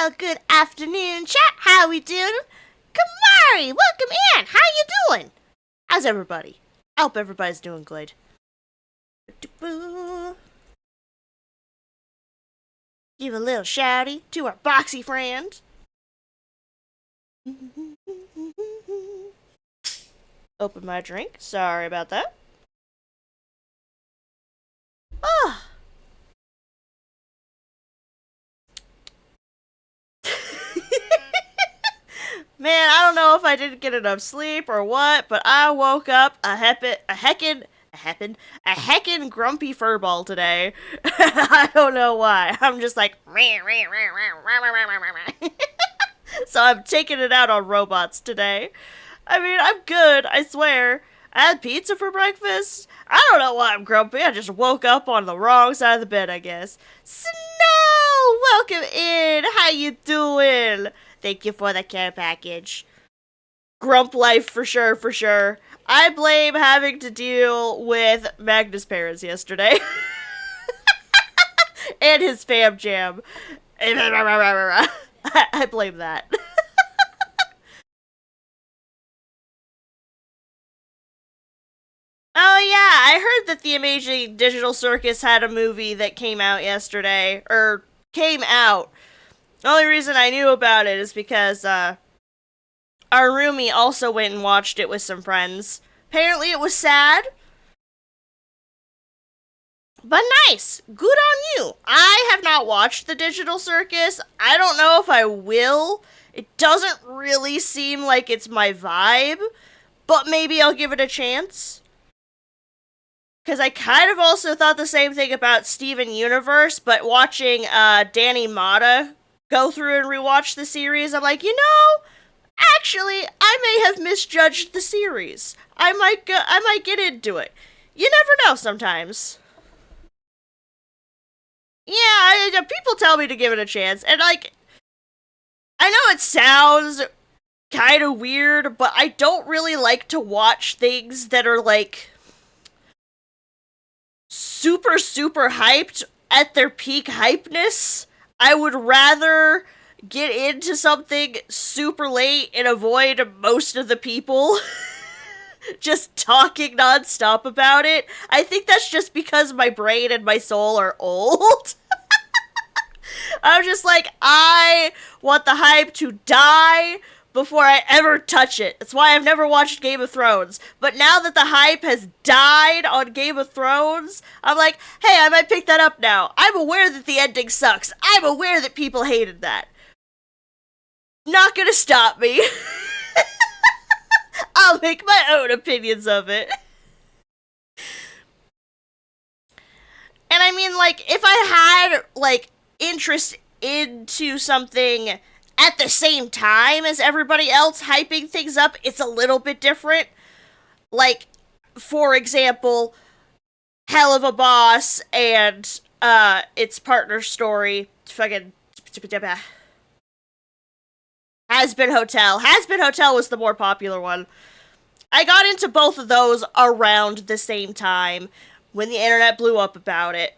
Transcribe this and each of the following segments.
Well, good afternoon, chat. How we doing? Kamari, welcome in. How you doing? How's everybody? I hope everybody's doing good. Give a little shouty to our boxy friend. Open my drink. Sorry about that. Oh. Man, I don't know if I didn't get enough sleep or what, but I woke up a heckin' grumpy furball today. I don't know why. I'm just like, so I'm taking it out on robots today. I mean, I'm good, I swear. I had pizza for breakfast. I don't know why I'm grumpy. I just woke up on the wrong side of the bed, I guess. Snow, welcome in. How you doing? Thank you for the care package. Grump life for sure, for sure. I blame having to deal with Magnus' parents yesterday. And his fam jam. I blame that. Oh yeah, I heard that the Amazing Digital Circus had a movie that came out yesterday. Or came out. The only reason I knew about it is because our roomie also went and watched it with some friends. Apparently it was sad. But nice. Good on you. I have not watched the Digital Circus. I don't know if I will. It doesn't really seem like it's my vibe. But maybe I'll give it a chance. Because I kind of also thought the same thing about Steven Universe, but watching Danny Mata go through and rewatch the series, I'm like, actually, I may have misjudged the series. I might get into it. You never know sometimes. Yeah, people tell me to give it a chance, and I know it sounds kind of weird, but I don't really like to watch things that are super, super hyped at their peak hypeness. I would rather get into something super late and avoid most of the people just talking nonstop about it. I think that's just because my brain and my soul are old. I'm just like, I want the hype to die before I ever touch it. That's why I've never watched Game of Thrones. But now that the hype has died on Game of Thrones, I'm like, hey, I might pick that up now. I'm aware that the ending sucks. I'm aware that people hated that. Not gonna stop me. I'll make my own opinions of it. And I mean, if I had, interest into something at the same time as everybody else hyping things up, it's a little bit different. For example, Hell of a Boss and its partner story, fucking Has-Been Hotel. Has-Been Hotel was the more popular one. I got into both of those around the same time when the internet blew up about it.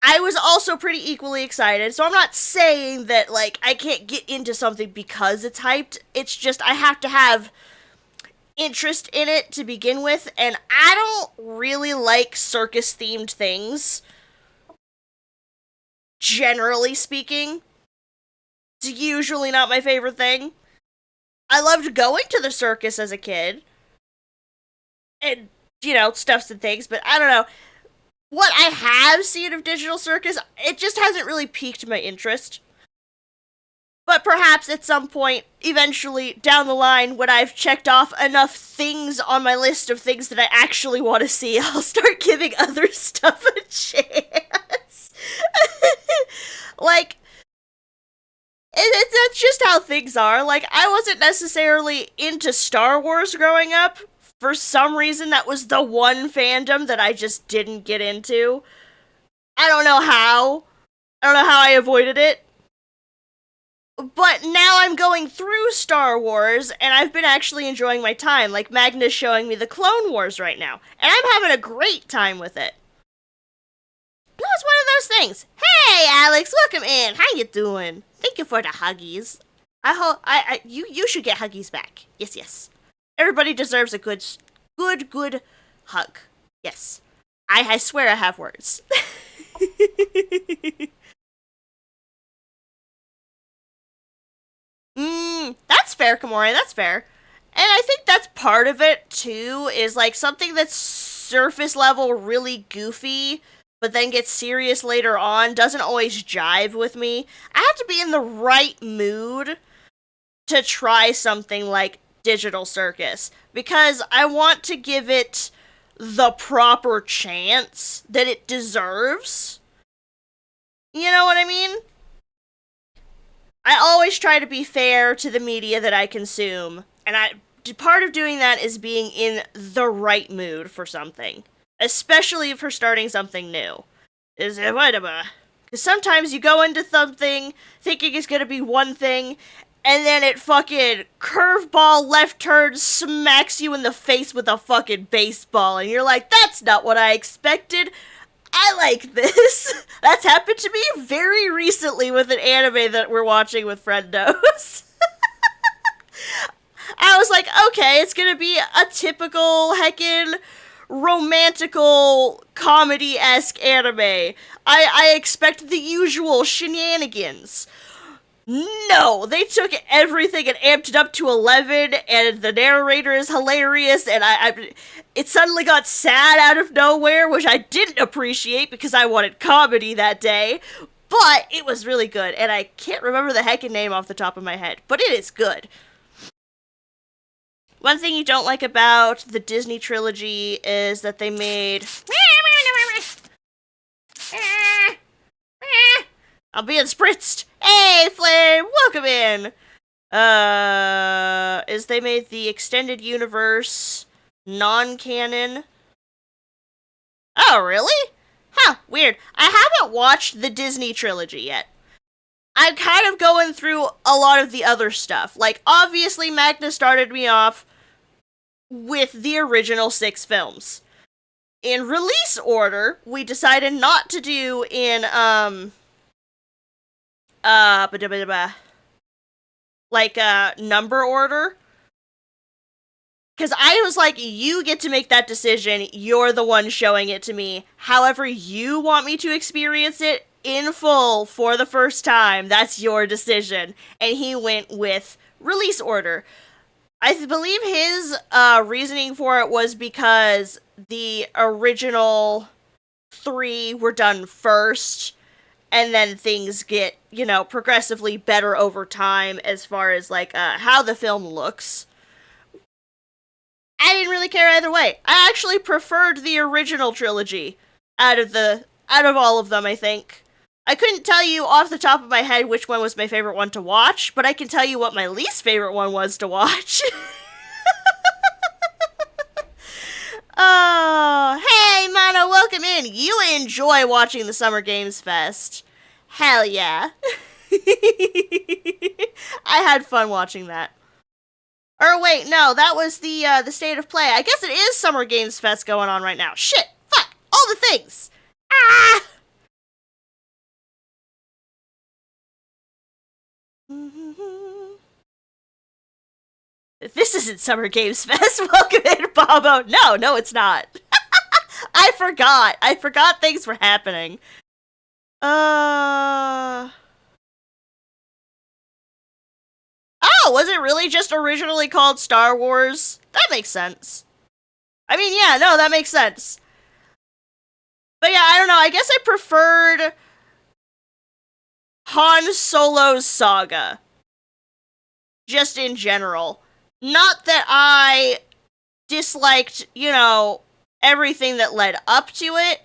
I was also pretty equally excited, so I'm not saying that, I can't get into something because it's hyped. It's just I have to have interest in it to begin with, and I don't really like circus-themed things. Generally speaking. It's usually not my favorite thing. I loved going to the circus as a kid. And, stuffs and things, but I don't know. What I have seen of Digital Circus, it just hasn't really piqued my interest. But perhaps at some point, eventually, down the line, when I've checked off enough things on my list of things that I actually want to see, I'll start giving other stuff a chance. That's just how things are. I wasn't necessarily into Star Wars growing up. For some reason, that was the one fandom that I just didn't get into. I don't know how. I don't know how I avoided it. But now I'm going through Star Wars, and I've been actually enjoying my time. Magnus showing me the Clone Wars right now. And I'm having a great time with it. It's one of those things. Hey, Alex, welcome in. How you doing? Thank you for the huggies. I hope you should get huggies back. Yes, yes. Everybody deserves a good hug. Yes. I swear I have words. That's fair, Kamori. That's fair. And I think that's part of it too, is like something that's surface level really goofy, but then gets serious later on doesn't always jive with me. I have to be in the right mood to try something like Digital Circus because I want to give it the proper chance that it deserves. You know what I mean? I always try to be fair to the media that I consume, and part of doing that is being in the right mood for something, especially for starting something new. Is it whatever? Because sometimes you go into something thinking it's gonna be one thing, and then it fucking curveball left turn smacks you in the face with a fucking baseball, and you're like, that's not what I expected. I like this. That's happened to me very recently with an anime that we're watching with Friendos. I was like, okay, it's gonna be a typical heckin' romantical comedy-esque anime. I expect the usual shenanigans. No, they took everything and amped it up to 11, and the narrator is hilarious, and it suddenly got sad out of nowhere, which I didn't appreciate because I wanted comedy that day, but it was really good, and I can't remember the heckin' name off the top of my head, but it is good. One thing you don't like about the Disney trilogy is that they made... I'm being spritzed. Hey, Flame, welcome in. Is they made the extended universe non-canon. Oh, really? Huh, weird. I haven't watched the Disney trilogy yet. I'm kind of going through a lot of the other stuff. Like, obviously, Magna started me off with the original 6 films. In release order, we decided not to do in, number order. Because I was like, you get to make that decision, you're the one showing it to me. However you want me to experience it in full for the first time, that's your decision. And he went with release order. I believe his reasoning for it was because the original 3 were done first, and then things get, progressively better over time as far as, how the film looks. I didn't really care either way. I actually preferred the original trilogy out of all of them, I think. I couldn't tell you off the top of my head which one was my favorite one to watch, but I can tell you what my least favorite one was to watch. Oh, hey, Mono, welcome in. You enjoy watching the Summer Games Fest. Hell yeah. I had fun watching that. Or wait, no, that was the State of Play. I guess it is Summer Games Fest going on right now. Shit, fuck, all the things. Ah! This isn't Summer Games Fest. Welcome in, Bobo. No, it's not. I forgot things were happening. Oh, was it really just originally called Star Wars? That makes sense. I mean, yeah, no, that makes sense. But yeah, I don't know, I guess I preferred Han Solo's saga. Just in general. Not that I disliked, everything that led up to it.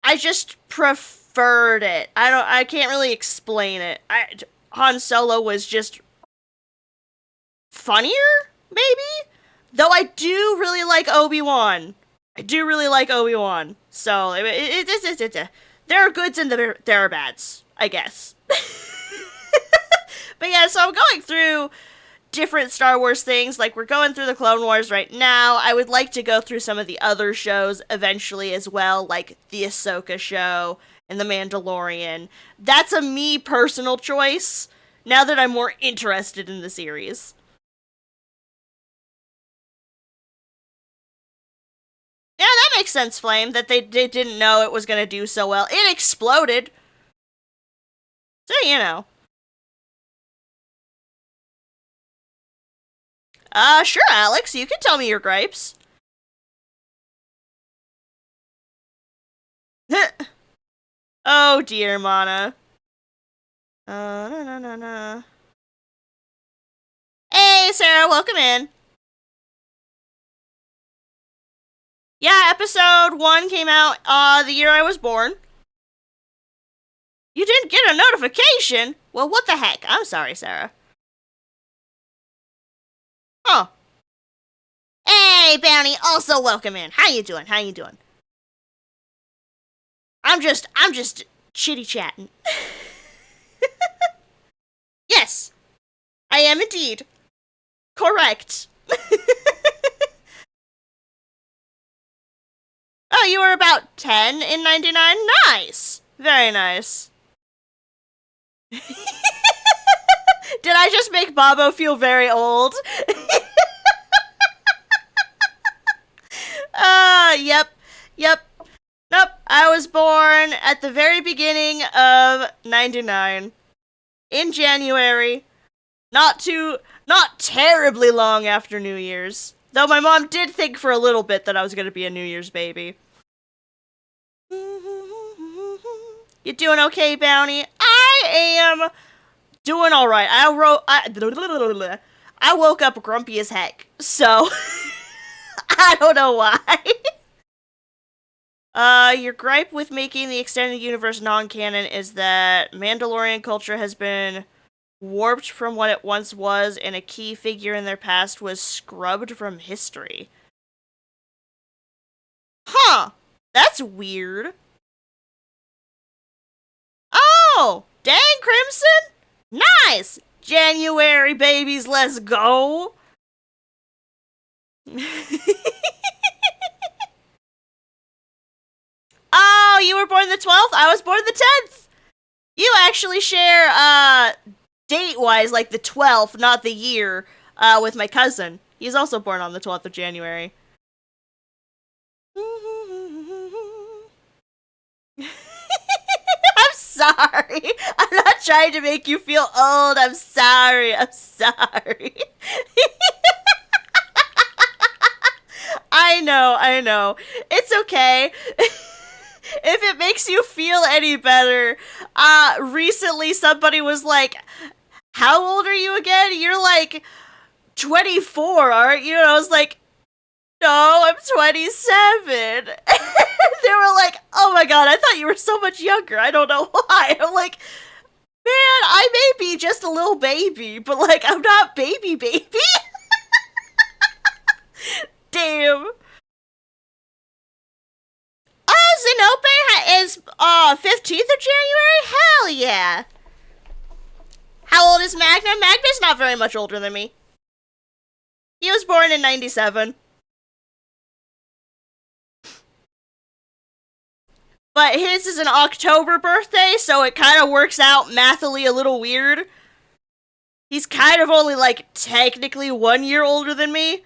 I just preferred it. I can't really explain it. Han Solo was just funnier, maybe? Though I do really like Obi-Wan. So, there are goods and there are bads, I guess. But yeah, so I'm going through different Star Wars things. Like, we're going through the Clone Wars right now. I would like to go through some of the other shows eventually as well, like the Ahsoka show and the Mandalorian. That's a me personal choice now that I'm more interested in the series. Yeah, that makes sense, Flame, that they didn't know it was going to do so well. It exploded. So, you know. Sure, Alex, you can tell me your gripes. Oh dear, Mana. No, no, no, no. Hey, Sarah, welcome in. Yeah, episode 1 came out, the year I was born. You didn't get a notification? Well, what the heck? I'm sorry, Sarah. Oh. Hey, Bounty, also welcome in. How you doing? How you doing? I'm just chitty-chatting. Yes, I am indeed. Correct. Oh, you were about 10 in 99? Nice. Very nice. Did I just make Bobo feel very old? Yep. Nope, I was born at the very beginning of 99. In January. Not terribly long after New Year's. Though my mom did think for a little bit that I was gonna be a New Year's baby. You doing okay, Bounty? I am doing alright. I woke up grumpy as heck, so I don't know why. Your gripe with making the extended universe non-canon is that Mandalorian culture has been warped from what it once was, and a key figure in their past was scrubbed from history. Huh. That's weird. Oh! Dang, Crimson! Nice! January babies, let's go! Oh, you were born the 12th? I was born the 10th! You actually share, date-wise, like the 12th, not the year, with my cousin. He's also born on the 12th of January. I'm sorry. I'm not trying to make you feel old. I'm sorry. I know. It's okay. If it makes you feel any better, recently somebody was like, how old are you again? You're like 24, aren't you? And I was like, no, I'm 27. They were like, oh my god, I thought you were so much younger. I don't know why. I'm like, man, I may be just a little baby, but like, I'm not baby. Damn. Oh, Zenope is 15th of January? Hell yeah. How old is Magna? Magna's not very much older than me. He was born in 97. But his is an October birthday, so it kind of works out mathily a little weird. He's kind of only, like, technically 1 year older than me.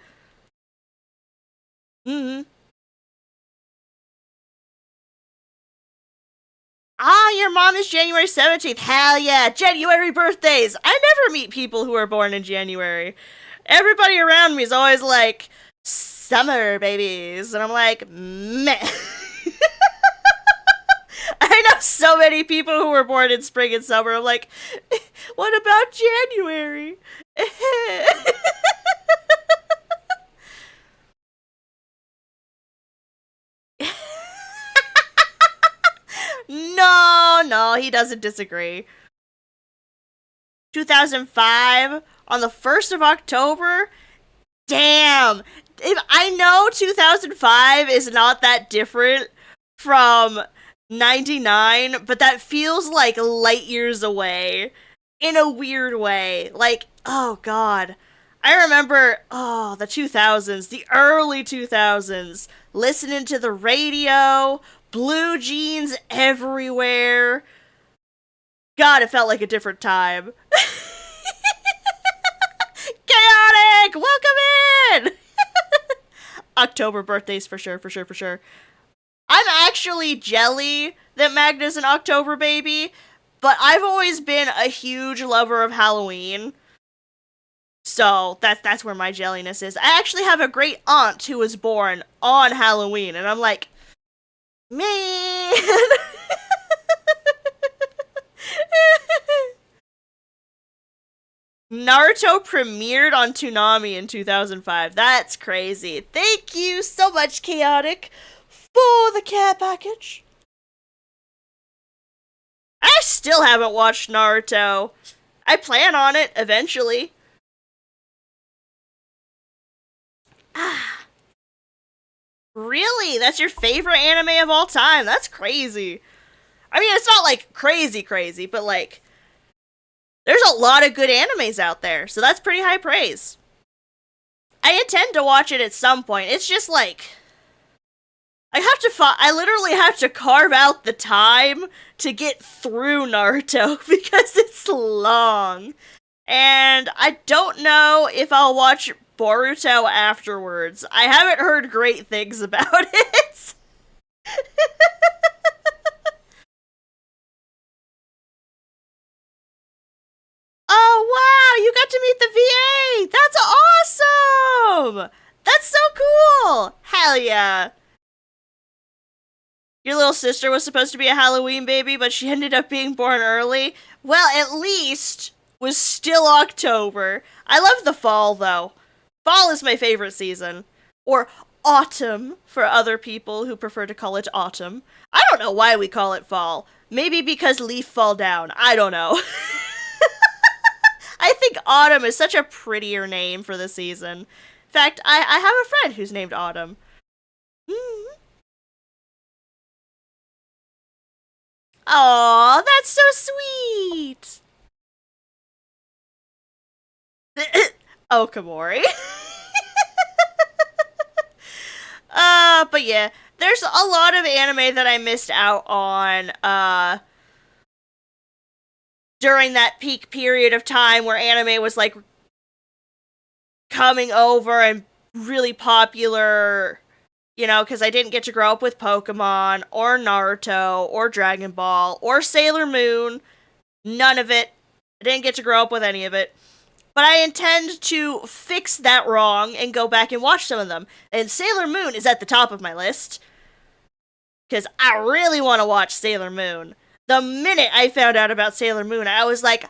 Ah, your mom is January 17th. Hell yeah, January birthdays. I never meet people who are born in January. Everybody around me is always like, summer babies. And I'm like, meh. I know so many people who were born in spring and summer. I'm like, what about January? No, he doesn't disagree. 2005 on the 1st of October? Damn! If I know 2005 is not that different from 99, but that feels like light years away in a weird way. Like, oh god. I remember, the 2000s, the early 2000s, listening to the radio, blue jeans everywhere. God, it felt like a different time. Chaotic! Welcome in! October birthdays for sure, for sure, for sure. I'm actually jelly that Magna's an October baby, but I've always been a huge lover of Halloween. So that's where my jelliness is. I actually have a great aunt who was born on Halloween, and I'm like, man. Naruto premiered on Toonami in 2005. That's crazy. Thank you so much, Chaotic, for the care package. I still haven't watched Naruto. I plan on it eventually. Ah, really? That's your favorite anime of all time? That's crazy. I mean, it's not like crazy, crazy, but like, there's a lot of good animes out there, so that's pretty high praise. I intend to watch it at some point. It's just like, I literally have to carve out the time to get through Naruto because it's long. And I don't know if I'll watch Boruto afterwards. I haven't heard great things about it. Oh, wow, you got to meet the VA! That's awesome! That's so cool! Hell yeah. Your little sister was supposed to be a Halloween baby, but she ended up being born early. Well, at least was still October. I love the fall, though. Fall is my favorite season. Or autumn, for other people who prefer to call it autumn. I don't know why we call it fall. Maybe because leaf fall down. I don't know. I think autumn is such a prettier name for the season. In fact, I have a friend who's named Autumn. Mm. Aw, that's so sweet. Okamori. But yeah, there's a lot of anime that I missed out on, during that peak period of time where anime was, like, coming over and really popular, you know, because I didn't get to grow up with Pokemon, or Naruto, or Dragon Ball, or Sailor Moon. None of it. I didn't get to grow up with any of it. But I intend to fix that wrong and go back and watch some of them. And Sailor Moon is at the top of my list. Because I really want to watch Sailor Moon. The minute I found out about Sailor Moon, I was like,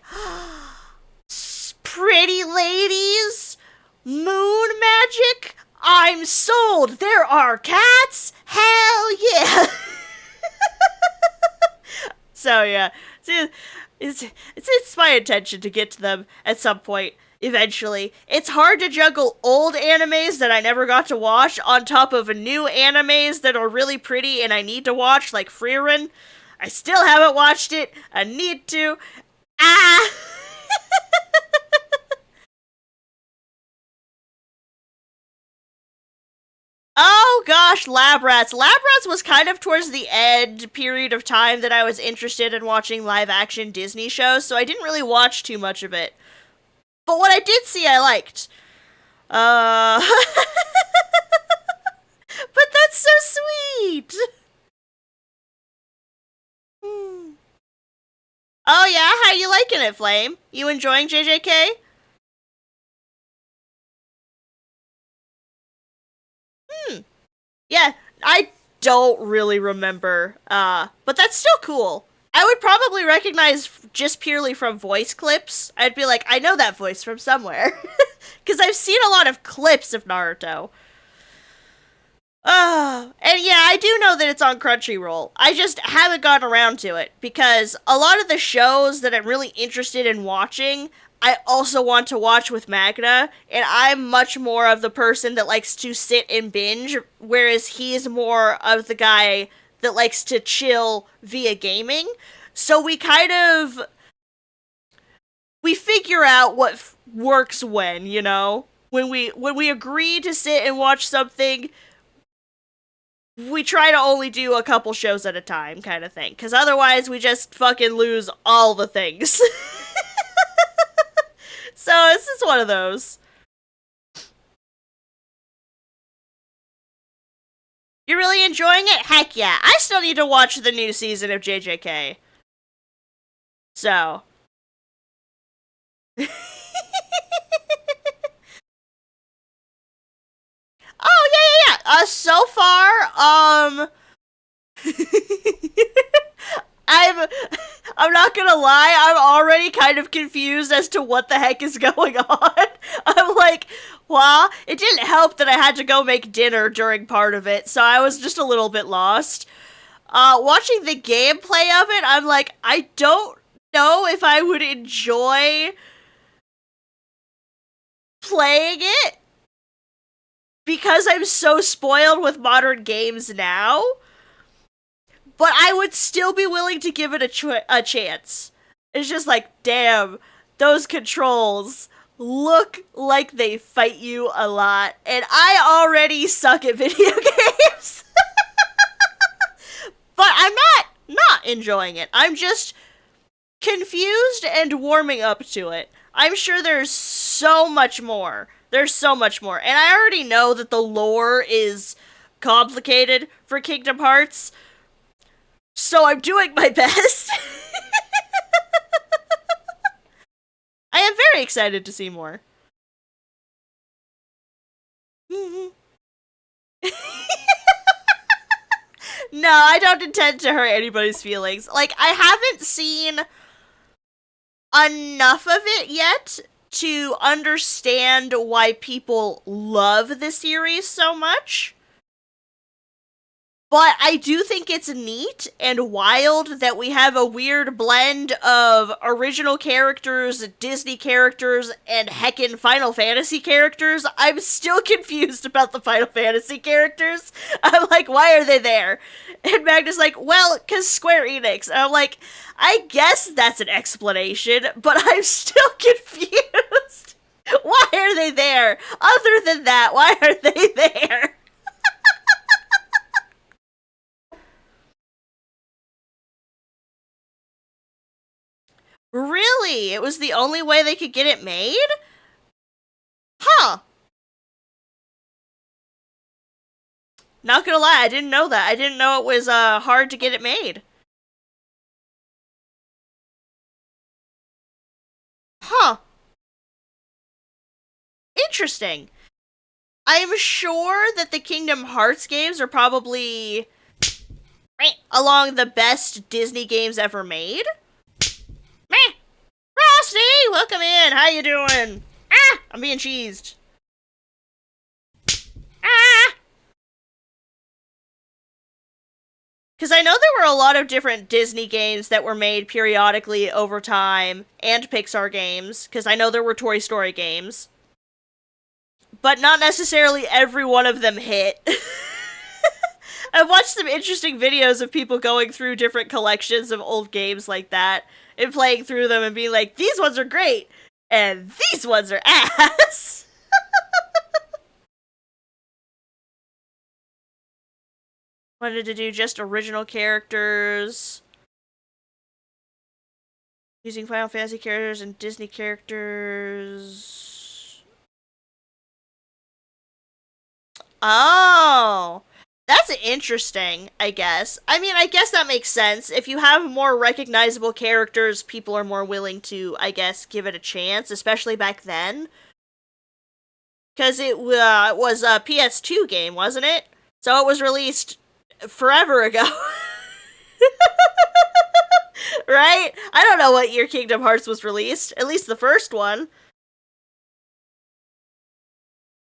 pretty ladies? Moon magic? I'm sold! There are cats? Hell yeah! So yeah, it's my intention to get to them at some point, eventually. It's hard to juggle old animes that I never got to watch on top of new animes that are really pretty and I need to watch, like Frieren. I still haven't watched it. I need to. Ah! Oh gosh, Lab Rats. Lab Rats was kind of towards the end period of time that I was interested in watching live action Disney shows, so I didn't really watch too much of it. But what I did see, I liked. Uh. But that's so sweet! Hmm. Oh yeah, how you liking it, Flame? You enjoying JJK? Hmm. Yeah, I don't really remember, but that's still cool. I would probably recognize just purely from voice clips. I'd be like, I know that voice from somewhere. Because I've seen a lot of clips of Naruto. And yeah, I do know that it's on Crunchyroll. I just haven't gotten around to it because a lot of the shows that I'm really interested in watching, I also want to watch with Magna, and I'm much more of the person that likes to sit and binge, whereas he's more of the guy that likes to chill via gaming. So we figure out works when, you know? When we agree to sit and watch something, we try to only do a couple shows at a time kind of thing, because otherwise we just fucking lose all the things. So this is one of those. You're really enjoying it? Heck yeah. I still need to watch the new season of JJK. So. Oh, yeah, yeah, yeah. So far, I'm I'm not gonna lie, I'm already kind of confused as to what the heck is going on. I'm like, well, it didn't help that I had to go make dinner during part of it, so I was just a little bit lost. Watching the gameplay of it, I'm like, I don't know if I would enjoy playing it because I'm so spoiled with modern games now. But I would still be willing to give it a chance. It's just like, damn, those controls look like they fight you a lot. And I already suck at video games. But I'm not enjoying it. I'm just confused and warming up to it. I'm sure there's so much more. There's so much more. And I already know that the lore is complicated for Kingdom Hearts. So I'm doing my best. I am very excited to see more. No, I don't intend to hurt anybody's feelings. Like, I haven't seen enough of it yet to understand why people love the series so much. But I do think it's neat and wild that we have a weird blend of original characters, Disney characters, and heckin' Final Fantasy characters. I'm still confused about the Final Fantasy characters. I'm like, why are they there? And Magnus like, well, because Square Enix. And I'm like, I guess that's an explanation, but I'm still confused. Why are they there? Other than that, why are they there? Really? It was the only way they could get it made? Huh. Not gonna lie, I didn't know that. I didn't know it was hard to get it made. Huh. Interesting. I'm sure that the Kingdom Hearts games are probably along the best Disney games ever made. Meh. Frosty, welcome in. How you doing? Ah, I'm being cheesed. Ah. Because I know there were a lot of different Disney games that were made periodically over time, and Pixar games, because I know there were Toy Story games. But not necessarily every one of them hit. I've watched some interesting videos of people going through different collections of old games like that, and playing through them and being like, these ones are great, and these ones are ass. Wanted to do just original characters. Using Final Fantasy characters and Disney characters. Oh. That's interesting, I guess. I mean, I guess that makes sense. If you have more recognizable characters, people are more willing to, I guess, give it a chance, especially back then. Because it was a PS2 game, wasn't it? So it was released forever ago. Right? I don't know what year Kingdom Hearts was released. At least the first one.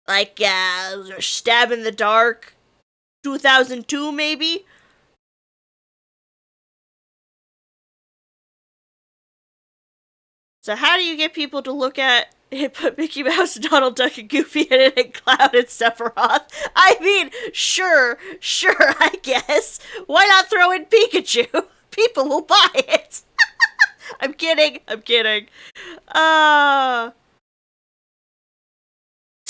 Like, Stab in the Dark, 2002 maybe? So how do you get people to look at it, put Mickey Mouse, Donald Duck, and Goofy in it, and Cloud and Sephiroth? I mean, sure, I guess. Why not throw in Pikachu? People will buy it. I'm kidding.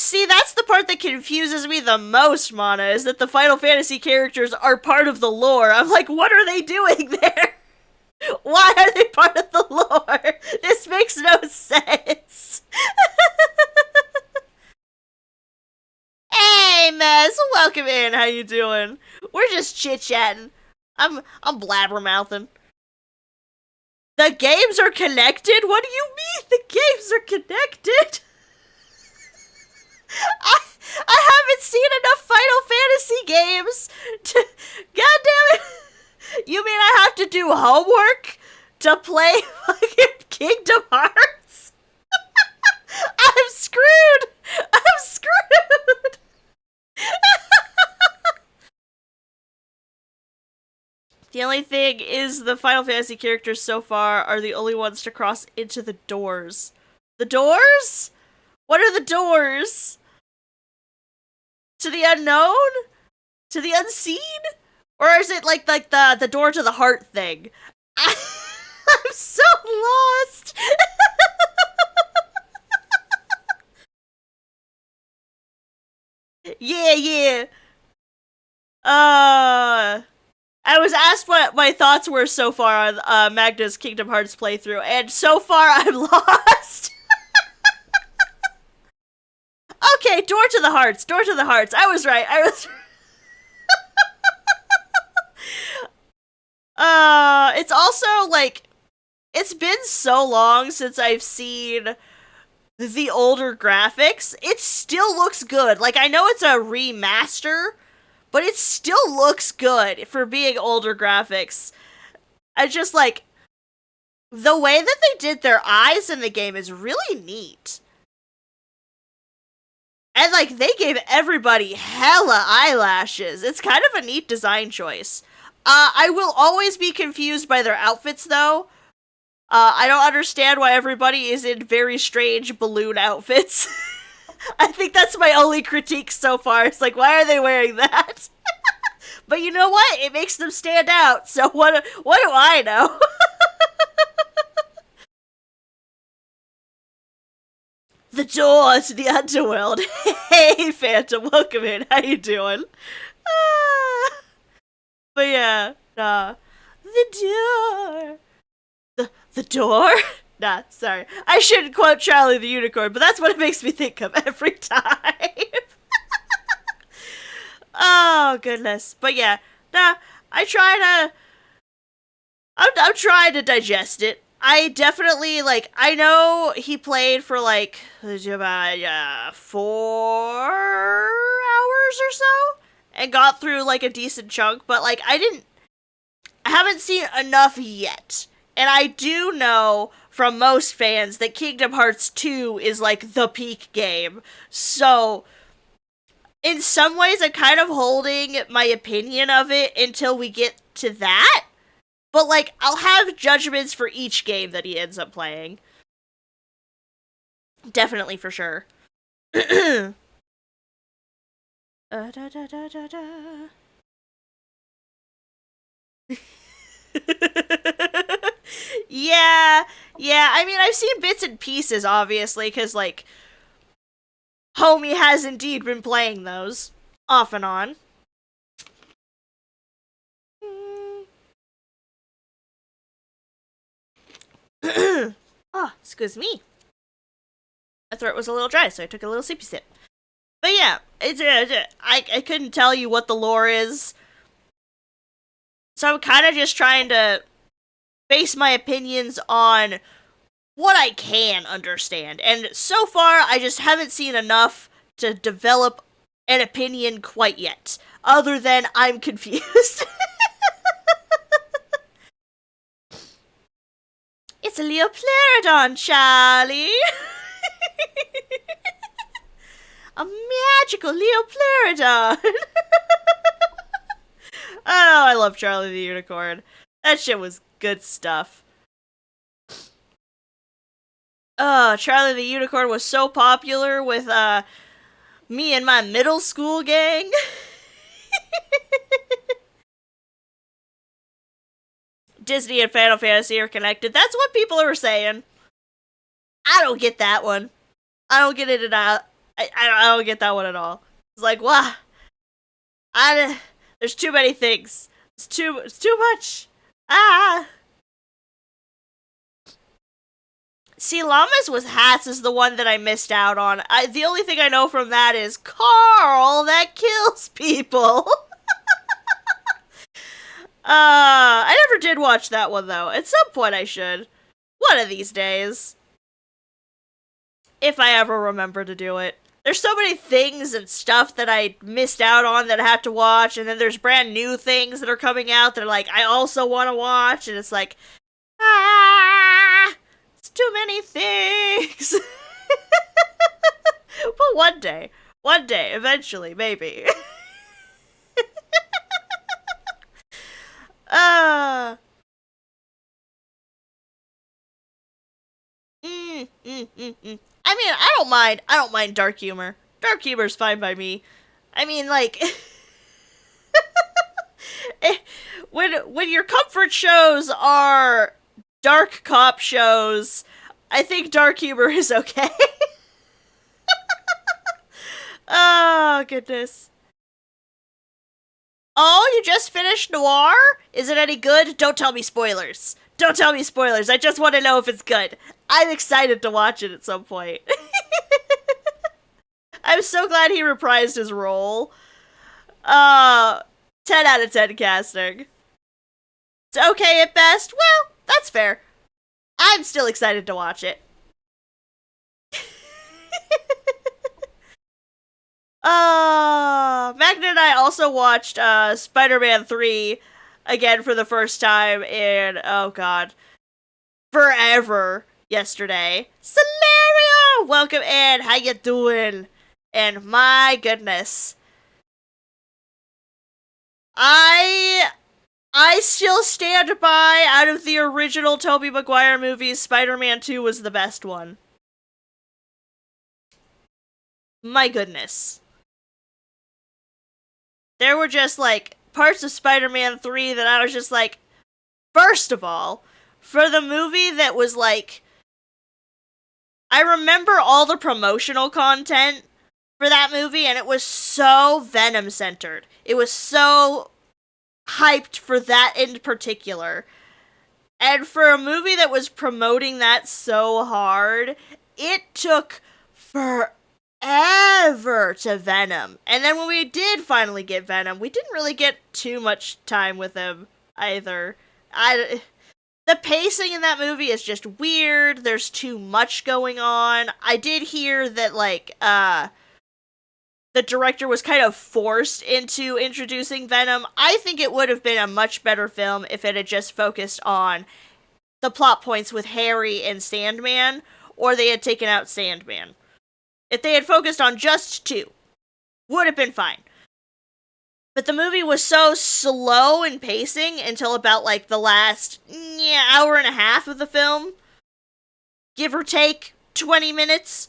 See, that's the part that confuses me the most, Mana, is that the Final Fantasy characters are part of the lore. I'm like, what are they doing there? Why are they part of the lore? This makes no sense. Hey, Mez, welcome in. How you doing? We're just chit-chatting. I'm blabbermouthing. The games are connected? What do you mean the games are connected? I haven't seen enough Final Fantasy games to... God damn it. You mean I have to do homework to play fucking Kingdom Hearts? I'm screwed. I'm screwed. The only thing is the Final Fantasy characters so far are the only ones to cross into the doors. The doors? What are the doors? To the unknown? To the unseen? Or is it like the door to the heart thing? I'm so lost. Yeah. I was asked what my thoughts were so far on Magna's Kingdom Hearts playthrough, and so far I'm lost. Okay, door to the hearts. I was right. It's also, like, it's been so long since I've seen the older graphics. It still looks good. Like, I know it's a remaster, but it still looks good for being older graphics. I just, like, the way that they did their eyes in the game is really neat. And, like, they gave everybody hella eyelashes. It's kind of a neat design choice. I will always be confused by their outfits, though. I don't understand why everybody is in very strange balloon outfits. I think that's my only critique so far. It's like, why are they wearing that? But you know what? It makes them stand out, so what do I know? The door to the underworld. Hey, Phantom, welcome in. How you doing? But yeah, nah. The door. The door? Nah, sorry. I shouldn't quote Charlie the Unicorn, but that's what it makes me think of every time. Oh, goodness. But yeah, nah, I'm trying to digest it. I definitely, like, I know he played for, like, 4 hours or so, and got through, like, a decent chunk, but, like, I haven't seen enough yet. And I do know from most fans that Kingdom Hearts 2 is, like, the peak game. So, in some ways, I'm kind of holding my opinion of it until we get to that. But, like, I'll have judgments for each game that he ends up playing. Definitely, for sure. Yeah, I mean, I've seen bits and pieces, obviously, because, like, Homie has indeed been playing those, off and on. Oh, excuse me. My throat was a little dry, so I took a little sippy sip. But yeah, I couldn't tell you what the lore is. So I'm kind of just trying to base my opinions on what I can understand. And so far, I just haven't seen enough to develop an opinion quite yet. Other than I'm confused. It's a Leopleurodon, Charlie! A magical Leopleurodon! Oh, I love Charlie the Unicorn. That shit was good stuff. Charlie the Unicorn was so popular with, me and my middle school gang. Disney and Final Fantasy are connected. That's what people are saying. I don't get that one. I don't get it at I don't get that one at all. It's like, wow, I there's too many things. It's too much. Ah. See, Llamas with Hats is the one that I missed out on. The only thing I know from that is Carl that kills people. I never did watch that one though. At some point I should. One of these days. If I ever remember to do it. There's so many things and stuff that I missed out on that I have to watch, and then there's brand new things that are coming out that are like, I also want to watch, and it's like, it's too many things. But one day, eventually, maybe. uh, I mean, I don't mind dark humor. Dark humor's fine by me. I mean, like, when your comfort shows are dark cop shows, I think dark humor is okay. Oh, goodness. Oh, you just finished Noir? Is it any good? Don't tell me spoilers. Don't tell me spoilers. I just want to know if it's good. I'm excited to watch it at some point. I'm so glad he reprised his role. 10 out of 10 casting. It's okay at best. Well, that's fair. I'm still excited to watch it. Magna and I also watched Spider-Man 3 again for the first time in, oh god, forever yesterday. Celerio! Welcome in, how you doing? And my goodness. I still stand by, out of the original Tobey Maguire movies, Spider-Man 2 was the best one. My goodness. There were just, like, parts of Spider-Man 3 that I was just like, first of all, for the movie that was, like, I remember all the promotional content for that movie, and it was so Venom-centered. It was so hyped for that in particular. And for a movie that was promoting that so hard, it took forever to Venom. And then when we did finally get Venom, we didn't really get too much time with him either. The pacing in that movie is just weird. There's too much going on. I did hear that, like, the director was kind of forced into introducing Venom. I think it would have been a much better film if it had just focused on the plot points with Harry and Sandman, or they had taken out Sandman. If they had focused on just two, would have been fine. But the movie was so slow in pacing until about, like, the last hour and a half of the film. Give or take 20 minutes.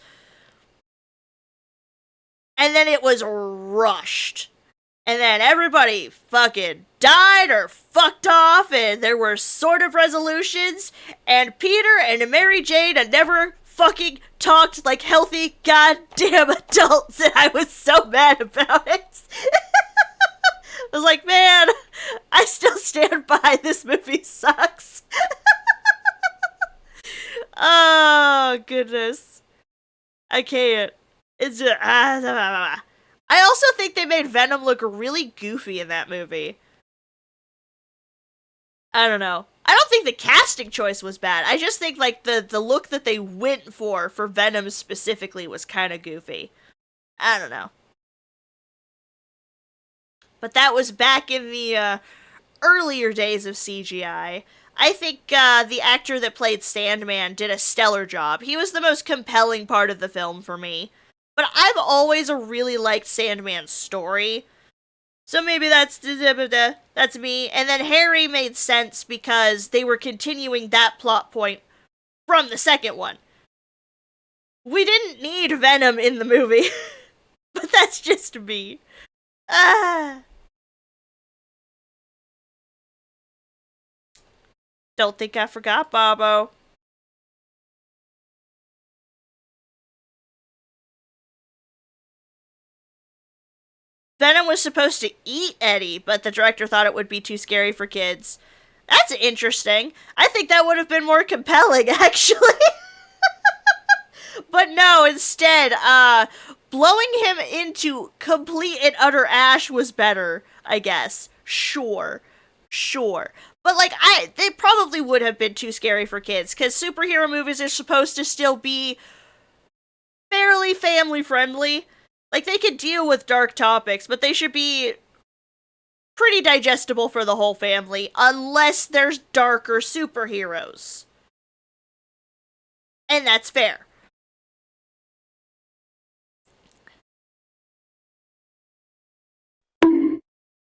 And then it was rushed. And then everybody fucking died or fucked off, and there were sort of resolutions, and Peter and Mary Jane had never fucking talked like healthy goddamn adults, and I was so mad about it. I was like, man, I still stand by this movie sucks. Oh, goodness. I can't. It's just, I also think they made Venom look really goofy in that movie. I don't know. I don't think the casting choice was bad. I just think, like, the look that they went for Venom specifically was kind of goofy. I don't know. But that was back in the earlier days of CGI. I think the actor that played Sandman did a stellar job. He was the most compelling part of the film for me. But I've always really liked Sandman's story. So maybe that's me. And then Harry made sense because they were continuing that plot point from the second one. We didn't need Venom in the movie. But that's just me. Don't think I forgot, Bobo. Venom was supposed to eat Eddie, but the director thought it would be too scary for kids. That's interesting. I think that would have been more compelling, actually. But no, instead, blowing him into complete and utter ash was better, I guess. Sure. But, like, they probably would have been too scary for kids, because superhero movies are supposed to still be fairly family-friendly. Like, they could deal with dark topics, but they should be pretty digestible for the whole family, unless there's darker superheroes. And that's fair.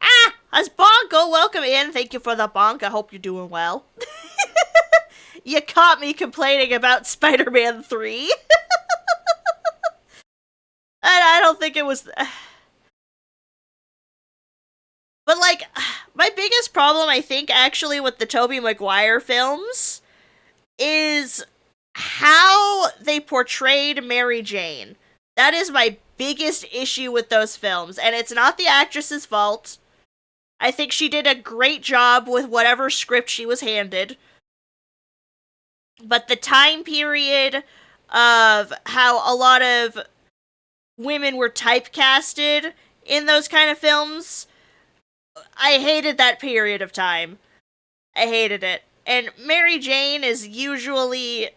Ah! As Bonko, welcome in. Thank you for the bonk. I hope you're doing well. You caught me complaining about Spider-Man 3. And I don't think it was... But, like, my biggest problem, I think, actually, with the Tobey Maguire films is how they portrayed Mary Jane. That is my biggest issue with those films, and it's not the actress's fault. I think she did a great job with whatever script she was handed. But the time period of how a lot of women were typecasted in those kind of films, I hated that period of time. I hated it. And Mary Jane is usually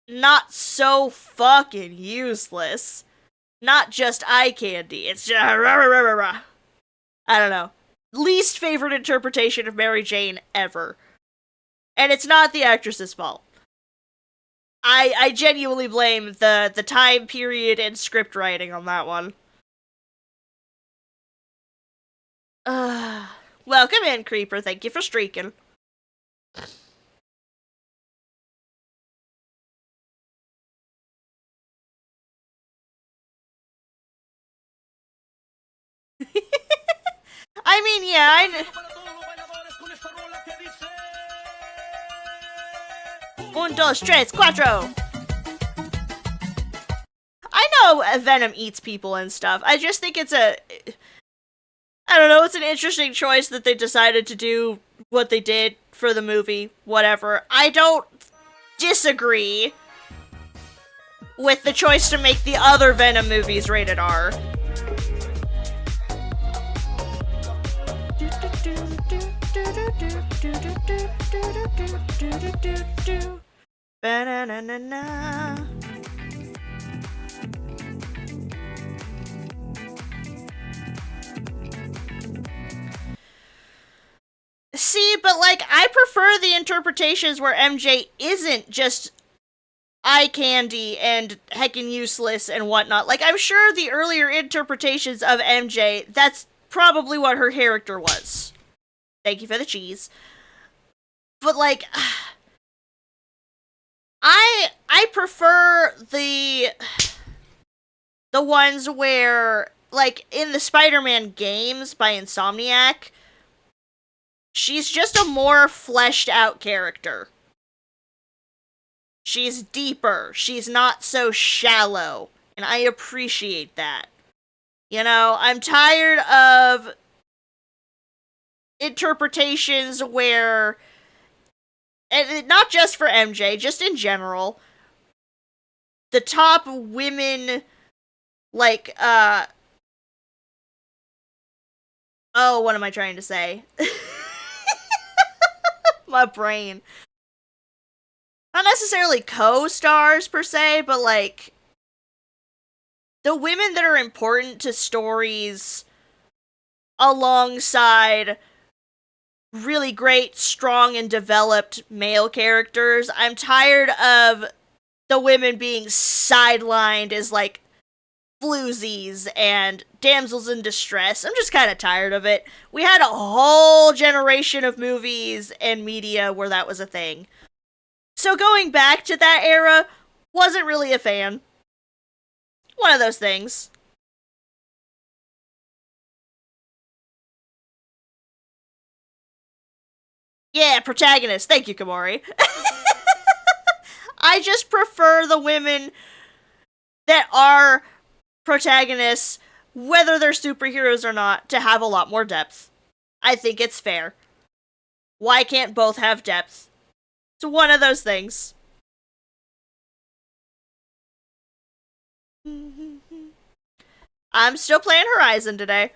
not so fucking useless. Not just eye candy. It's just... I don't know. Least favorite interpretation of Mary Jane ever. And it's not the actress's fault. I genuinely blame the time period and script writing on that one. Welcome in, Creeper. Thank you for streaking. I mean, yeah, Un, dos, tres, cuatro! I know Venom eats people and stuff. I just think it's I don't know, it's an interesting choice that they decided to do what they did for the movie, whatever. I don't disagree with the choice to make the other Venom movies rated R. Ba-na-na-na-na. See, but like, I prefer the interpretations where MJ isn't just eye candy and heckin' useless and whatnot. Like, I'm sure the earlier interpretations of MJ, that's probably what her character was. Thank you for the cheese. But like, I prefer the ones where, like, in the Spider-Man games by Insomniac, she's just a more fleshed out character. She's deeper. She's not so shallow. And I appreciate that. You know, I'm tired of interpretations where, and not just for MJ, just in general, the top women, like, oh, what am I trying to say? My brain. Not necessarily co-stars, per se, but, like, the women that are important to stories alongside really great, strong, and developed male characters. I'm tired of the women being sidelined as, like, floozies and damsels in distress. I'm just kind of tired of it. We had a whole generation of movies and media where that was a thing. So going back to that era, wasn't really a fan. One of those things. Yeah, protagonist. Thank you, Komori. I just prefer the women that are protagonists whether they're superheroes or not, to have a lot more depth. I think it's fair. Why can't both have depth? It's one of those things. I'm still playing Horizon today.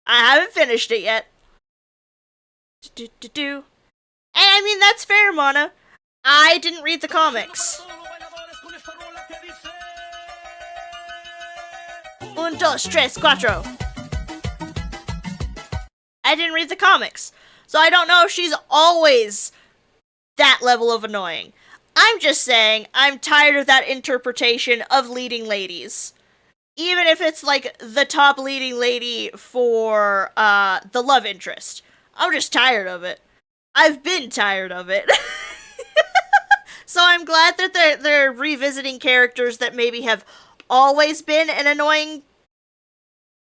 I haven't finished it yet. And I mean, that's fair, Mona. I didn't read the comics. Un, dos, tres, cuatro. I didn't read the comics. So I don't know if she's always that level of annoying. I'm just saying, I'm tired of that interpretation of leading ladies. Even if it's like the top leading lady for the love interest. I'm just tired of it. I've been tired of it. So I'm glad that they're revisiting characters that maybe have always been an annoying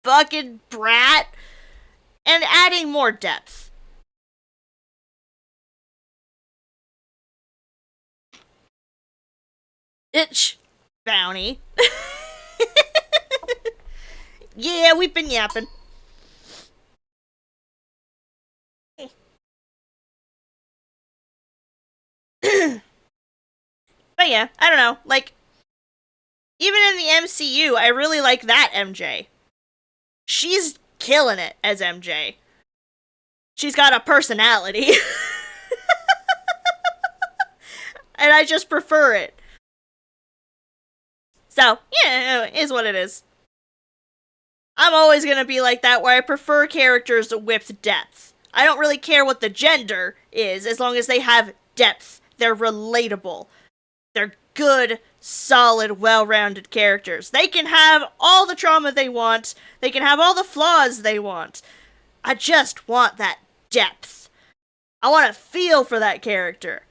fucking brat and adding more depth. Itch. Bounty. Yeah, we've been yapping. But yeah, I don't know. Like, even in the MCU, I really like that MJ. She's killing it as MJ. She's got a personality. And I just prefer it. So, yeah, it is what it is. I'm always gonna be like that, where I prefer characters with depth. I don't really care what the gender is, as long as they have depth. They're relatable. They're good, solid, well-rounded characters. They can have all the trauma they want. They can have all the flaws they want. I just want that depth. I want to feel for that character.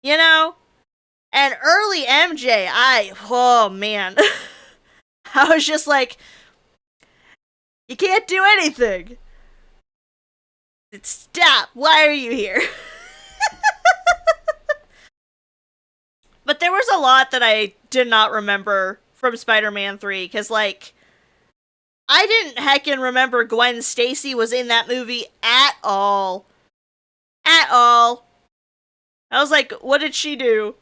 You know? And early MJ, oh man. I was just like, you can't do anything. Stop. Why are you here? But there was a lot that I did not remember from Spider-Man 3, because, like, I didn't heckin' remember Gwen Stacy was in that movie at all. At all. I was like, what did she do?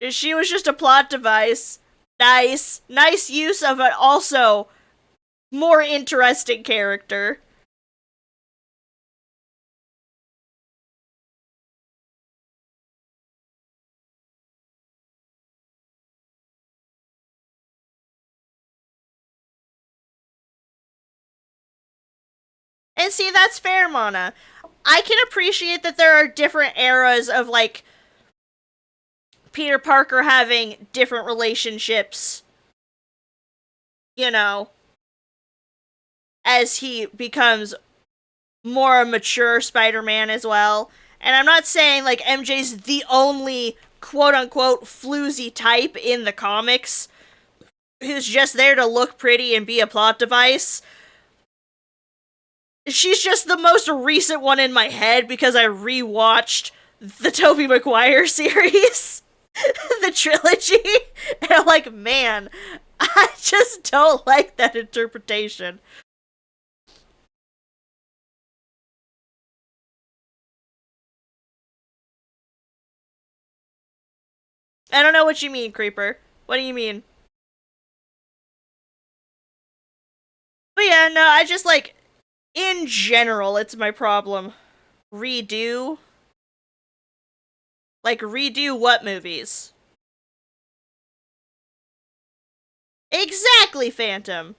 She was just a plot device. Nice. Nice use of an also more interesting character. And see, that's fair, Mana. I can appreciate that there are different eras of, like, Peter Parker having different relationships, you know, as he becomes more a mature Spider-Man as well. And I'm not saying, like, MJ's the only quote-unquote floozy type in the comics who's just there to look pretty and be a plot device. She's just the most recent one in my head because I rewatched the Tobey Maguire series. The trilogy. And I'm like, man, I just don't like that interpretation. I don't know what you mean, Creeper. What do you mean? But yeah, no, I just like, in general, it's my problem. Redo? Like, redo what movies? Exactly, Phantom.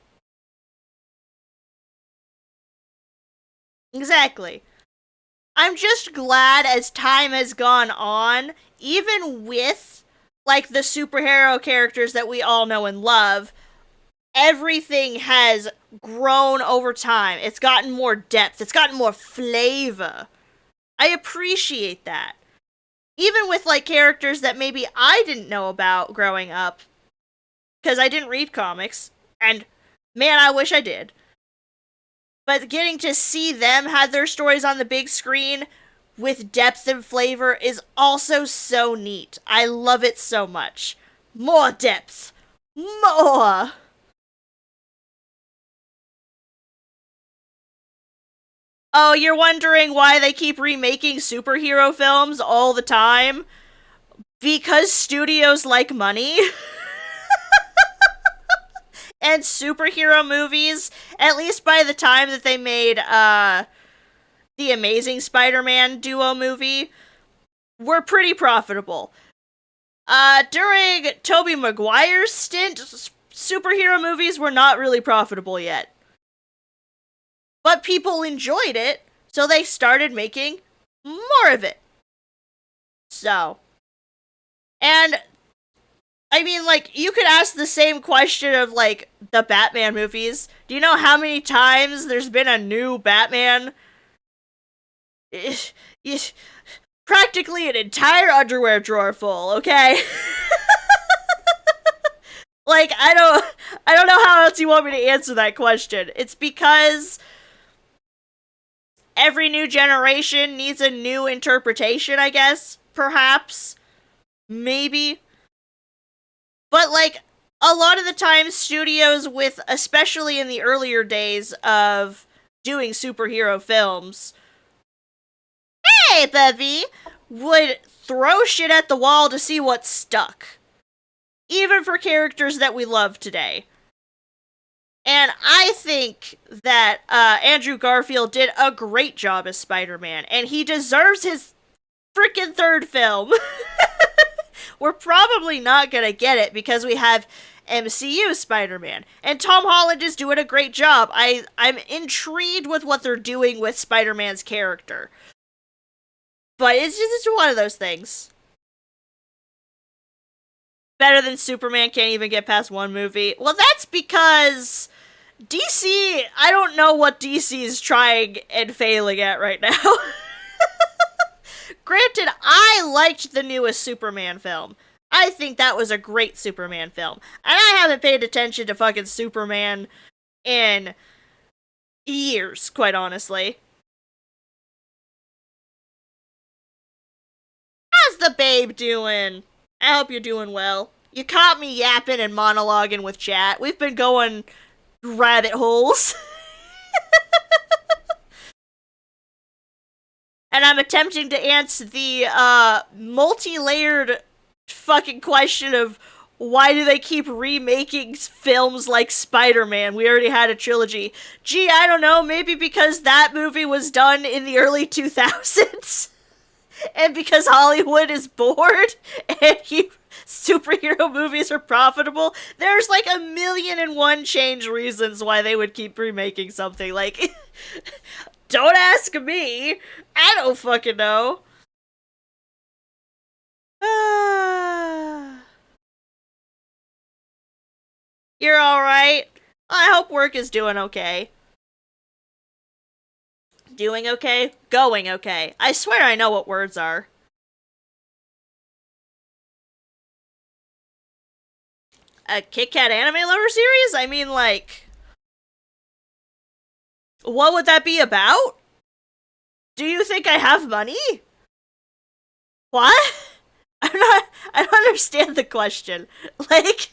Exactly. I'm just glad as time has gone on, even with, like, the superhero characters that we all know and love, everything has grown over time. It's gotten more depth. It's gotten more flavor. I appreciate that. Even with, like, characters that maybe I didn't know about growing up, because I didn't read comics, and man, I wish I did. But getting to see them have their stories on the big screen with depth and flavor is also so neat. I love it so much. More depth. More! Oh, you're wondering why they keep remaking superhero films all the time? Because studios like money. And superhero movies, at least by the time that they made the Amazing Spider-Man duo movie, were pretty profitable. During Tobey Maguire's stint, superhero movies were not really profitable yet. But people enjoyed it, so they started making more of it. So, and I mean, like, you could ask the same question of, like, the Batman movies. Do you know how many times there's been a new Batman? Practically an entire underwear drawer full, okay? Like, I don't know how else you want me to answer that question. It's because every new generation needs a new interpretation, I guess. Perhaps. Maybe. But, like, a lot of the time, studios with, especially in the earlier days of doing superhero films, hey, Bevy, would throw shit at the wall to see what stuck. Even for characters that we love today. And I think that Andrew Garfield did a great job as Spider-Man, and he deserves his freaking third film. We're probably not gonna get it because we have MCU Spider-Man, and Tom Holland is doing a great job. I'm intrigued with what they're doing with Spider-Man's character. But it's one of those things. Better than Superman can't even get past one movie. Well, that's because DC, I don't know what DC is trying and failing at right now. Granted, I liked the newest Superman film. I think that was a great Superman film. And I haven't paid attention to fucking Superman in years, quite honestly. How's the babe doing? I hope you're doing well. You caught me yapping and monologuing with chat. We've been going rabbit holes. And I'm attempting to answer the multi-layered fucking question of why do they keep remaking films like Spider-Man? We already had a trilogy. Gee, I don't know, maybe because that movie was done in the early 2000s. And because Hollywood is bored and superhero movies are profitable, there's like a million and one change reasons why they would keep remaking something. Like, don't ask me. I don't fucking know. You're alright. I hope work is doing okay. Doing okay? Going okay. I swear I know what words are. A Kit Kat anime lover series? I mean, like, what would that be about? Do you think I have money? What? I don't understand the question. Like,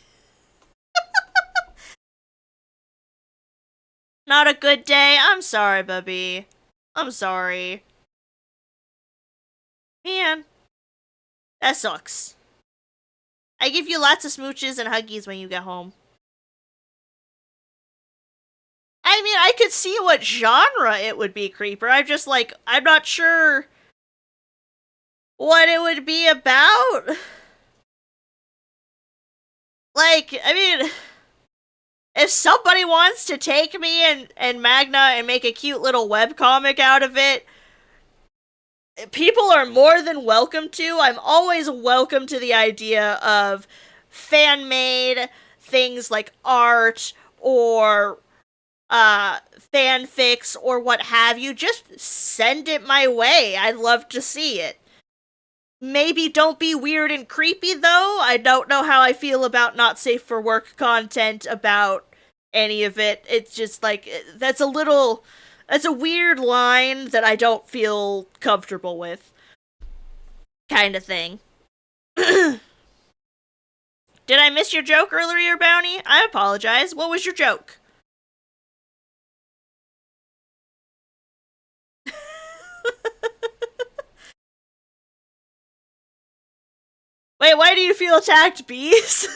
not a good day? I'm sorry, Bubby. I'm sorry. Man, that sucks. I give you lots of smooches and huggies when you get home. I mean, I could see what genre it would be, Creeper. I'm not sure what it would be about. Like, I mean, if somebody wants to take me and Magna and make a cute little webcomic out of it, people are more than welcome to. I'm always welcome to the idea of fan-made things like art or fanfics or what have you. Just send it my way. I'd love to see it. Maybe don't be weird and creepy, though. I don't know how I feel about not safe for work content about any of it. It's just like, that's a weird line that I don't feel comfortable with. Kind of thing. Did I miss your joke earlier, Bounty? I apologize. What was your joke? Wait, why do you feel attacked, bees?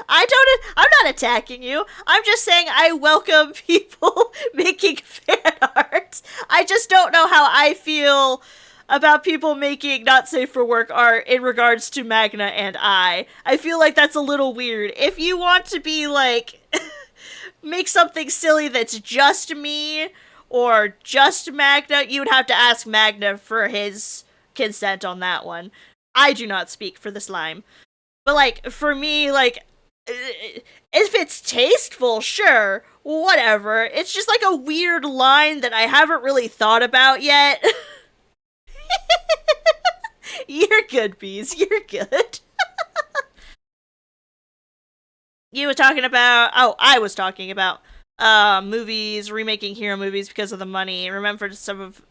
I'm not attacking you. I'm just saying I welcome people making fan art. I just don't know how I feel about people making not safe for work art in regards to Magna and I feel like that's a little weird. If you want to be like make something silly that's just me or just Magna, you would have to ask Magna for his consent on that one. I do not speak for the slime. But like for me, like if it's tasteful, sure, whatever. It's just like a weird line that I haven't really thought about yet. You're good, bees. You're good. You were talking about. Oh, I was talking about movies, remaking hero movies because of the money. Remember some of.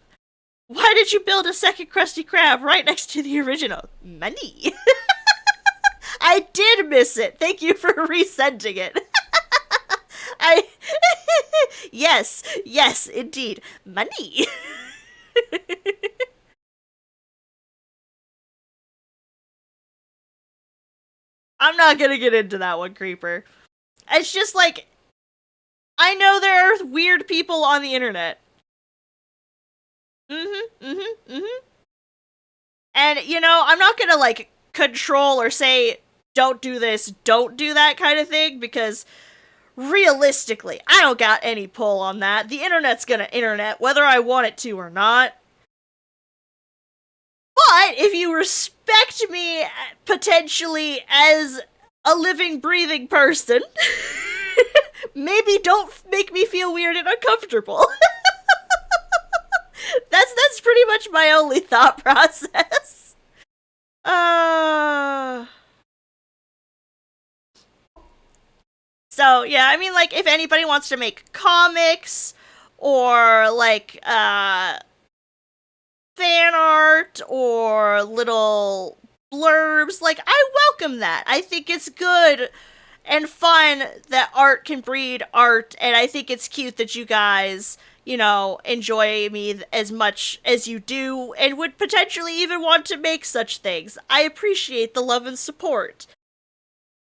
Why did you build a second Krusty Krab right next to the original? Money. I did miss it. Thank you for resending it. I. yes, indeed. Money. I'm not gonna get into that one, Creeper. It's just like, I know there are weird people on the internet. And, you know, I'm not gonna, like, control or say, don't do this, don't do that kind of thing, because realistically, I don't got any pull on that. The internet's gonna internet, whether I want it to or not. But if you respect me potentially as a living, breathing person, maybe don't make me feel weird and uncomfortable. That's pretty much my only thought process. So yeah, I mean, like, if anybody wants to make comics or like fan art or little blurbs, like, I welcome that. I think it's good and fun that art can breed art, and I think it's cute that you guys, you know, enjoy me as much as you do and would potentially even want to make such things. I appreciate the love and support.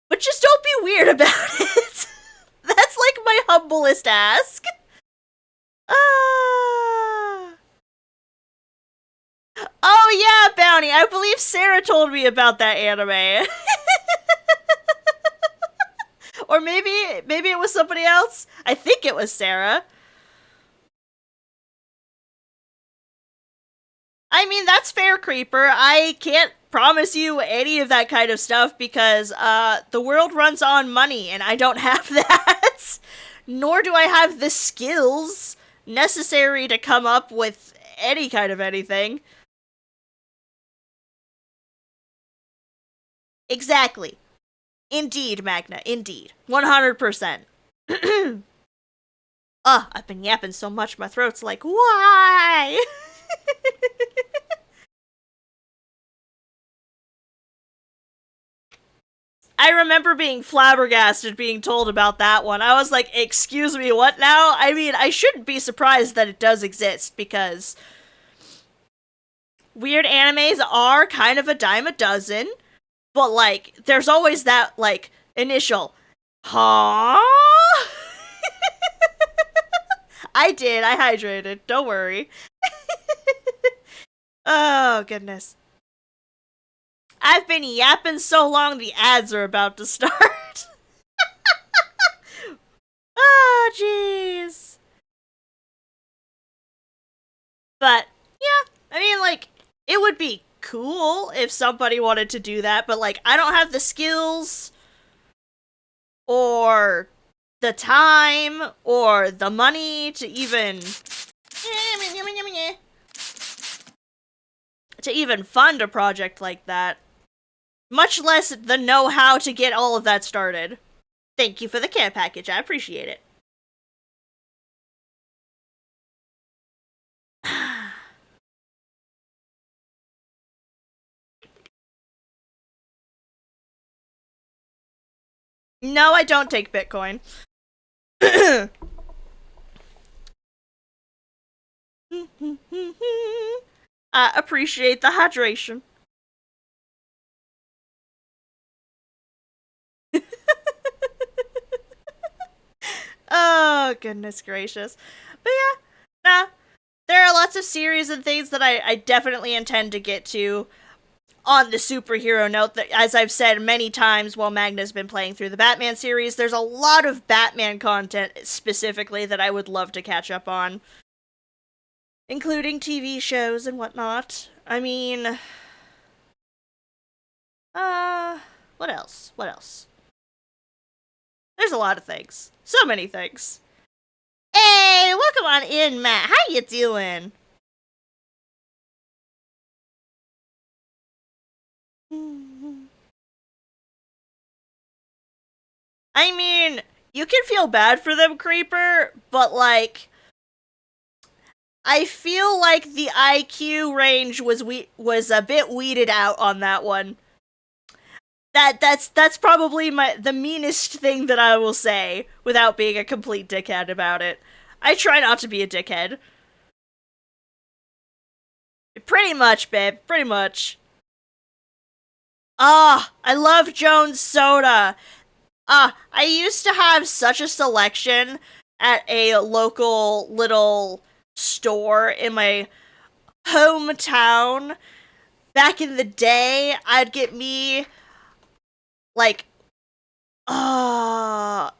But just don't be weird about it. That's like my humblest ask. Ah. Oh yeah, Bounty. I believe Sarah told me about that anime. Or maybe it was somebody else. I think it was Sarah. I mean, that's fair, Creeper. I can't promise you any of that kind of stuff because the world runs on money and I don't have that. Nor do I have the skills necessary to come up with any kind of anything. Exactly. Indeed, Magna. Indeed. 100%. I've been yapping so much, my throat's like, why? I remember being flabbergasted being told about that one. I was like, excuse me, what now? I mean, I shouldn't be surprised that it does exist because weird animes are kind of a dime a dozen, but like, there's always that, like, initial, huh? I did, I hydrated, don't worry. Oh, goodness. I've been yapping so long the ads are about to start. Oh, jeez. But, yeah, I mean, like, it would be cool if somebody wanted to do that, but, like, I don't have the skills or the time or the money to even fund a project like that, much less the know-how to get all of that started. Thank you for the care package, I appreciate it. No, I don't take Bitcoin. I appreciate the hydration. goodness gracious. But yeah, nah. There are lots of series and things that I definitely intend to get to on the superhero note. That, as I've said many times while Magna's been playing through the Batman series, there's a lot of Batman content specifically that I would love to catch up on, including TV shows and whatnot. I mean, what else? What else? There's a lot of things. So many things. Hey, welcome on in, Matt. How you doing? I mean, you can feel bad for them, Creeper, but like, I feel like the IQ range was a bit weeded out on that one. That's probably the meanest thing that I will say without being a complete dickhead about it. I try not to be a dickhead. Pretty much, babe. Pretty much. Ah, I love Jones Soda. I used to have such a selection at a local little store in my hometown. Back in the day, I'd get me, like, was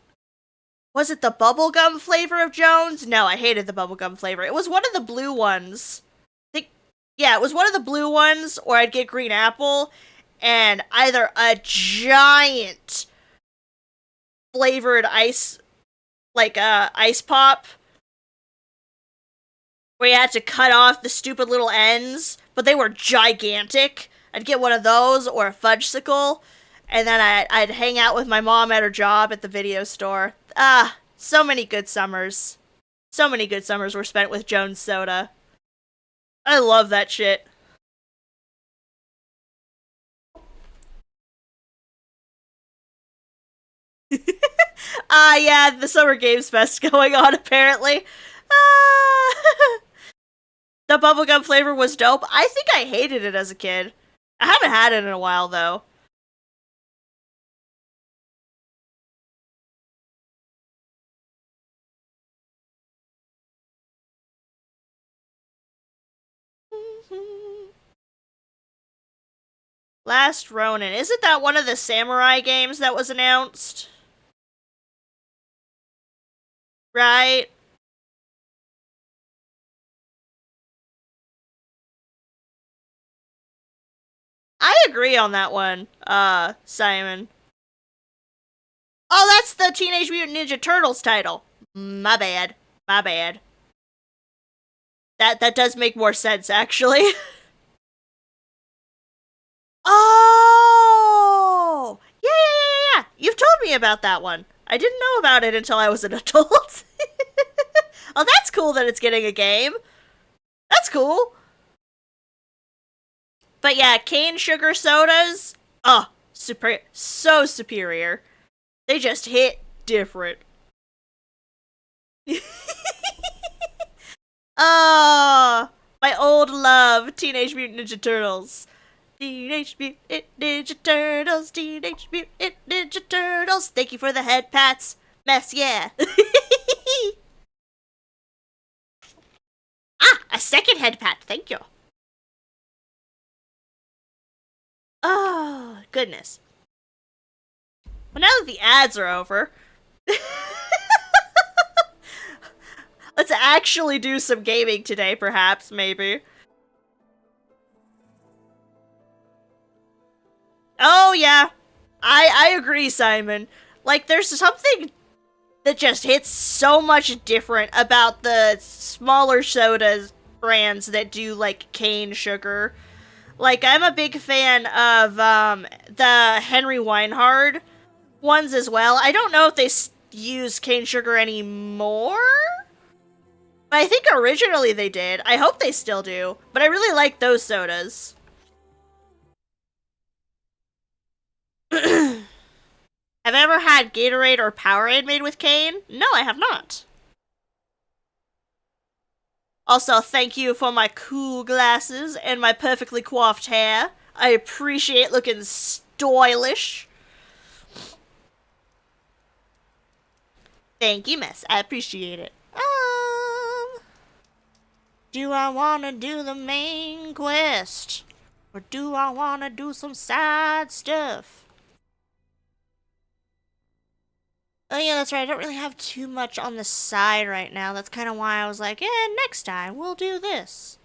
it the bubblegum flavor of Jones? No, I hated the bubblegum flavor. It was one of the blue ones. Yeah, it was one of the blue ones, or I'd get green apple, and either a giant flavored ice, like ice pop, where you had to cut off the stupid little ends, but they were gigantic. I'd get one of those, or a fudgesicle, and then I'd hang out with my mom at her job at the video store. So many good summers. So many good summers were spent with Jones Soda. I love that shit. Yeah, the Summer Games Fest going on, apparently. The bubblegum flavor was dope. I think I hated it as a kid. I haven't had it in a while, though. Last Ronin. Isn't that one of the samurai games that was announced? Right? I agree on that one, Simon. Oh, that's the Teenage Mutant Ninja Turtles title. My bad. My bad. That does make more sense, actually. Oh! Yeah. You've told me about that one. I didn't know about it until I was an adult. Oh, that's cool that it's getting a game. That's cool. But yeah, cane sugar sodas, so superior. They just hit different. Oh, my old love, Teenage Mutant Ninja Turtles. Teenage Mutant Ninja Turtles, Teenage Mutant Ninja Turtles. Thank you for the head pats. Mess, yeah. A second head pat, thank you. Oh, goodness. Well, now that the ads are over, let's actually do some gaming today, perhaps, maybe. Oh, yeah. I agree, Simon. Like, there's something that just hits so much different about the smaller sodas brands that do, like, cane sugar. Like, I'm a big fan of, the Henry Weinhard ones as well. I don't know if they use cane sugar anymore, but I think originally they did. I hope they still do, but I really like those sodas. Have I ever had Gatorade or Powerade made with cane? No, I have not. Also, thank you for my cool glasses and my perfectly coiffed hair. I appreciate looking stylish. Thank you, miss. I appreciate it. Do I wanna do the main quest? Or do I wanna do some side stuff? Oh yeah, that's right. I don't really have too much on the side right now. That's kind of why I was like, yeah, next time we'll do this.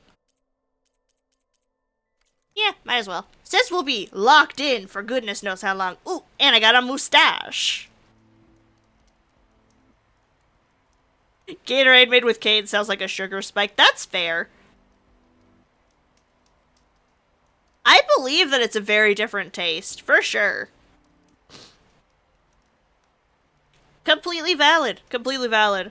Yeah, might as well. Since we'll be locked in for goodness knows how long. Ooh, and I got a mustache. Gatorade made with cane sounds like a sugar spike. That's fair. I believe that it's a very different taste, for sure. Completely valid. Completely valid.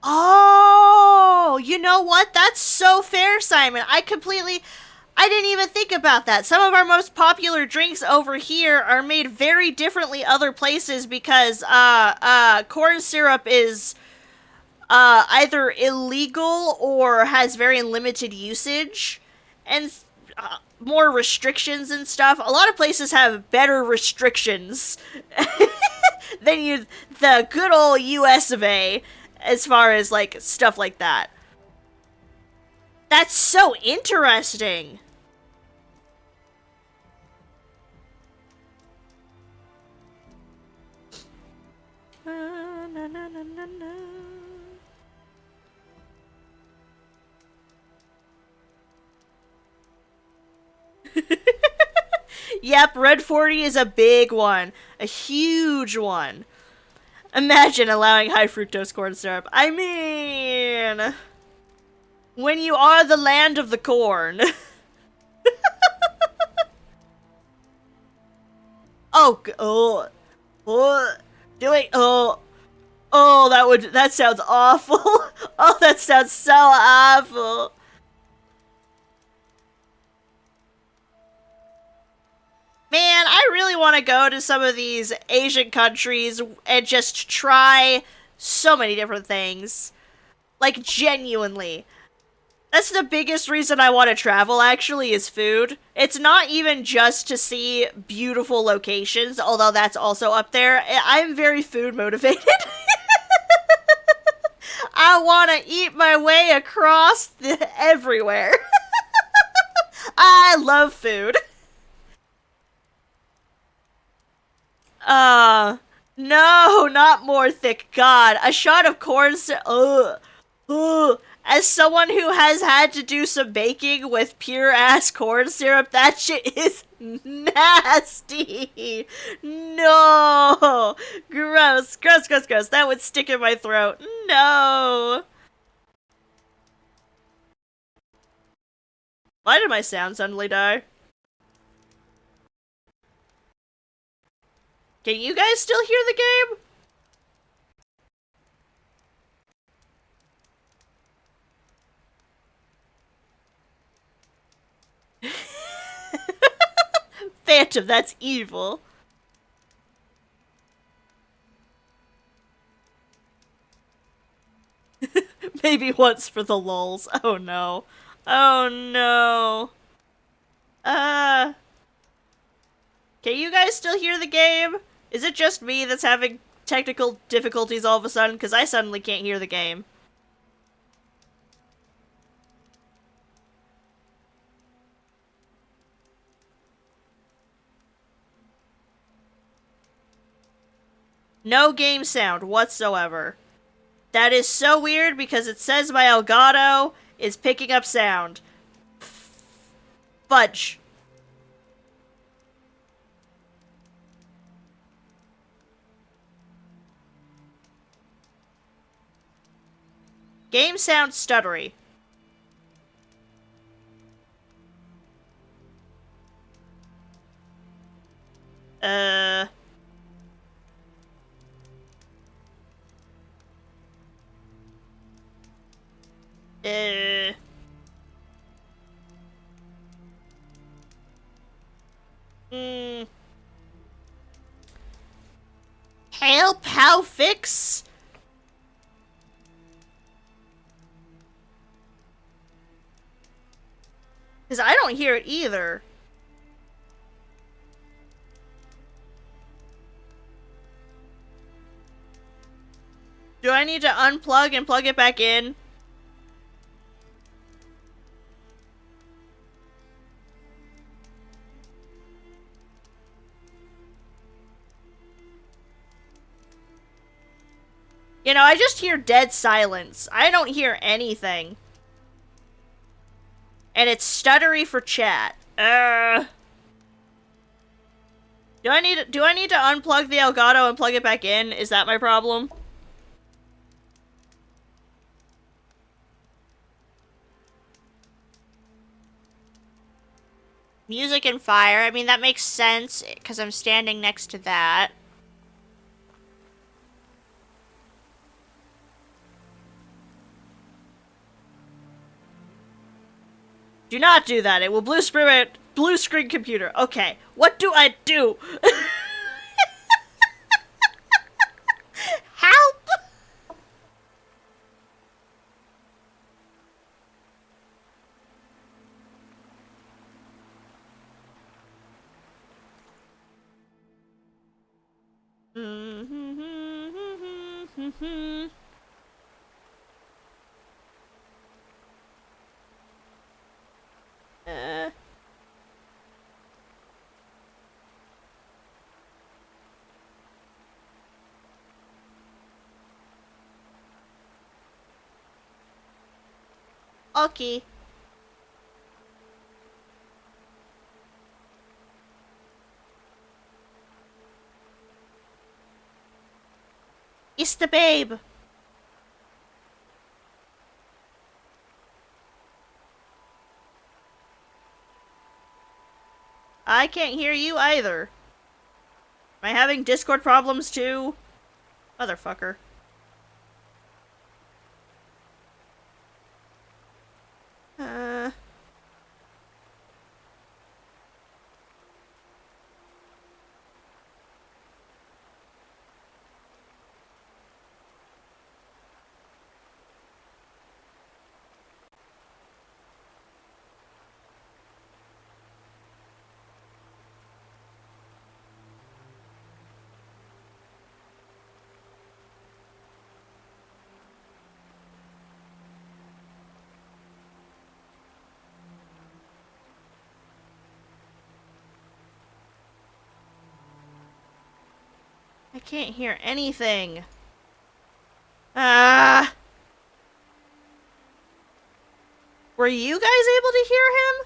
Oh, you know what? That's so fair, Simon. I didn't even think about that. Some of our most popular drinks over here are made very differently other places because corn syrup is either illegal or has very limited usage and more restrictions and stuff. A lot of places have better restrictions than the good old US of A as far as like stuff like that. That's so interesting. Na, na, na, na, na. Yep, Red 40 is a big one. A huge one. Imagine allowing high fructose corn syrup. I mean, when you are the land of the corn. Oh, oh, doing, oh, that sounds awful. Oh, that sounds so awful. Man, I really want to go to some of these Asian countries and just try so many different things. Like, genuinely. That's the biggest reason I want to travel, actually, is food. It's not even just to see beautiful locations, although that's also up there. I'm very food motivated. I want to eat my way across everywhere. I love food. Uh, no, not more thick. God, a shot of corn syrup. Ugh. Ugh. As someone who has had to do some baking with pure ass corn syrup, that shit is nasty. No. Gross, gross, gross, gross. That would stick in my throat. No. Why did my sound suddenly die? Can you guys still hear the game? Phantom, that's evil. Maybe once for the lulz. Oh no. Oh no. Uh, can you guys still hear the game? Is it just me that's having technical difficulties all of a sudden? Because I suddenly can't hear the game. No game sound whatsoever. That is so weird because it says my Elgato is picking up sound. Fudge. Game sound stuttery. Uh... Uh... Hmm... Help, how fix? Because I don't hear it either. Do I need to unplug and plug it back in? You know, I just hear dead silence. I don't hear anything. And it's stuttery for chat. Do I need to unplug the Elgato and plug it back in? Is that my problem? Music and fire. I mean, that makes sense because I'm standing next to that. Do not do that. It will blue screen computer. Okay. What do I do? Help! Okay. It's the babe. I can't hear you either. Am I having Discord problems too? Motherfucker. I can't hear anything. Were you guys able to hear him?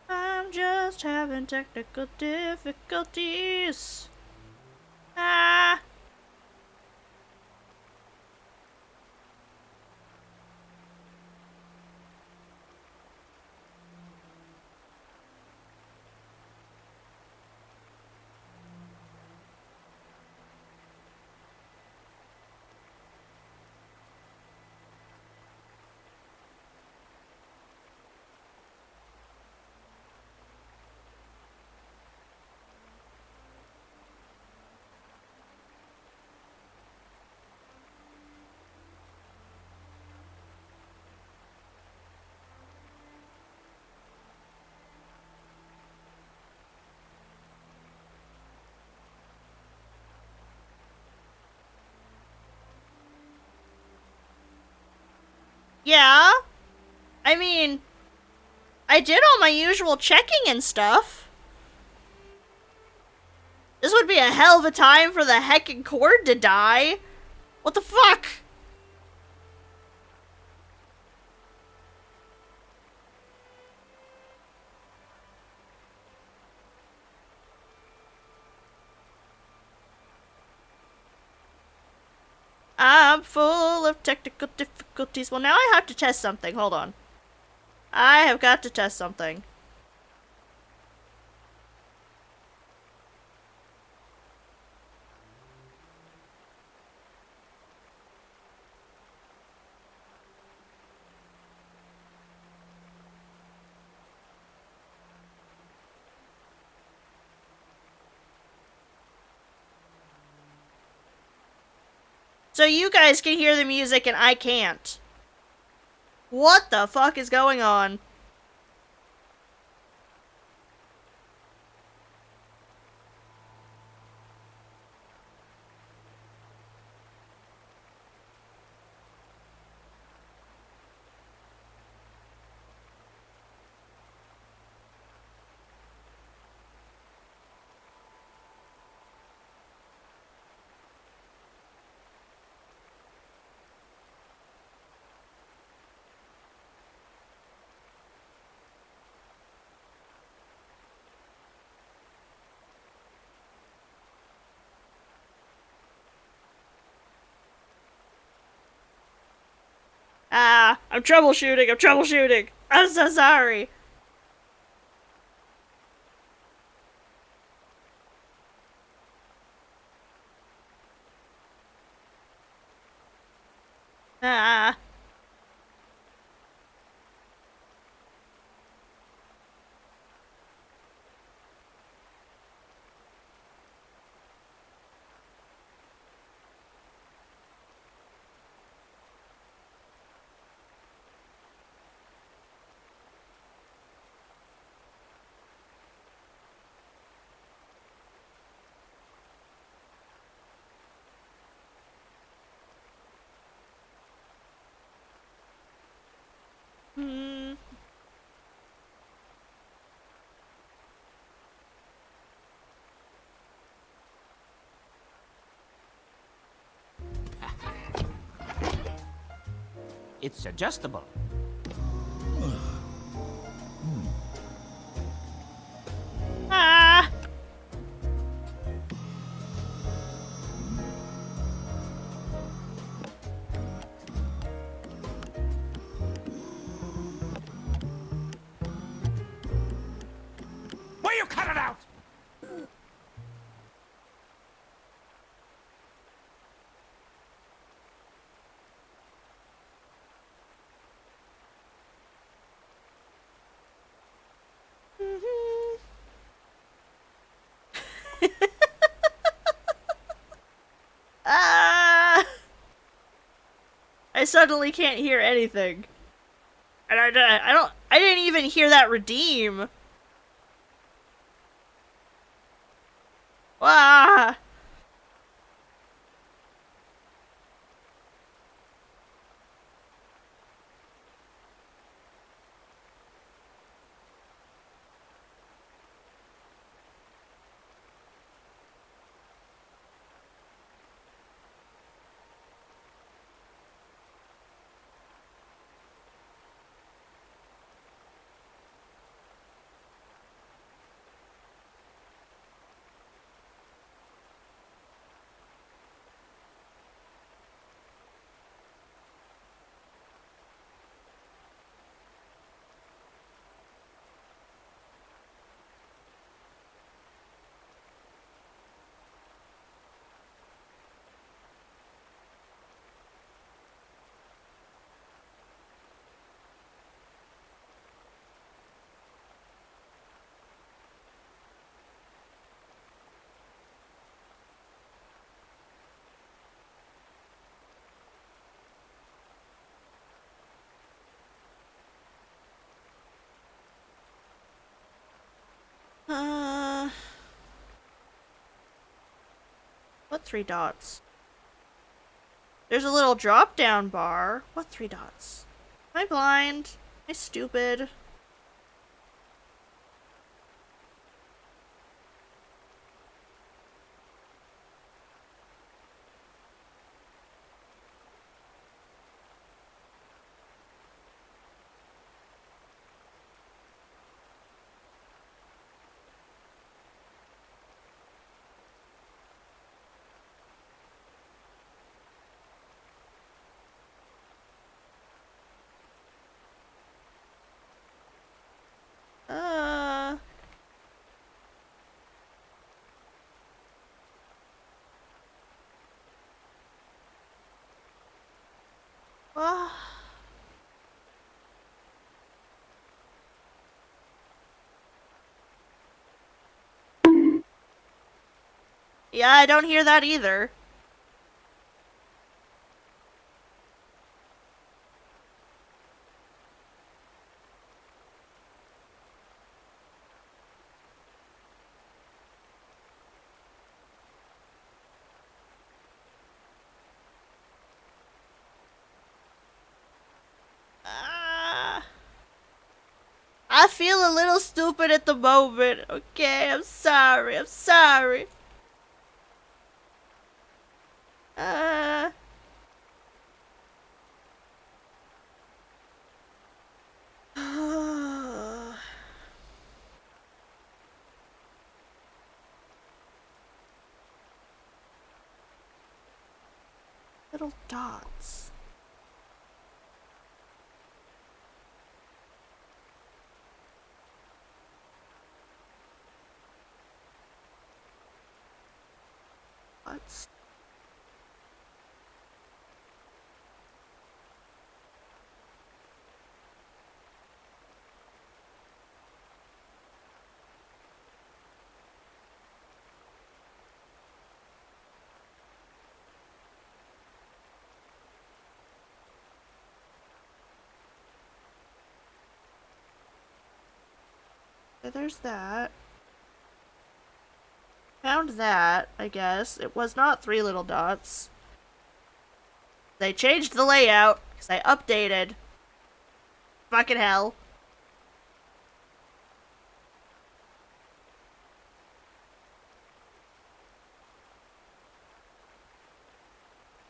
I'm just having technical difficulties. Yeah. I mean, I did all my usual checking and stuff. This would be a hell of a time for the heckin' cord to die. What the fuck? I'm full of technical difficulties. Well, now I have to test something. Hold on. I have got to test something. So you guys can hear the music and I can't. What the fuck is going on? Ah, I'm troubleshooting. I'm so sorry. Ah. Hmm. It's adjustable. Ah. Will you cut it out? Ah. I suddenly can't hear anything. And I didn't even hear that redeem. Ah. Uh, what three dots? There's a little drop down bar. What three dots? Am I blind? Am I stupid? Uh. Uh. Yeah, I don't hear that either. a little stupid at the moment. Okay, I'm sorry. I'm sorry. Uh... Little dots. Dots. So there's that. Found that, I guess. It was not 3 little dots. They changed the layout, because I updated. Fucking hell.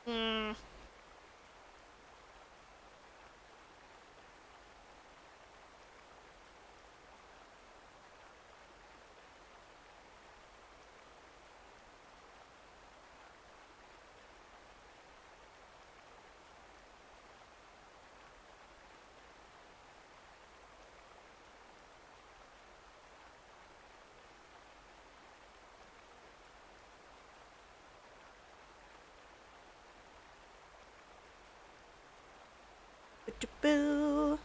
Hmm. Boo.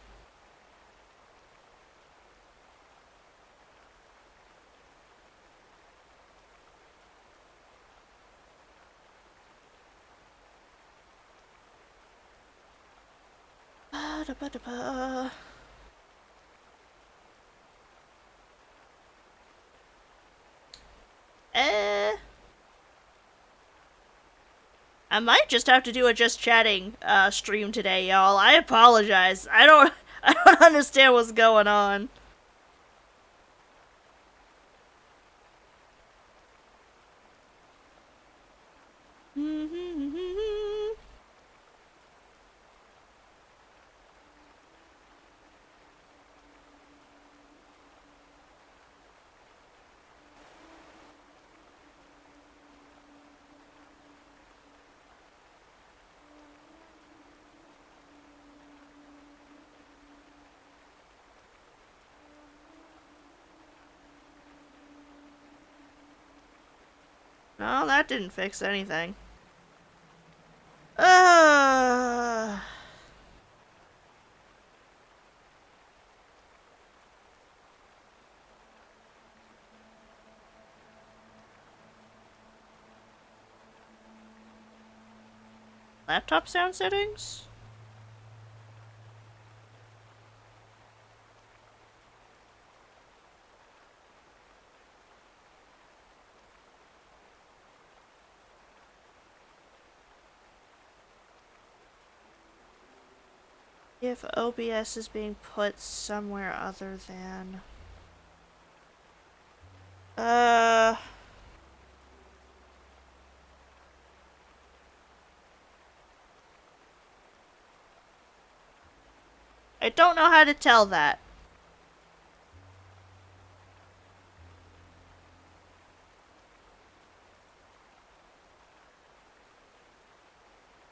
Ba-da-ba-da-ba. Eh. I might just have to do a just chatting stream today, y'all. I apologize. I don't I don't understand what's going on. No, that didn't fix anything. Uh Laptop sound settings? If OBS is being put somewhere other than... I don't know how to tell that.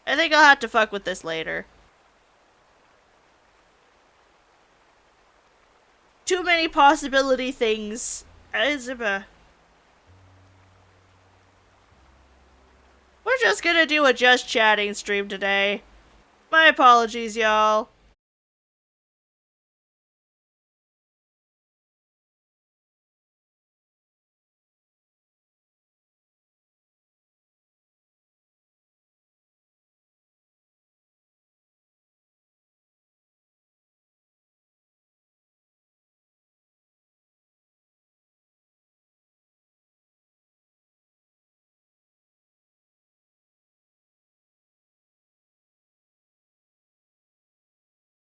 I think I'll have to fuck with this later. Too many possibility things. We're just gonna do a just chatting stream today. My apologies, y'all.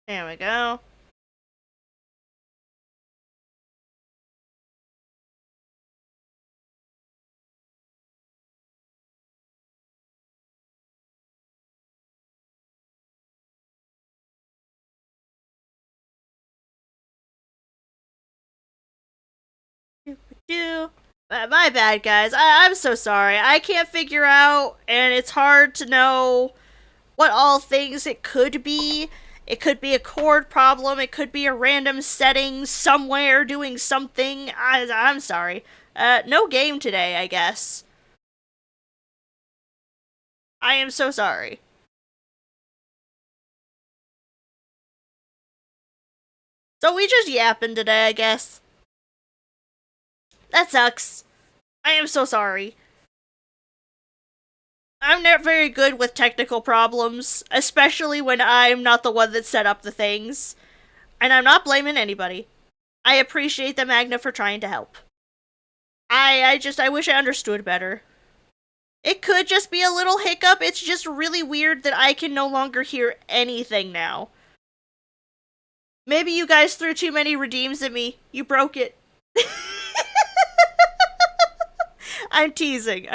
There we go. My bad, guys. I'm so sorry. I can't figure out, and it's hard to know what all things it could be. It could be a chord problem. It could be a random setting somewhere doing something. I'm sorry. No game today, I guess. I am so sorry. So we just yapping today, I guess. That sucks. I am so sorry. I'm not very good with technical problems, especially when I'm not the one that set up the things. And I'm not blaming anybody. I appreciate the Magna for trying to help. I wish I understood better. It could just be a little hiccup. It's just really weird that I can no longer hear anything now. Maybe you guys threw too many redeems at me. You broke it. I'm teasing.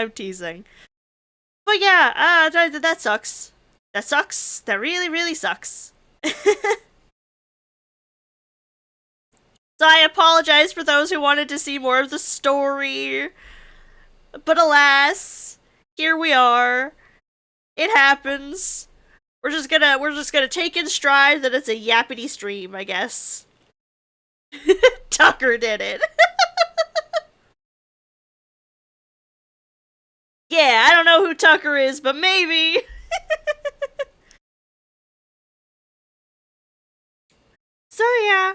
But yeah, that sucks. That sucks. That really, really sucks. So I apologize for those who wanted to see more of the story. But alas, here we are. It happens. We're just gonna take in stride that it's a yappity stream, I guess. Tucker did it. Yeah, I don't know who Tucker is, but maybe. So yeah.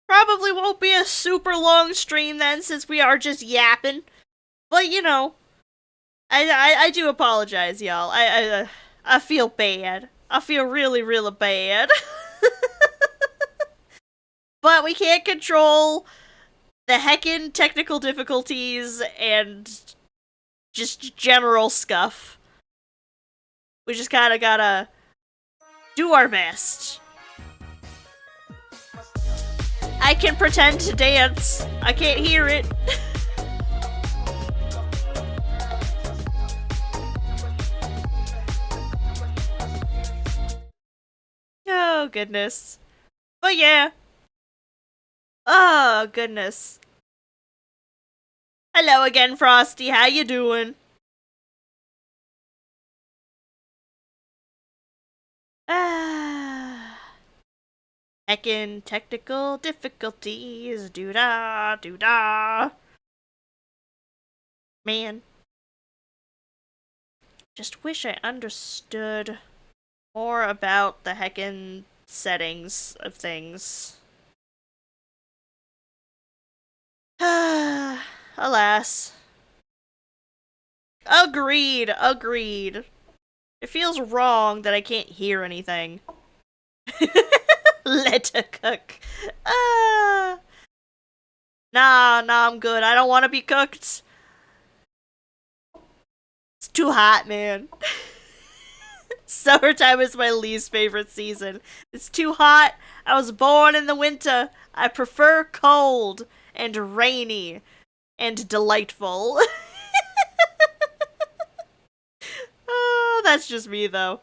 Probably won't be a super long stream then, since we are just yapping. But you know, I do apologize, y'all. I feel bad. I feel really, really bad. But we can't control the heckin' technical difficulties and just general scuff. We just kinda gotta do our best. I can pretend to dance. I can't hear it. Oh, goodness. But yeah. Oh, goodness. Hello again, Frosty. How you doing? Ah. Heckin' technical difficulties. Doo-da, doo-da. Man. Just wish I understood more about the heckin' settings of things. Alas. Agreed. It feels wrong that I can't hear anything. Let her cook. Nah, I'm good. I don't want to be cooked. It's too hot, man. Summertime is my least favorite season. It's too hot. I was born in the winter. I prefer cold and rainy and delightful. Oh, that's just me, though.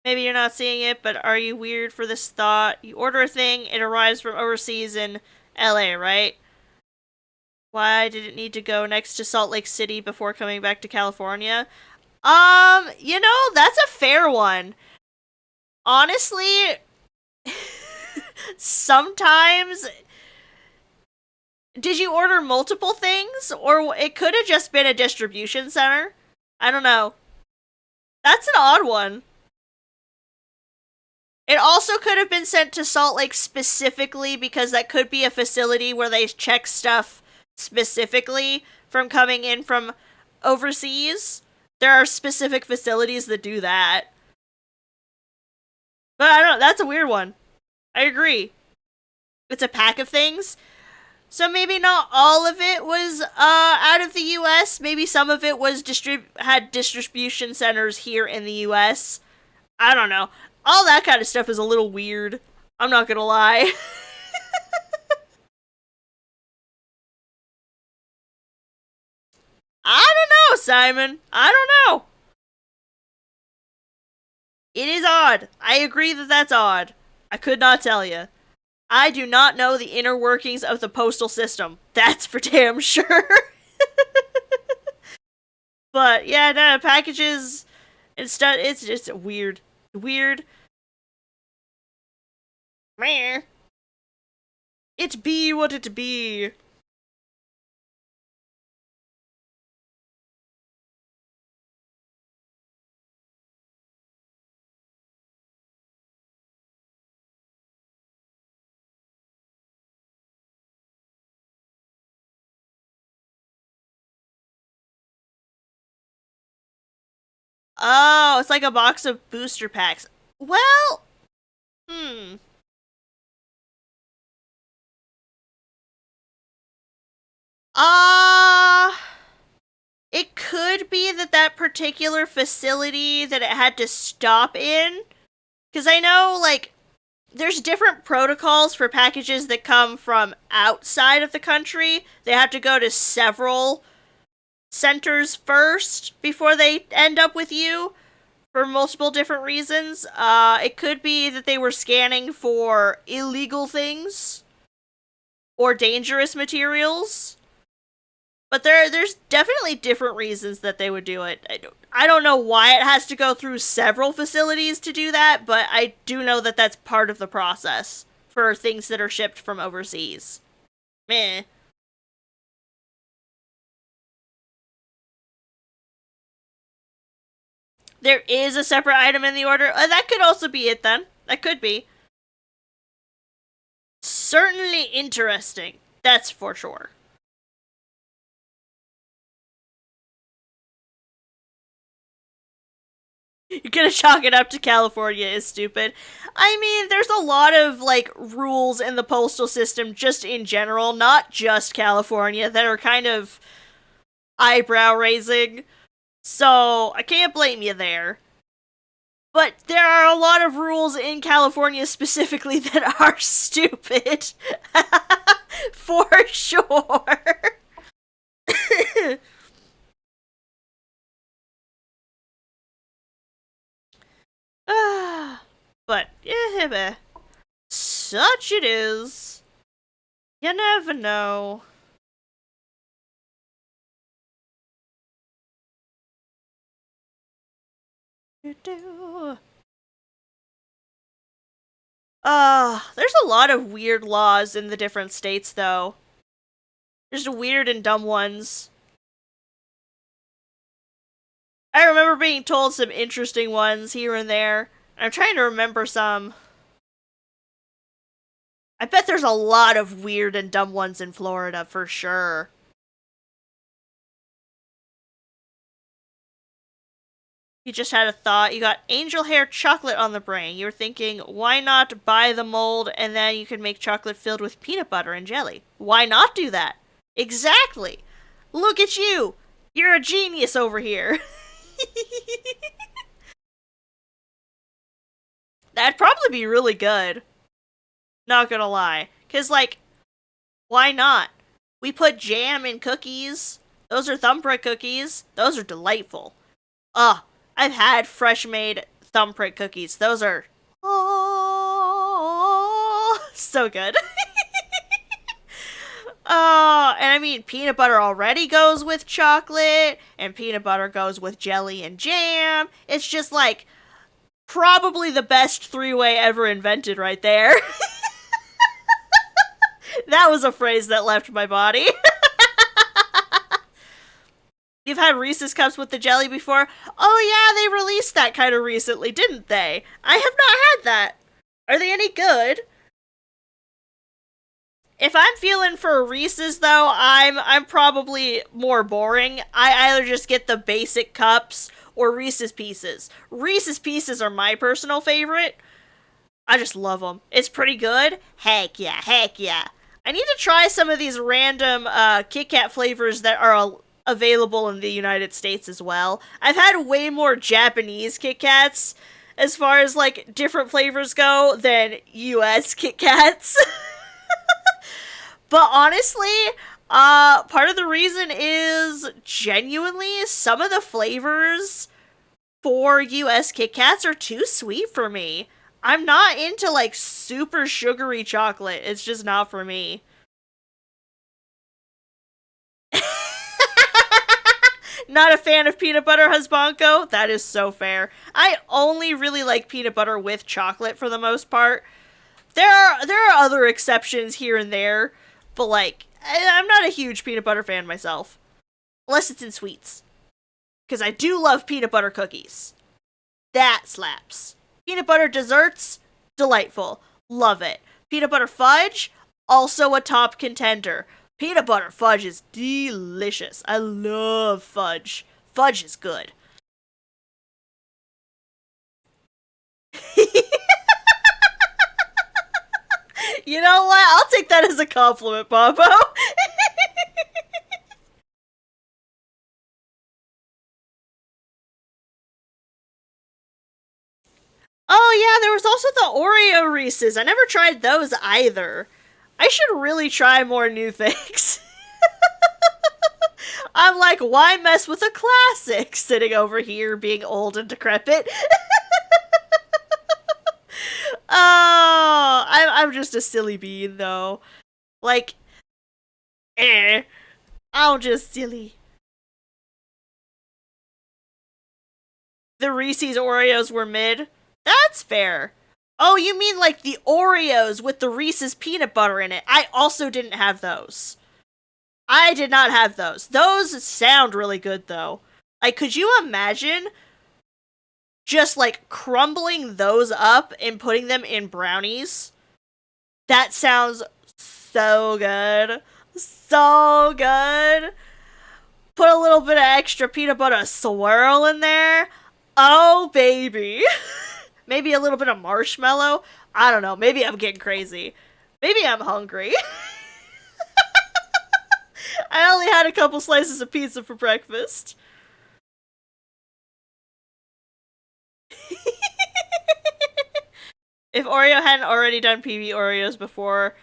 Maybe you're not seeing it, but are you weird for this thought? You order a thing, it arrives from overseas in LA, right? Why did it need to go next to Salt Lake City before coming back to California? That's a fair one. Honestly, sometimes... Did you order multiple things? Or it could have just been a distribution center? I don't know. That's an odd one. It also could have been sent to Salt Lake specifically because that could be a facility where they check stuff specifically from coming in from overseas. There are specific facilities that do that. But I don't know, that's a weird one. I agree. It's a pack of things. So maybe not all of it was out of the US. Maybe some of it was had distribution centers here in the US. I don't know. All that kind of stuff is a little weird. I'm not gonna lie. I don't know. Simon. I don't know. It is odd. I agree that that's odd. I could not tell you. I do not know the inner workings of the postal system. That's for damn sure. But yeah, no, packages and stuff, it's just weird. Weird. Meh. It be what it be. Oh, it's like a box of booster packs. Well, hmm. Uh, it could be that that particular facility that it had to stop in. Because I know, like, there's different protocols for packages that come from outside of the country. They have to go to several centers first before they end up with you for multiple different reasons. It could be that they were scanning for illegal things or dangerous materials. But there's definitely different reasons that they would do it. I don't know why it has to go through several facilities to do that, but I do know that that's part of the process for things that are shipped from overseas. Meh. There is a separate item in the order. That could also be it then. That could be. Certainly interesting. That's for sure. You're gonna chalk it up to California is stupid. I mean, there's a lot of, like, rules in the postal system just in general, not just California, that are kind of eyebrow raising. So, I can't blame you there. But there are a lot of rules in California specifically that are stupid. For sure. But, yeah, such it is. You never know. There's a lot of weird laws in the different states, though. There's weird and dumb ones. I remember being told some interesting ones here and there. I'm trying to remember some. I bet there's a lot of weird and dumb ones in Florida, for sure. You just had a thought. You got angel hair chocolate on the brain. You were thinking, why not buy the mold and then you can make chocolate filled with peanut butter and jelly? Why not do that? Exactly. Look at you. You're a genius over here. That'd probably be really good. Not gonna lie. Because, like, why not? We put jam in cookies. Those are thumbprint cookies. Those are delightful. I've had fresh made thumbprint cookies. Those are so good. And I mean, peanut butter already goes with chocolate, and peanut butter goes with jelly and jam. It's just like probably the best three-way ever invented right there. That was a phrase that left my body. You've had Reese's Cups with the jelly before? Oh yeah, they released that kind of recently, didn't they? I have not had that. Are they any good? If I'm feeling for a Reese's, though, I'm probably more boring. I either just get the basic cups or Reese's Pieces. Reese's Pieces are my personal favorite. I just love them. It's pretty good. Heck yeah, heck yeah. I need to try some of these random Kit Kat flavors that are available in the United States as well. I've had way more Japanese Kit Kats as far as, like, different flavors go than US Kit Kats. But honestly, Part of the reason is genuinely some of the flavors for US Kit Kats are too sweet for me. I'm not into like super sugary chocolate. It's just not for me. Not a fan of peanut butter, Husbanko? That is so fair. I only really like peanut butter with chocolate for the most part. There are other exceptions here and there, but like I'm not a huge peanut butter fan myself. Unless it's in sweets. Because I do love peanut butter cookies. That slaps. Peanut butter desserts, delightful. Love it. Peanut butter fudge, also a top contender. Peanut butter fudge is delicious. I love fudge. Fudge is good. You know what? I'll take that as a compliment, Bobo. Oh yeah, there was also the Oreo Reese's. I never tried those either. I should really try more new things. I'm like, why mess with a classic? Sitting over here being old and decrepit. Oh, I'm just a silly bean though. Like, I'm just silly. The Reese's Oreos were mid. That's fair. Oh, you mean like the Oreos with the Reese's peanut butter in it? I also didn't have those. I did not have those. Those sound really good though. Like, could you imagine just like crumbling those up and putting them in brownies? That sounds so good. So good. Put a little bit of extra peanut butter swirl in there. Oh, baby. Maybe a little bit of marshmallow. I don't know. Maybe I'm getting crazy. Maybe I'm hungry. I only had a couple slices of pizza for breakfast. If Oreo hadn't already done PB Oreos before,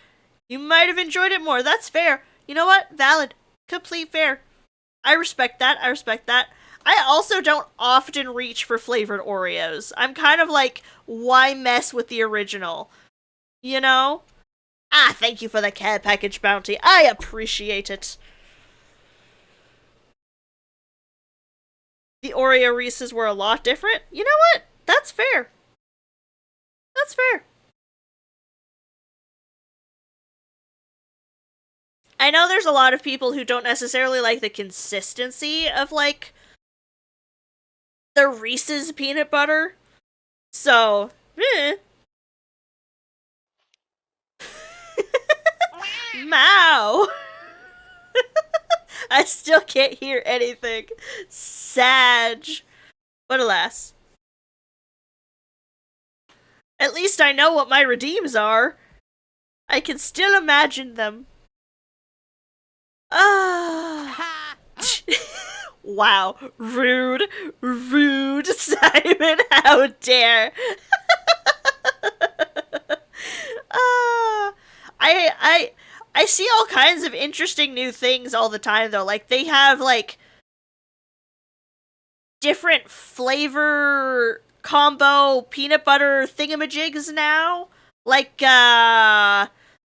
you might have enjoyed it more. That's fair. You know what? Valid. Complete fair. I respect that. I respect that. I also don't often reach for flavored Oreos. I'm kind of like, why mess with the original? You know? Ah, thank you for the care package bounty. I appreciate it. The Oreo Reese's were a lot different. You know what? That's fair. That's fair. I know there's a lot of people who don't necessarily like the consistency of, like, the Reese's peanut butter. So, Mow! I still can't hear anything. Sag. But alas. At least I know what my redeems are. I can still imagine them. Ah. Wow. Rude. Rude, Simon. How dare. I see all kinds of interesting new things all the time though. Like they have like different flavor combo peanut butter thingamajigs now. Like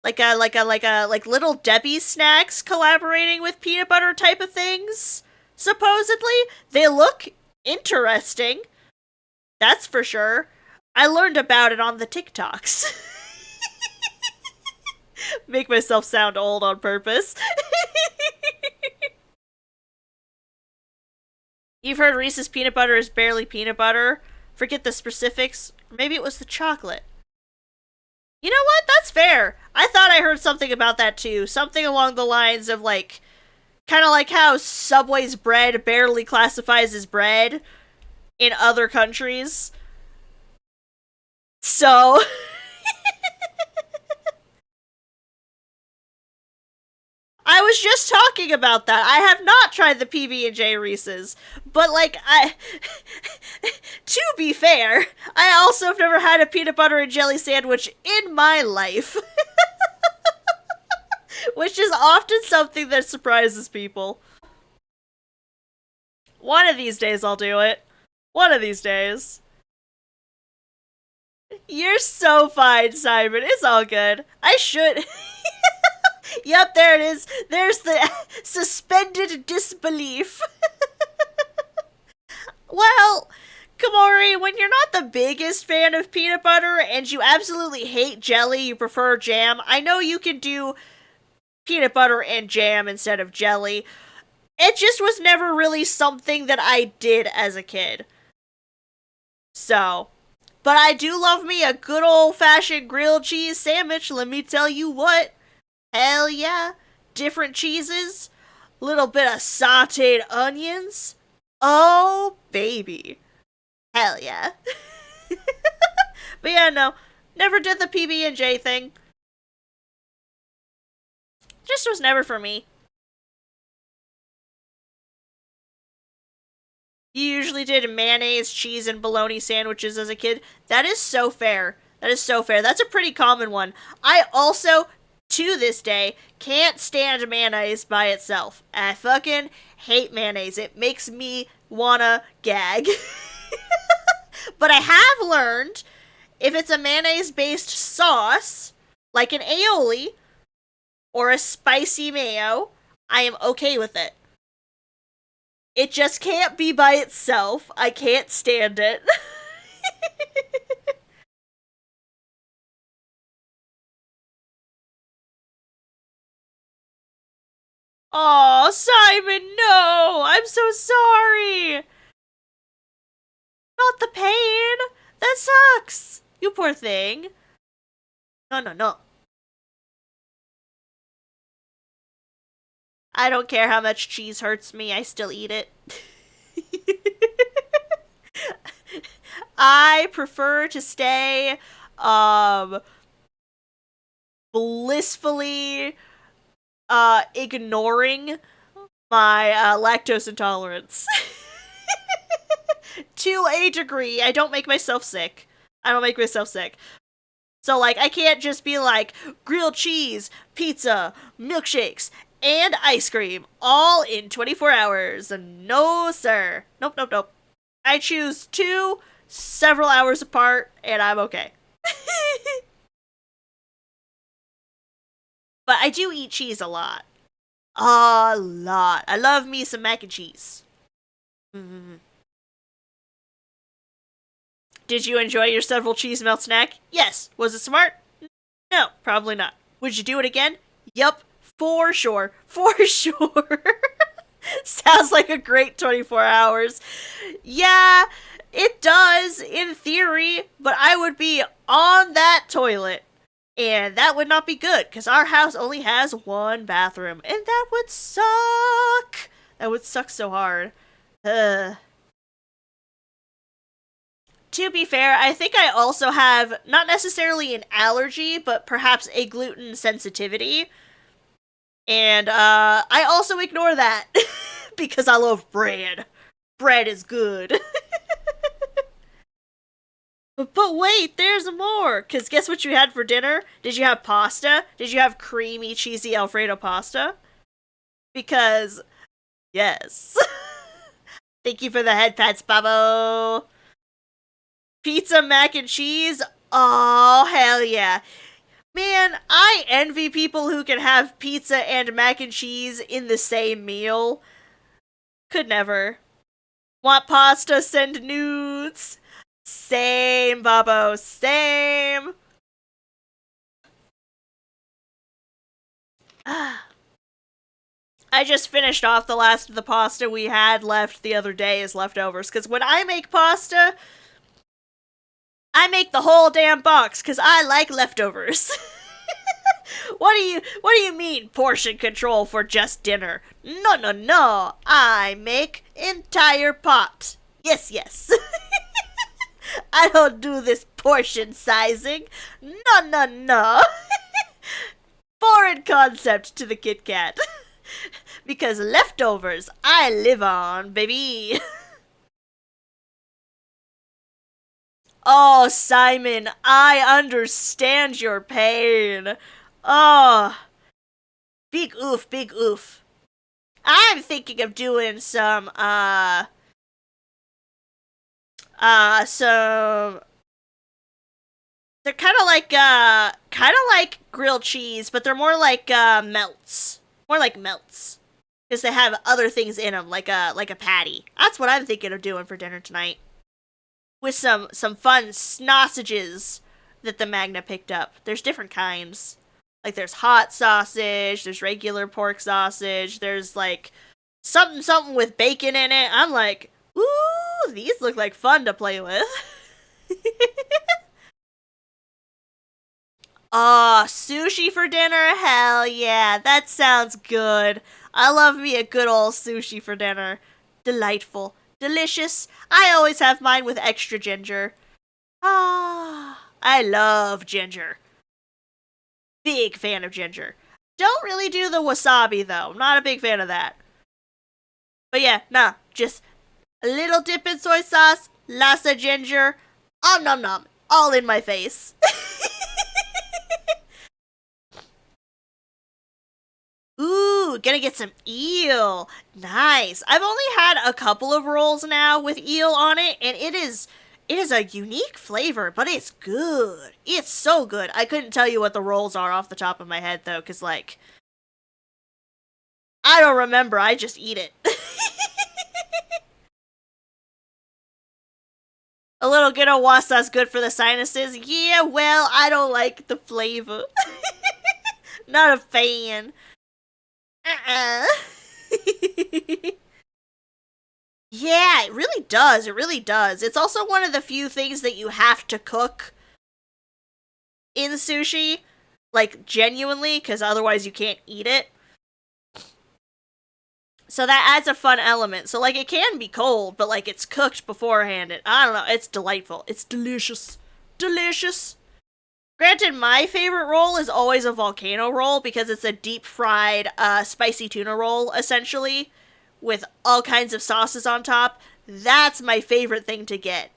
like little Debbie snacks collaborating with peanut butter type of things. Supposedly, they look interesting. That's for sure. I learned about it on the TikToks. Make myself sound old on purpose. You've heard Reese's peanut butter is barely peanut butter. Forget the specifics. Maybe it was the chocolate. You know what? That's fair. I thought I heard something about that too. Something along the lines of like, kind of like how Subway's bread barely classifies as bread in other countries. So, I was just talking about that. I have not tried the PB&J Reese's, but like to be fair, I also have never had a peanut butter and jelly sandwich in my life. Which is often something that surprises people. One of these days I'll do it. One of these days. You're so fine, Simon. It's all good. I should. Yep, there it is. There's the suspended disbelief. Well, Komori, when you're not the biggest fan of peanut butter and you absolutely hate jelly, you prefer jam, I know you can do peanut butter and jam instead of jelly. It just was never really something that I did as a kid. So, but I do love me a good old-fashioned grilled cheese sandwich, let me tell you what. Hell yeah. Different cheeses, little bit of sauteed onions. Oh, baby. Hell yeah. But yeah, no, never did the PB&J thing. Just was never for me. You usually did mayonnaise, cheese, and bologna sandwiches as a kid. That is so fair. That is so fair. That's a pretty common one. I also, to this day, can't stand mayonnaise by itself. I fucking hate mayonnaise. It makes me wanna gag. But I have learned, if it's a mayonnaise-based sauce, like an aioli, or a spicy mayo, I am okay with it. It just can't be by itself. I can't stand it. Oh, Simon, no! I'm so sorry! Not the pain! That sucks! You poor thing. No, no, no. I don't care how much cheese hurts me, I still eat it. I prefer to stay, blissfully, ignoring my, lactose intolerance. To a degree, I don't make myself sick. I don't make myself sick. So, like, I can't just be like, grilled cheese, pizza, milkshakes, and ice cream, all in 24 hours. No, sir. Nope, nope, nope. I choose two, several hours apart, and I'm okay. But I do eat cheese a lot. A lot. I love me some mac and cheese. Mm. Did you enjoy your several cheese melt snack? Yes. Was it smart? No, probably not. Would you do it again? Yup, for sure. For sure. Sounds like a great 24 hours. Yeah, it does, in theory, but I would be on that toilet. And that would not be good, because our house only has one bathroom. And that would suck. That would suck so hard. Ugh. To be fair, I think I also have not necessarily an allergy, but perhaps a gluten sensitivity. And I also ignore that because I love bread. Bread is good. But wait, there's more. Because guess what you had for dinner? Did you have pasta? Did you have creamy, cheesy Alfredo pasta? Because, yes. Thank you for the head pats, Babo. Pizza, mac and cheese? Oh, hell yeah. Man, I envy people who can have pizza and mac and cheese in the same meal. Could never. Want pasta? Send nudes. Same, Babo. Same. I just finished off the last of the pasta we had left the other day as leftovers. Because when I make pasta, I make the whole damn box because I like leftovers. What do you mean portion control for just dinner? No, no, no. I make entire pot. Yes, yes. I don't do this portion sizing. No, no, no. Foreign concept to the Kit Kat. Because leftovers I live on, baby. Oh, Simon, I understand your pain. Oh, Big oof, big oof. I'm thinking of doing some they're kind of like grilled cheese, but they're more like melts. More like melts. Because they have other things in them, like a patty. That's what I'm thinking of doing for dinner tonight. With some fun sausages that the Magna picked up. There's different kinds. Like there's hot sausage, there's regular pork sausage, there's like something with bacon in it. I'm like, ooh, these look like fun to play with. Oh, sushi for dinner? Hell yeah, that sounds good. I love me a good old sushi for dinner. Delightful. Delicious. I always have mine with extra ginger. Ah, I love ginger. Big fan of ginger. Don't really do the wasabi though. I'm not a big fan of that. But yeah, nah, just a little dip in soy sauce, lots of ginger, nom nom, all in my face. Ooh, gonna get some eel. Nice. I've only had a couple of rolls now with eel on it, and it is a unique flavor, but it's good. It's so good. I couldn't tell you what the rolls are off the top of my head though, cause like I don't remember. I just eat it. A little good of wasa's good for the sinuses. Yeah, well, I don't like the flavor. Not a fan. Uh-uh. Yeah, it really does. It really does. It's also one of the few things that you have to cook in sushi, like genuinely, because otherwise you can't eat it. So that adds a fun element. So like it can be cold, but like it's cooked beforehand. And I don't know. It's delightful. It's delicious. Delicious. Granted, my favorite roll is always a volcano roll because it's a deep fried spicy tuna roll, essentially, with all kinds of sauces on top. That's my favorite thing to get.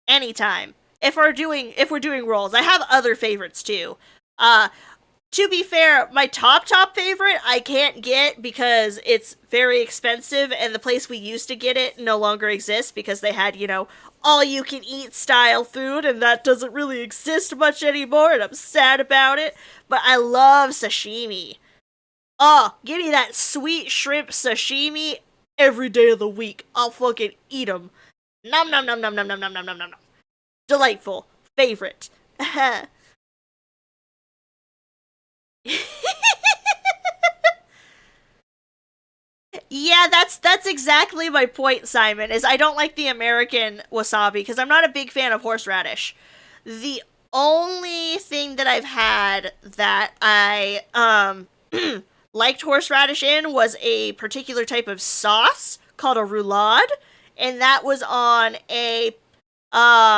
Anytime. If we're doing rolls. I have other favorites too. To be fair, my top favorite I can't get because it's very expensive and the place we used to get it no longer exists because they had, all you can eat style food and that doesn't really exist much anymore and I'm sad about it. But I love sashimi. Oh, give me that sweet shrimp sashimi every day of the week. I'll fucking eat them. Nom nom nom nom nom nom nom nom nom nom. Delightful. Favorite. Yeah, that's exactly my point, Simon. Is I don't like the American wasabi because I'm not a big fan of horseradish. The only thing that I've had that I liked horseradish in was a particular type of sauce called a roulade, and that was on a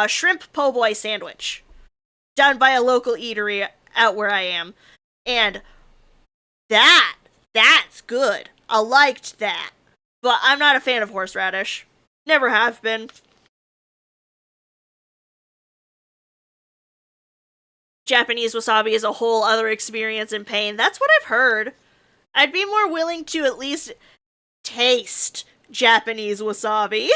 shrimp po' boy sandwich done by a local eatery out where I am, and that's good. I liked that. But I'm not a fan of horseradish. Never have been. Japanese wasabi is a whole other experience in pain. That's what I've heard. I'd be more willing to at least taste Japanese wasabi.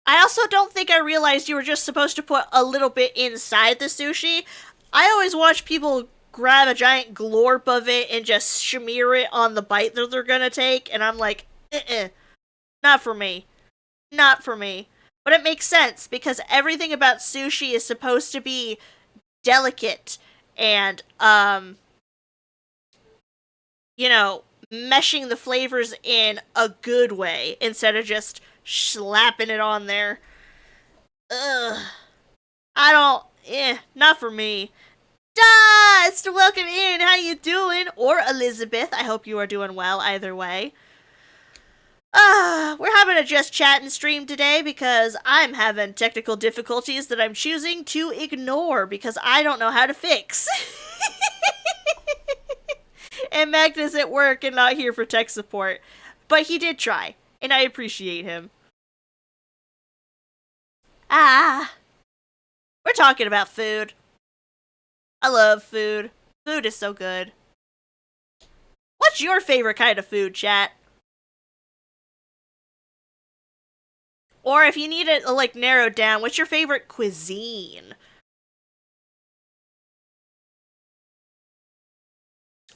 I also don't think I realized you were just supposed to put a little bit inside the sushi. I always watch people grab a giant glorp of it and just smear it on the bite that they're gonna take, and I'm like, not for me. Not for me. But it makes sense, because everything about sushi is supposed to be delicate and, meshing the flavors in a good way, instead of just slapping it on there. Ugh. Not for me. Dust! Welcome in, how you doing? Or Elizabeth, I hope you are doing well either way. We're having a just chatting stream today because I'm having technical difficulties that I'm choosing to ignore because I don't know how to fix. And Magnus at work and not here for tech support. But he did try, and I appreciate him. We're talking about food. I love food. Food is so good. What's your favorite kind of food, chat? Or if you need it, like, narrowed down, what's your favorite cuisine?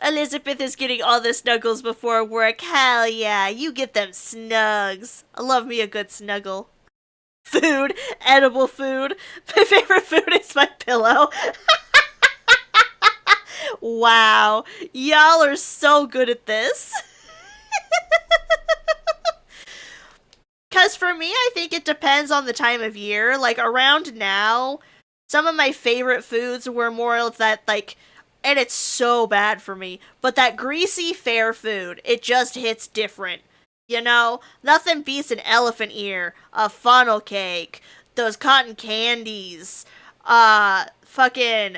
Elizabeth is getting all the snuggles before work. Hell yeah, you get them snugs. I love me a good snuggle. Food, edible food. My favorite food is my pillow. Wow, y'all are so good at this. Because for me, I think it depends on the time of year. Like, around now, some of my favorite foods were more of that, like, and it's so bad for me, but that greasy fair food, it just hits different. You know? Nothing beats an elephant ear, a funnel cake, those cotton candies, fucking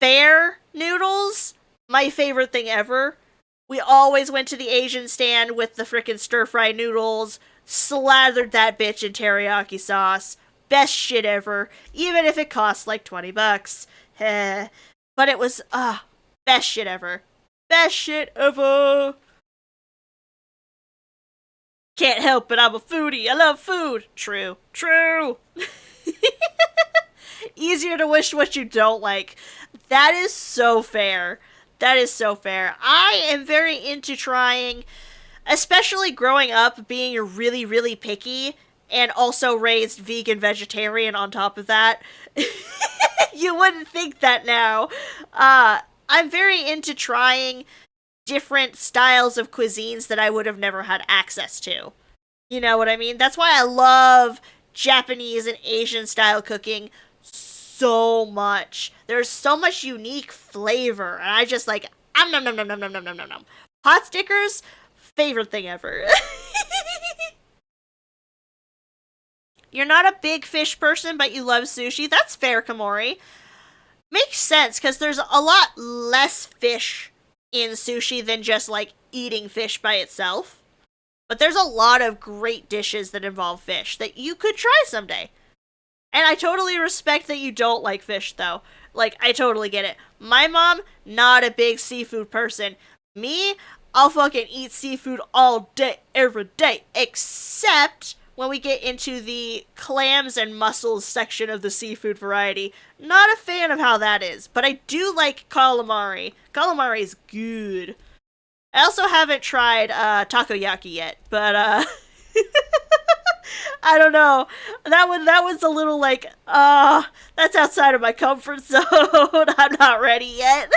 fair noodles. My favorite thing ever. We always went to the Asian stand with the frickin' stir-fried noodles, slathered that bitch in teriyaki sauce. Best shit ever, even if it costs like $20. Heh. But it was, best shit ever. Best shit ever. Can't help it, I'm a foodie. I love food. True. True. Easier to wish what you don't like. That is so fair. That is so fair. I am very into trying, especially growing up, being really, really picky, and also raised vegan vegetarian on top of that. You wouldn't think that now. I'm very into trying different styles of cuisines that I would have never had access to. You know what I mean? That's why I love Japanese and Asian style cooking so much. There's so much unique flavor, and I just like, nom nom nom nom nom nom nom nom nom. Pot stickers, favorite thing ever. You're not a big fish person, but you love sushi. That's fair, Kamori. Makes sense, because there's a lot less fish in sushi than just, like, eating fish by itself. But there's a lot of great dishes that involve fish that you could try someday. And I totally respect that you don't like fish, though. Like, I totally get it. My mom, not a big seafood person. Me, I'll fucking eat seafood all day, every day, except when we get into the clams and mussels section of the seafood variety. Not a fan of how that is, but I do like calamari. Calamari is good. I also haven't tried takoyaki yet, but I don't know. That was a little like, that's outside of my comfort zone. I'm not ready yet.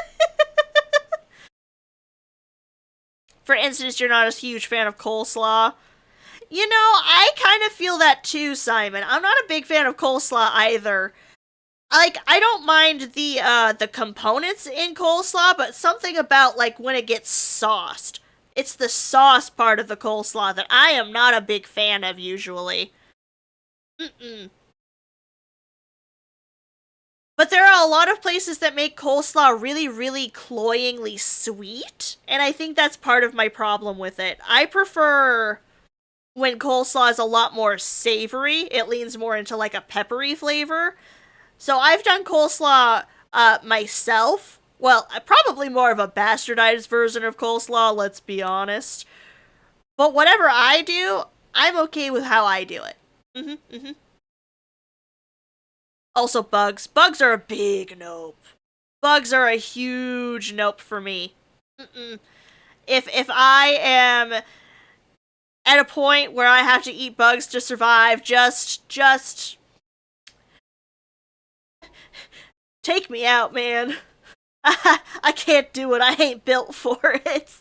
For instance, you're not a huge fan of coleslaw. You know, I kind of feel that too, Simon. I'm not a big fan of coleslaw either. Like, I don't mind the components in coleslaw, but something about, like, when it gets sauced. It's the sauce part of the coleslaw that I am not a big fan of usually. Mm-mm. But there are a lot of places that make coleslaw really, really cloyingly sweet, and I think that's part of my problem with it. I prefer when coleslaw is a lot more savory. It leans more into like a peppery flavor. So I've done coleslaw myself. Well, probably more of a bastardized version of coleslaw, let's be honest. But whatever I do, I'm okay with how I do it. Also bugs. Bugs are a big nope. Bugs are a huge nope for me. If I am at a point where I have to eat bugs to survive, just take me out, man. I can't do it. I ain't built for it.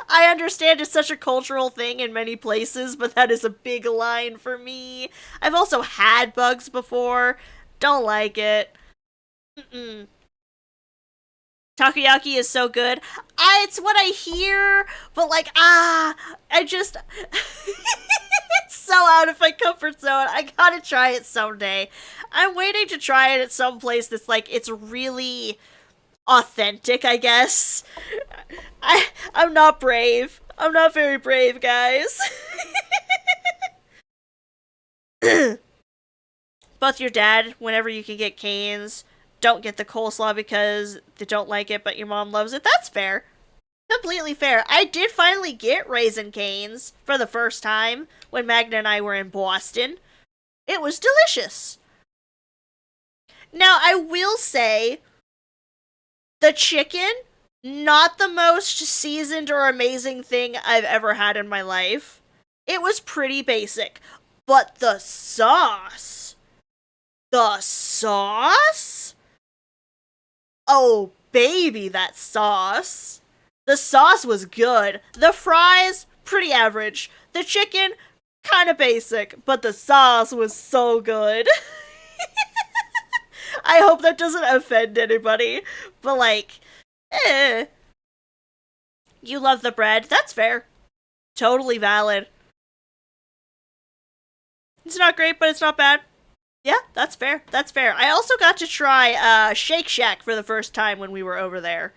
I understand it's such a cultural thing in many places, but that is a big line for me. I've also had bugs before. Don't like it. Takoyaki is so good. It's what I hear, but like, I just... it's so out of my comfort zone. I gotta try it someday. I'm waiting to try it at some place that's like, it's really authentic, I guess. I'm not brave. I'm not very brave, guys. Both your dad, whenever you can get canes, don't get the coleslaw because they don't like it, but your mom loves it. That's fair. Completely fair. I did finally get Raisin Canes for the first time when Magna and I were in Boston. It was delicious. Now, I will say, the chicken, not the most seasoned or amazing thing I've ever had in my life. It was pretty basic. But the sauce. Oh, baby, that sauce. The sauce was good. The fries, pretty average. The chicken, kind of basic. But the sauce was so good. I hope that doesn't offend anybody. But, like, You love the bread. That's fair. Totally valid. It's not great, but it's not bad. Yeah, that's fair. That's fair. I also got to try Shake Shack for the first time when we were over there.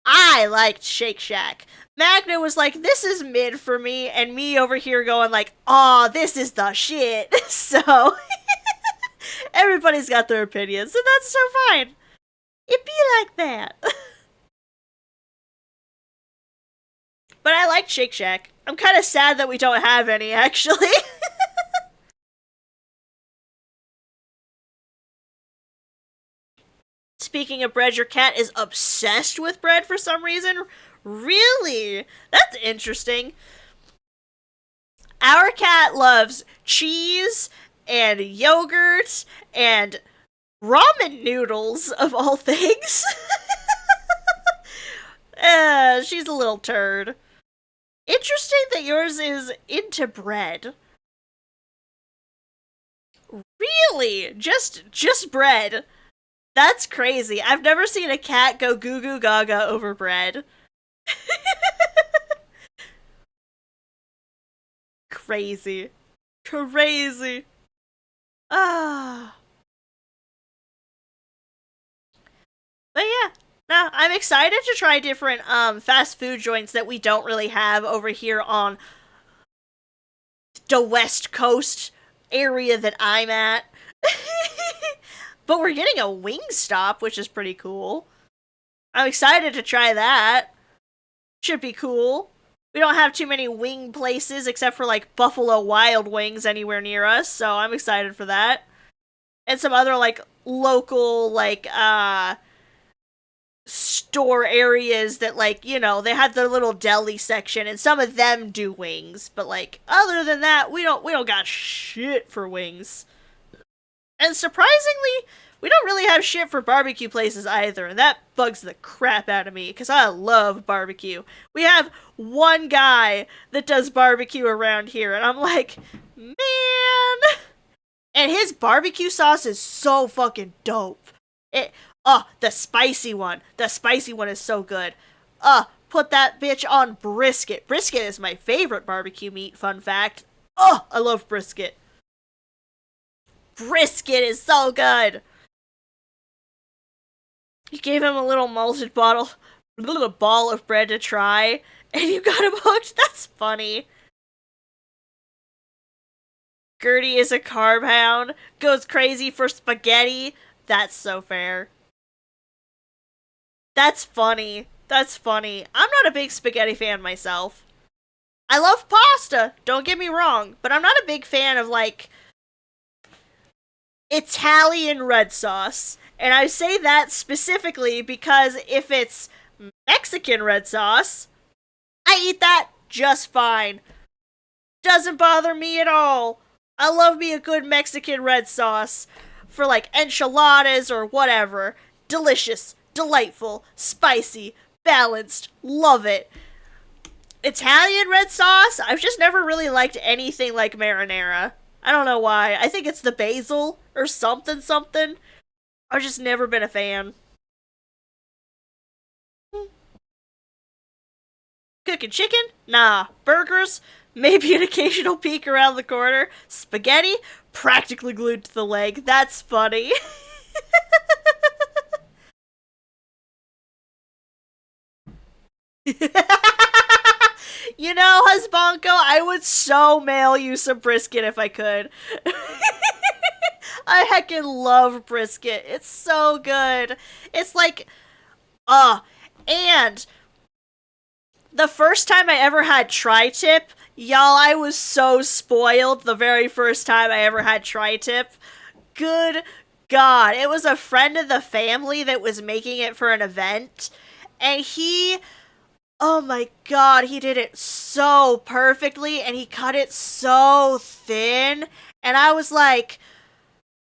I liked Shake Shack. Magna was like, this is mid for me, and me over here going like, aw, this is the shit. So, everybody's got their opinions, and that's so fine. It be like that. But I liked Shake Shack. I'm kind of sad that we don't have any, actually. Speaking of bread, your cat is obsessed with bread for some reason? Really? That's interesting. Our cat loves cheese and yogurt and ramen noodles, of all things. She's a little turd. Interesting that yours is into bread. Really? Just bread? That's crazy. I've never seen a cat go goo goo gaga over bread. Crazy. Crazy. Ah. But yeah. No, I'm excited to try different fast food joints that we don't really have over here on the West Coast area that I'm at. But we're getting a Wingstop, which is pretty cool. I'm excited to try that. Should be cool. We don't have too many wing places except for like Buffalo Wild Wings anywhere near us, so I'm excited for that. And some other like local like store areas that like, you know, they have their little deli section and some of them do wings, but like other than that, we don't got shit for wings. And surprisingly, we don't really have shit for barbecue places either, and that bugs the crap out of me, because I love barbecue. We have one guy that does barbecue around here, and I'm like, man! And his barbecue sauce is so fucking dope. The spicy one. The spicy one is so good. Put that bitch on brisket. Brisket is my favorite barbecue meat, fun fact. I love brisket. Brisket is so good. You gave him a little malted ball of bread to try, and you got him hooked? That's funny. Gertie is a carb hound, goes crazy for spaghetti. That's so fair. That's funny. That's funny. I'm not a big spaghetti fan myself. I love pasta, don't get me wrong, but I'm not a big fan of, like, Italian red sauce. And I say that specifically because if it's Mexican red sauce, I eat that just fine. Doesn't bother me at all. I love me a good Mexican red sauce for like enchiladas or whatever. Delicious, delightful, spicy, balanced, love it. Italian red sauce, I've just never really liked anything like marinara. I don't know why. I think it's the basil or something. I've just never been a fan. Cooking chicken? Nah. Burgers? Maybe an occasional peek around the corner. Spaghetti? Practically glued to the leg. That's funny. You know, Husbanko, I would so mail you some brisket if I could. I heckin' love brisket. It's so good. It's like, and the first time I ever had tri-tip, y'all, I was so spoiled the very first time I ever had tri-tip. Good God. It was a friend of the family that was making it for an event, and oh my God, he did it so perfectly, and he cut it so thin, and I was like,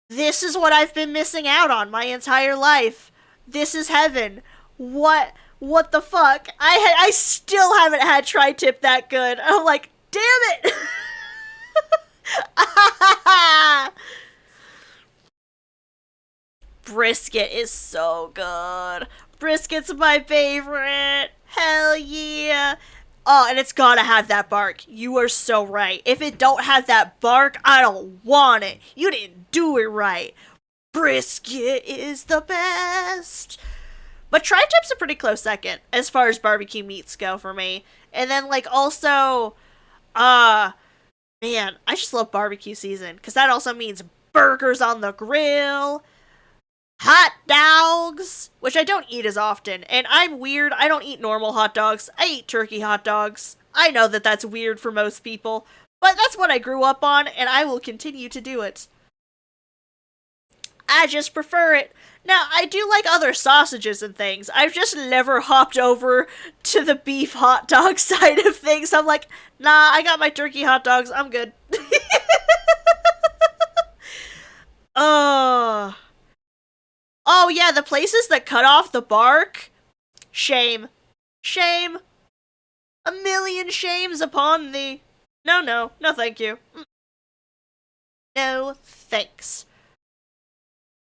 this is what I've been missing out on my entire life. This is heaven. What the fuck? I still haven't had tri-tip that good. I'm like, damn it. Brisket is so good. Brisket's my favorite. Hell yeah. Oh, and it's gotta have that bark. You are so right. If it don't have that bark, I don't want it. You didn't do it right. Brisket is the best. But tri-tip's a pretty close second as far as barbecue meats go for me. And then like also, uh, man, I just love barbecue season because that also means burgers on the grill, hot dogs, which I don't eat as often. And I'm weird. I don't eat normal hot dogs. I eat turkey hot dogs. I know that that's weird for most people, but that's what I grew up on, and I will continue to do it. I just prefer it. Now, I do like other sausages and things. I've just never hopped over to the beef hot dog side of things. I'm like, nah, I got my turkey hot dogs. I'm good. Oh. Oh, yeah, the places that cut off the bark. Shame. Shame. A million shames upon thee. No, no. No, thank you. No, thanks.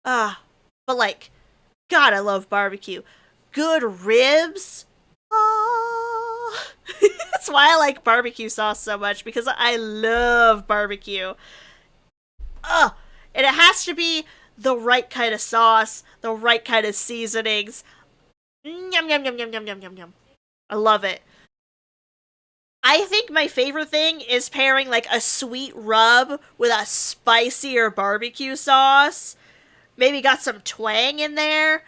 Ah. But, like, God, I love barbecue. Good ribs. Oh. That's why I like barbecue sauce so much, because I love barbecue. Ugh. And it has to be the right kind of sauce, the right kind of seasonings. Yum, yum, yum, yum, yum, yum, yum, yum. I love it. I think my favorite thing is pairing like a sweet rub with a spicier barbecue sauce. Maybe got some twang in there.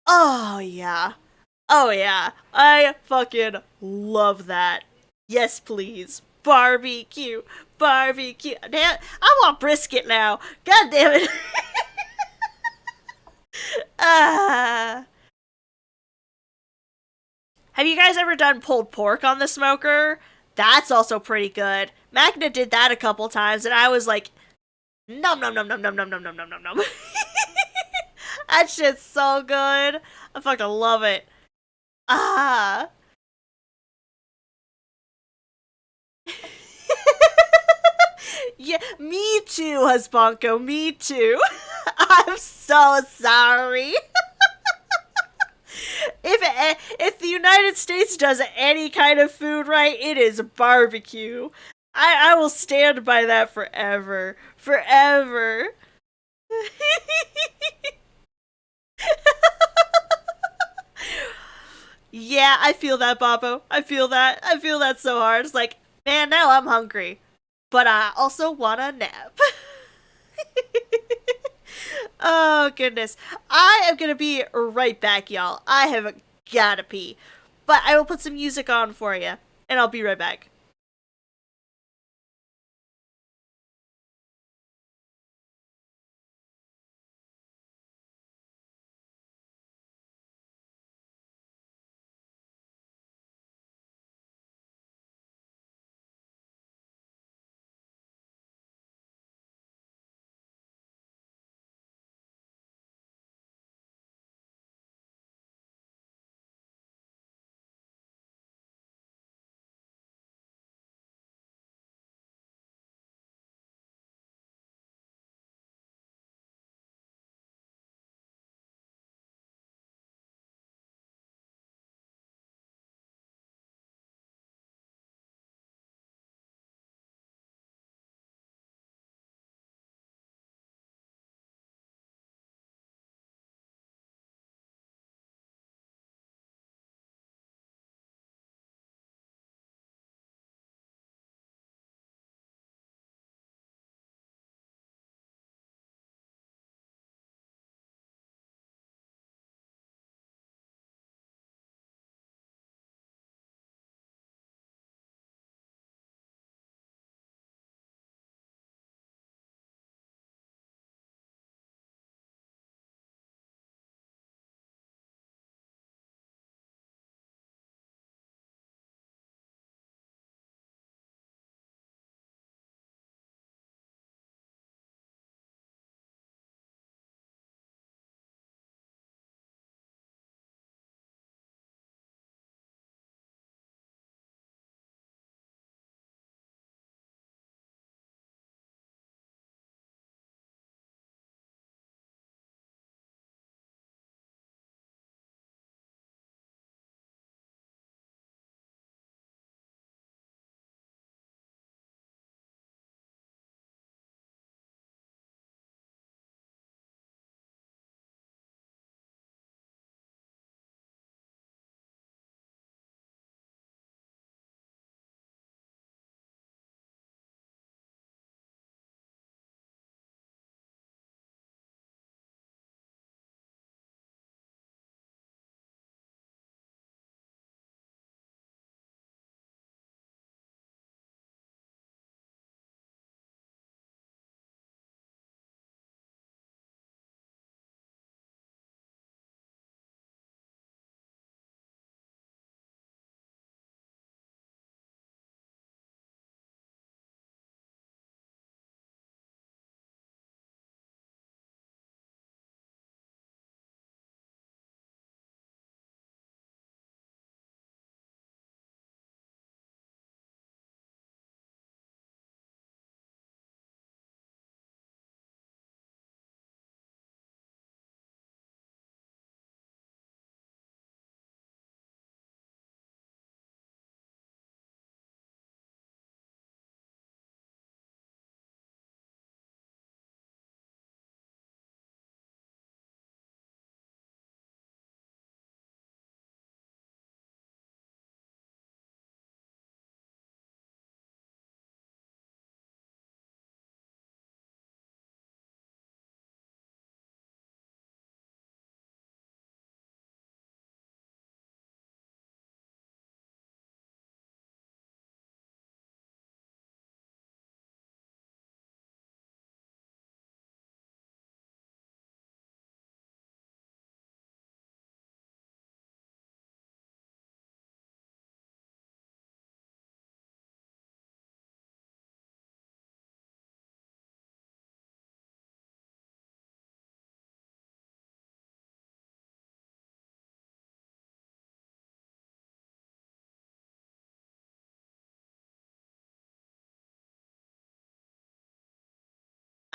Oh, yeah. Oh, yeah. I fucking love that. Yes, please. Barbecue. Barbecue. Damn, I want brisket now. God damn it. Ah. Have you guys ever done pulled pork on the smoker? That's also pretty good. Magna did that a couple times, and I was like, nom nom nom nom nom nom nom nom nom nom nom. That shit's so good. I fucking love it. Ah. Yeah, me too, Husbanko, me too. I'm so sorry. If the United States does any kind of food right, it is barbecue. I will stand by that forever. Forever. Yeah, I feel that, Babo. I feel that. I feel that so hard. It's like, man, now I'm hungry. But I also want a nap. Oh, goodness. I am gonna be right back, y'all. I have gotta pee. But I will put some music on for you, and I'll be right back.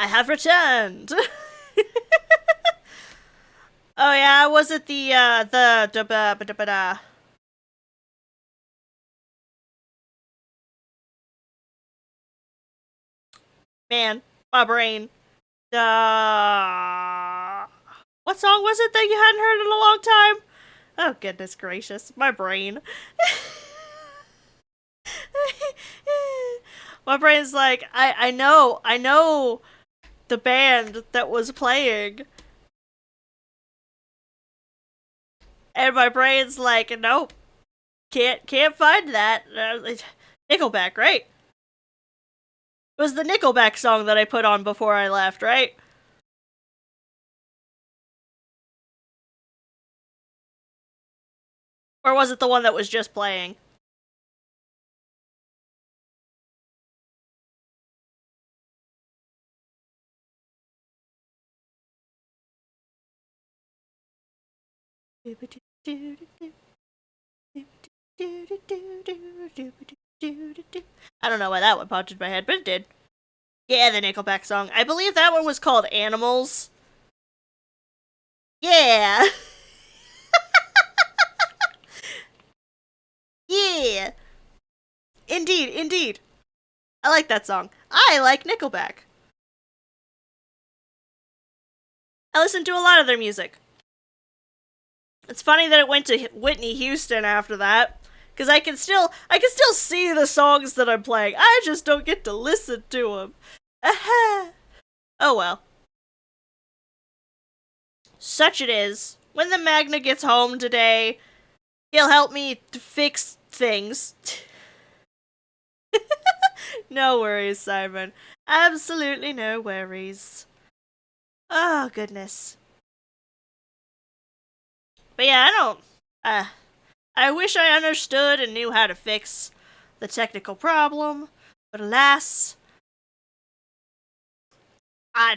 I have returned. Oh yeah, was it the man, my brain. What song was it that you hadn't heard in a long time? Oh goodness gracious, my brain. My brain's like, I know the band that was playing. And my brain's like, nope, can't find that. Nickelback, right? It was the Nickelback song that I put on before I left, right? Or was it the one that was just playing? I don't know why that one popped in my head, but it did. Yeah, the Nickelback song. I believe that one was called Animals. Yeah. Yeah. Indeed, indeed. I like that song. I like Nickelback. I listen to a lot of their music. It's funny that it went to Whitney Houston after that, because I can still see the songs that I'm playing. I just don't get to listen to them. Oh well. Such it is. When the Magna gets home today, he'll help me to fix things. No worries, Simon. Absolutely no worries. Oh goodness. But yeah, I don't. I wish I understood and knew how to fix the technical problem, but alas, I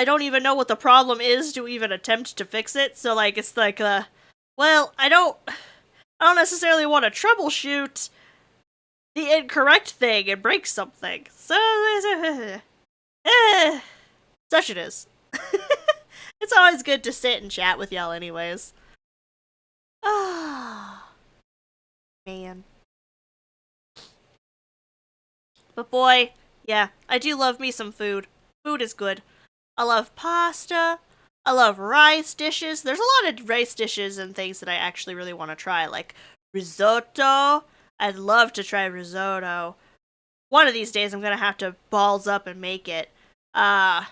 don't even know what the problem is to even attempt to fix it. So like it's like well, I don't necessarily want to troubleshoot the incorrect thing and break something. So such it is. It's always good to sit and chat with y'all anyways. Ah, man. But boy, yeah, I do love me some food. Food is good. I love pasta. I love rice dishes. There's a lot of rice dishes and things that I actually really want to try, like risotto. I'd love to try risotto. One of these days I'm gonna have to balls up and make it. I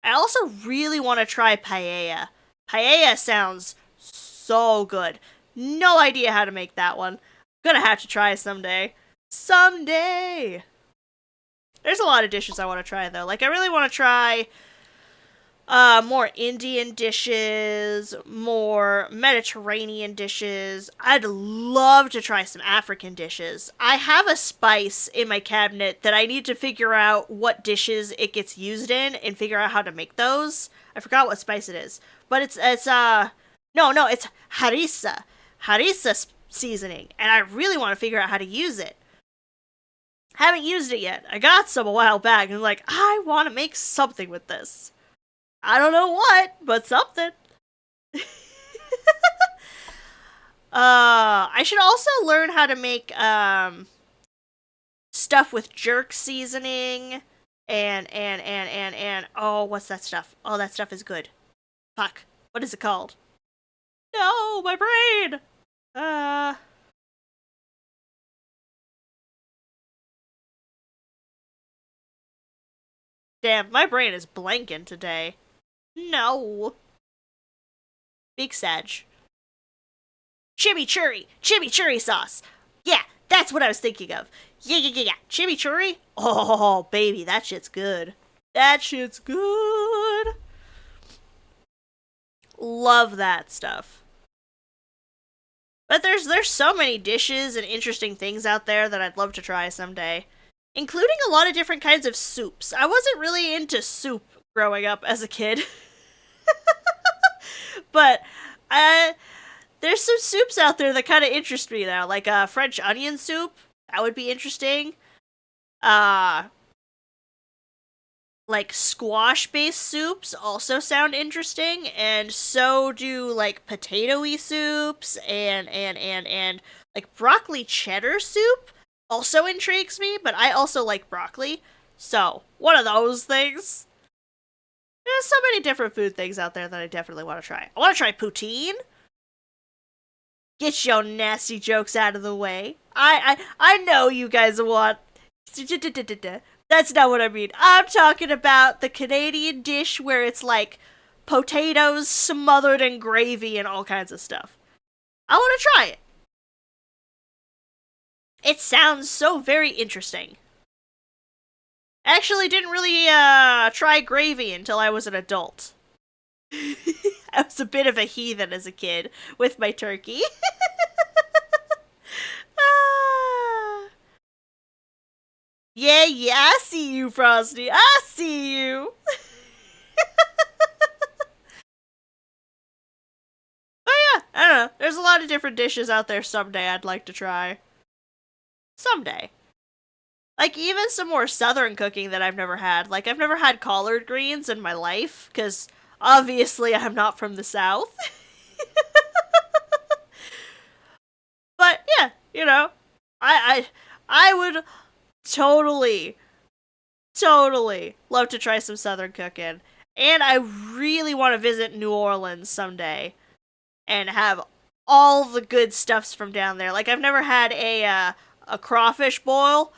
also really want to try paella. Paella sounds so good. No idea how to make that one. Gonna have to try someday. Someday! There's a lot of dishes I want to try, though. Like, I really want to try more Indian dishes, more Mediterranean dishes. I'd love to try some African dishes. I have a spice in my cabinet that I need to figure out what dishes it gets used in and figure out how to make those. I forgot what spice it is. But it's it's harissa. Harissa seasoning. And I really want to figure out how to use it. Haven't used it yet. I got some a while back and I'm like, I want to make something with this. I don't know what, but something. I should also learn how to make stuff with jerk seasoning and oh, what's that stuff? Oh, that stuff is good. Fuck. What is it called? No, my brain. Damn, my brain is blanking today. No. Big Sag. Chimichurri sauce. Yeah, that's what I was thinking of. Yeah. Chimichurri? Oh, baby, that shit's good. That shit's good. Love that stuff. But there's so many dishes and interesting things out there that I'd love to try someday, including a lot of different kinds of soups. I wasn't really into soup growing up as a kid. But there's some soups out there that kind of interest me now, like French onion soup. That would be interesting. Uh, like squash-based soups also sound interesting, and so do like potato-y soups and like broccoli cheddar soup also intrigues me, but I also like broccoli. So, one of those things. There's so many different food things out there that I definitely want to try. I want to try poutine. Get your nasty jokes out of the way. I know you guys want. That's not what I mean. I'm talking about the Canadian dish where it's like potatoes smothered in gravy and all kinds of stuff. I want to try it. It sounds so very interesting. I actually didn't really try gravy until I was an adult. I was a bit of a heathen as a kid with my turkey. Ah. Yeah, I see you, Frosty. I see you. But yeah, I don't know. There's a lot of different dishes out there someday I'd like to try. Someday. Like, even some more southern cooking that I've never had. Like, I've never had collard greens in my life, because obviously I'm not from the South. But, yeah, you know, I would totally love to try some southern cooking. And I really want to visit New Orleans someday and have all the good stuffs from down there. Like, I've never had a crawfish boil.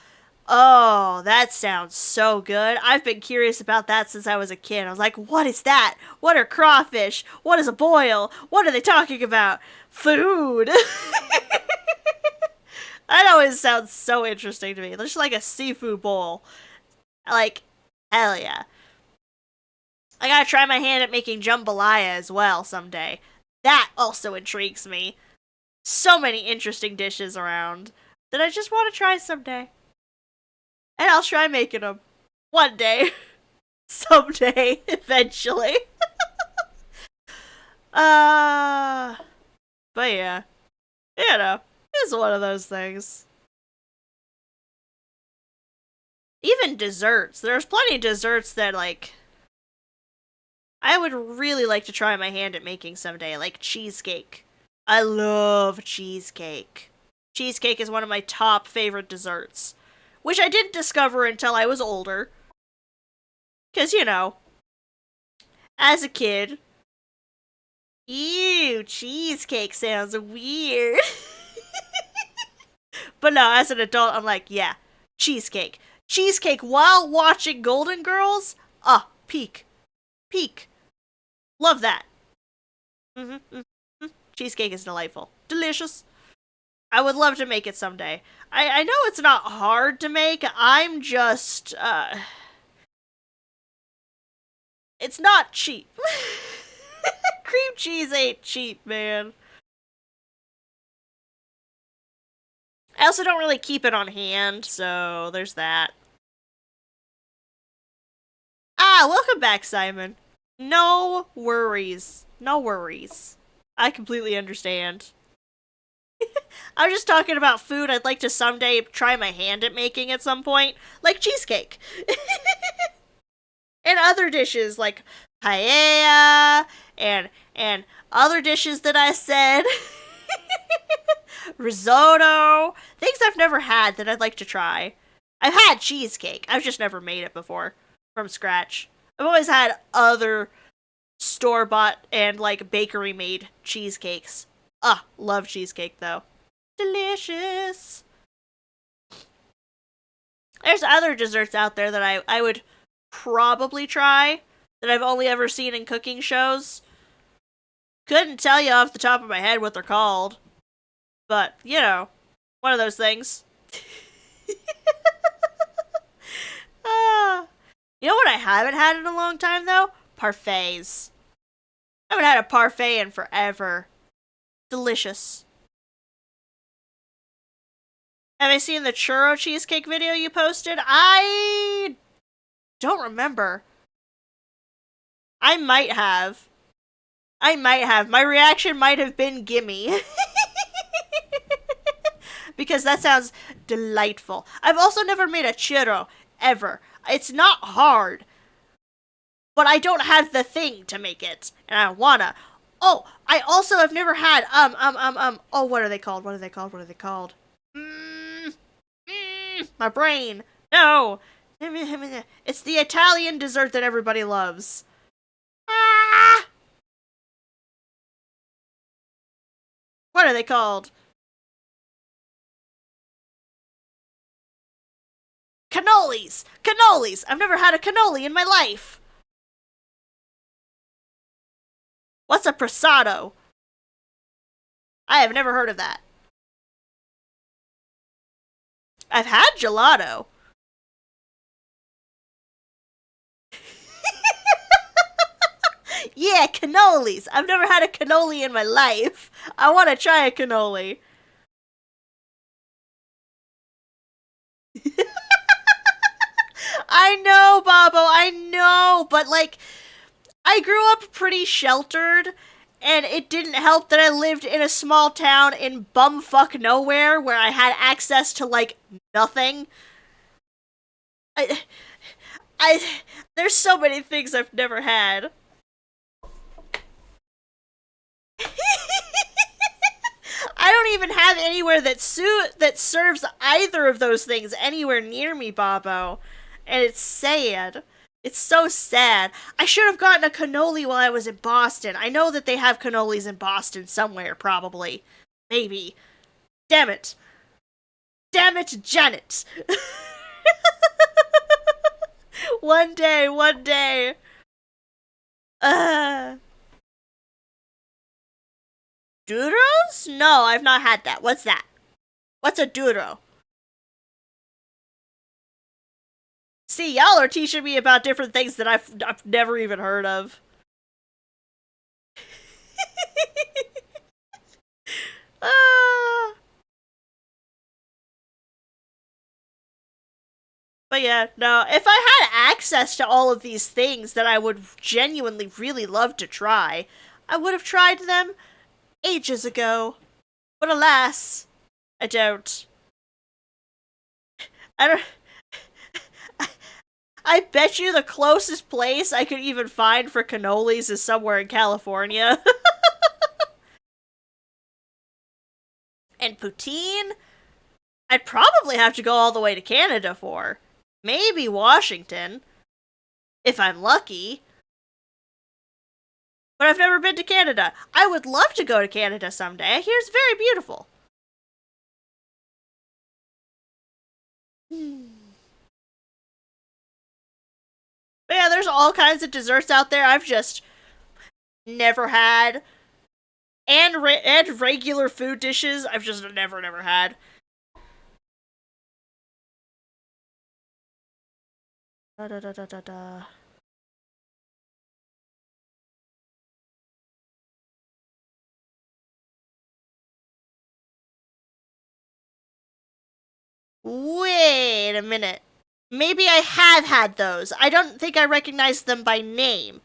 Oh, that sounds so good. I've been curious about that since I was a kid. I was like, what is that? What are crawfish? What is a boil? What are they talking about? Food! That always sounds so interesting to me. Just like a seafood bowl. Like, hell yeah. I gotta try my hand at making jambalaya as well someday. That also intrigues me. So many interesting dishes around that I just want to try someday. And I'll try making them. One day. Someday. Eventually. But yeah. You know, it's one of those things. Even desserts. There's plenty of desserts that, like, I would really like to try my hand at making someday. Like cheesecake. I love cheesecake. Cheesecake is one of my top favorite desserts. Which I didn't discover until I was older. Because, you know, as a kid, ew, cheesecake sounds weird. But no, as an adult, I'm like, yeah, cheesecake. Cheesecake while watching Golden Girls? Ah, peak. Peak. Love that. Cheesecake is delightful. Delicious. I would love to make it someday. I know it's not hard to make. I'm just, it's not cheap. Cream cheese ain't cheap, man. I also don't really keep it on hand, so there's that. Ah, welcome back, Simon. No worries. No worries. I completely understand. I'm just talking about food I'd like to someday try my hand at making at some point, like cheesecake. And other dishes like paella and other dishes that I said. Risotto, things I've never had that I'd like to try. I've had cheesecake. I've just never made it before from scratch. I've always had other store-bought and like bakery-made cheesecakes. Love cheesecake though. Delicious. There's other desserts out there that I would probably try that I've only ever seen in cooking shows. Couldn't tell you off the top of my head what they're called. But, you know, one of those things. You know what I haven't had in a long time, though? Parfaits. I haven't had a parfait in forever. Delicious. Have I seen the churro cheesecake video you posted? I don't remember. I might have. My reaction might have been gimme. Because that sounds delightful. I've also never made a churro, ever. It's not hard. but I don't have the thing to make it, and I wanna. Oh, I also have never had, oh, what are they called? What are they called? What are they called? My brain. No. It's the Italian dessert that everybody loves. Ah! What are they called? Cannolis! Cannolis! I've never had a cannoli in my life. What's a pressato? I have never heard of that. I've had gelato. Yeah, cannolis. I've never had a cannoli in my life. I want to try a cannoli. I know, Bobo, I know, but like, I grew up pretty sheltered, and it didn't help that I lived in a small town in bumfuck nowhere where I had access to like nothing. I, there's so many things I've never had. I don't even have anywhere that serves either of those things anywhere near me, Bobo. And it's sad. It's so sad. I should have gotten a cannoli while I was in Boston. I know that they have cannolis in Boston somewhere, probably. Maybe. Damn it. Damn it, Janet. One day, one day. Duros? No, I've not had that. What's that? What's a duro? See, y'all are teaching me about different things that I've never even heard of. But yeah, no, if I had access to all of these things that I would genuinely really love to try, I would have tried them ages ago. But alas, I don't. I don't. I bet you the closest place I could even find for cannolis is somewhere in California. And poutine? I'd probably have to go all the way to Canada for. Maybe Washington. If I'm lucky. But I've never been to Canada. I would love to go to Canada someday. I hear it's very beautiful. But yeah, there's all kinds of desserts out there I've just never had. And regular food dishes I've just never had. Da da da da da da. Wait a minute. Maybe I have had those. I don't think I recognize them by name.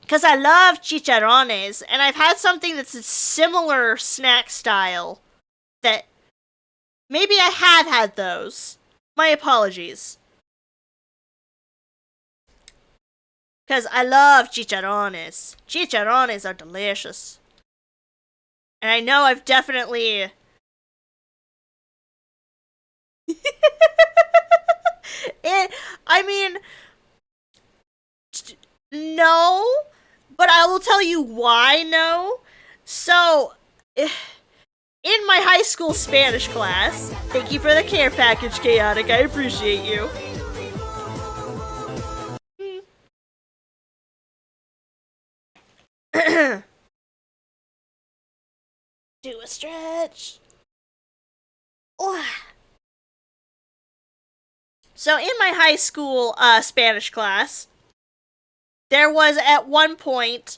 Because I love chicharrones, and I've had something that's a similar snack style. That maybe I have had those. My apologies. Because I love chicharrones. Chicharrones are delicious. And I know I've definitely... I mean... No, but I will tell you why no. So, in my high school Spanish class, thank you for the care package, Chaotic, I appreciate you. Do a stretch. Oh. So in my high school Spanish class, there was at one point,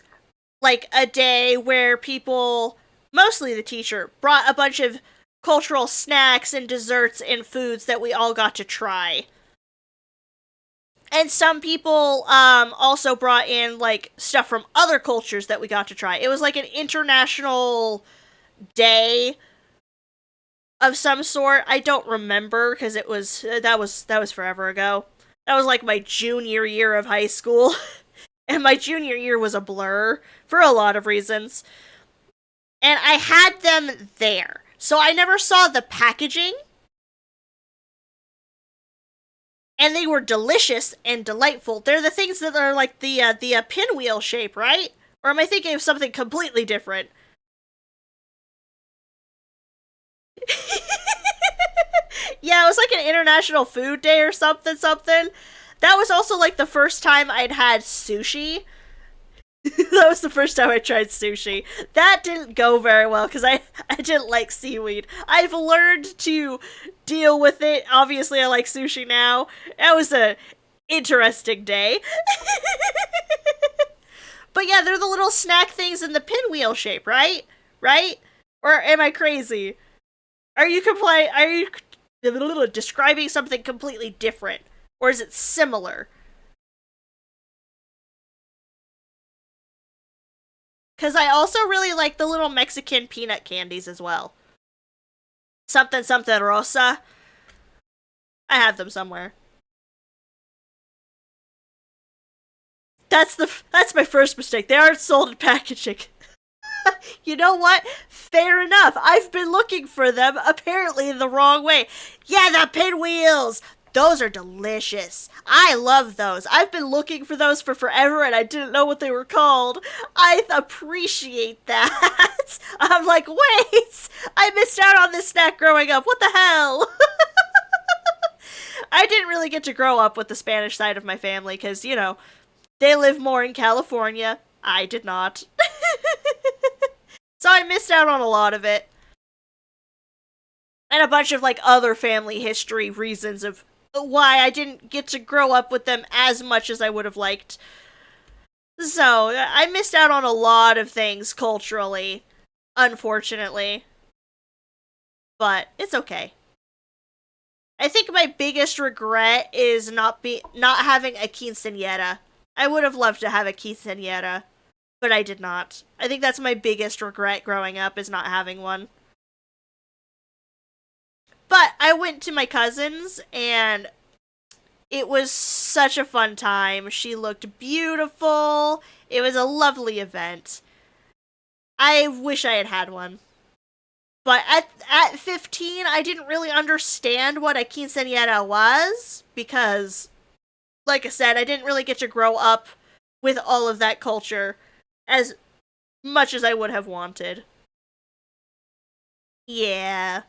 like, a day where people, mostly the teacher, brought a bunch of cultural snacks and desserts and foods that we all got to try. And some people also brought in, like, stuff from other cultures that we got to try. It was like an international day of some sort. I don't remember, because that was forever ago. That was like my junior year of high school. And my junior year was a blur for a lot of reasons. And I had them there. So I never saw the packaging. And they were delicious and delightful. They're the things that are like the pinwheel shape, right? Or am I thinking of something completely different? Yeah, it was like an International Food Day or something. That was also like the first time I'd had sushi. That was the first time I tried sushi. That didn't go very well because I didn't like seaweed. I've learned to deal with it. Obviously, I like sushi now. That was a interesting day. But yeah, they're the little snack things in the pinwheel shape, right? Right? Or am I crazy? Are you describing something completely different? Or is it similar? Because I also really like the little Mexican peanut candies as well. Something something rosa. I have them somewhere. That's my first mistake. They aren't sold in packaging. You know what? Fair enough. I've been looking for them, apparently in the wrong way. Yeah, the pinwheels! Those are delicious. I love those. I've been looking for those for forever and I didn't know what they were called. I appreciate that. I'm like, wait! I missed out on this snack growing up. What the hell? I didn't really get to grow up with the Spanish side of my family because, you know, they live more in California. I did not. So I missed out on a lot of it. And a bunch of, like, other family history reasons of why I didn't get to grow up with them as much as I would have liked. So, I missed out on a lot of things culturally, unfortunately. But it's okay. I think my biggest regret is not having a quinceañera. I would have loved to have a quinceañera, but I did not. I think that's my biggest regret growing up, is not having one. But I went to my cousin's, and it was such a fun time. She looked beautiful. It was a lovely event. I wish I had had one. But at 15, I didn't really understand what a quinceañera was, because, like I said, I didn't really get to grow up with all of that culture as much as I would have wanted. Yeah.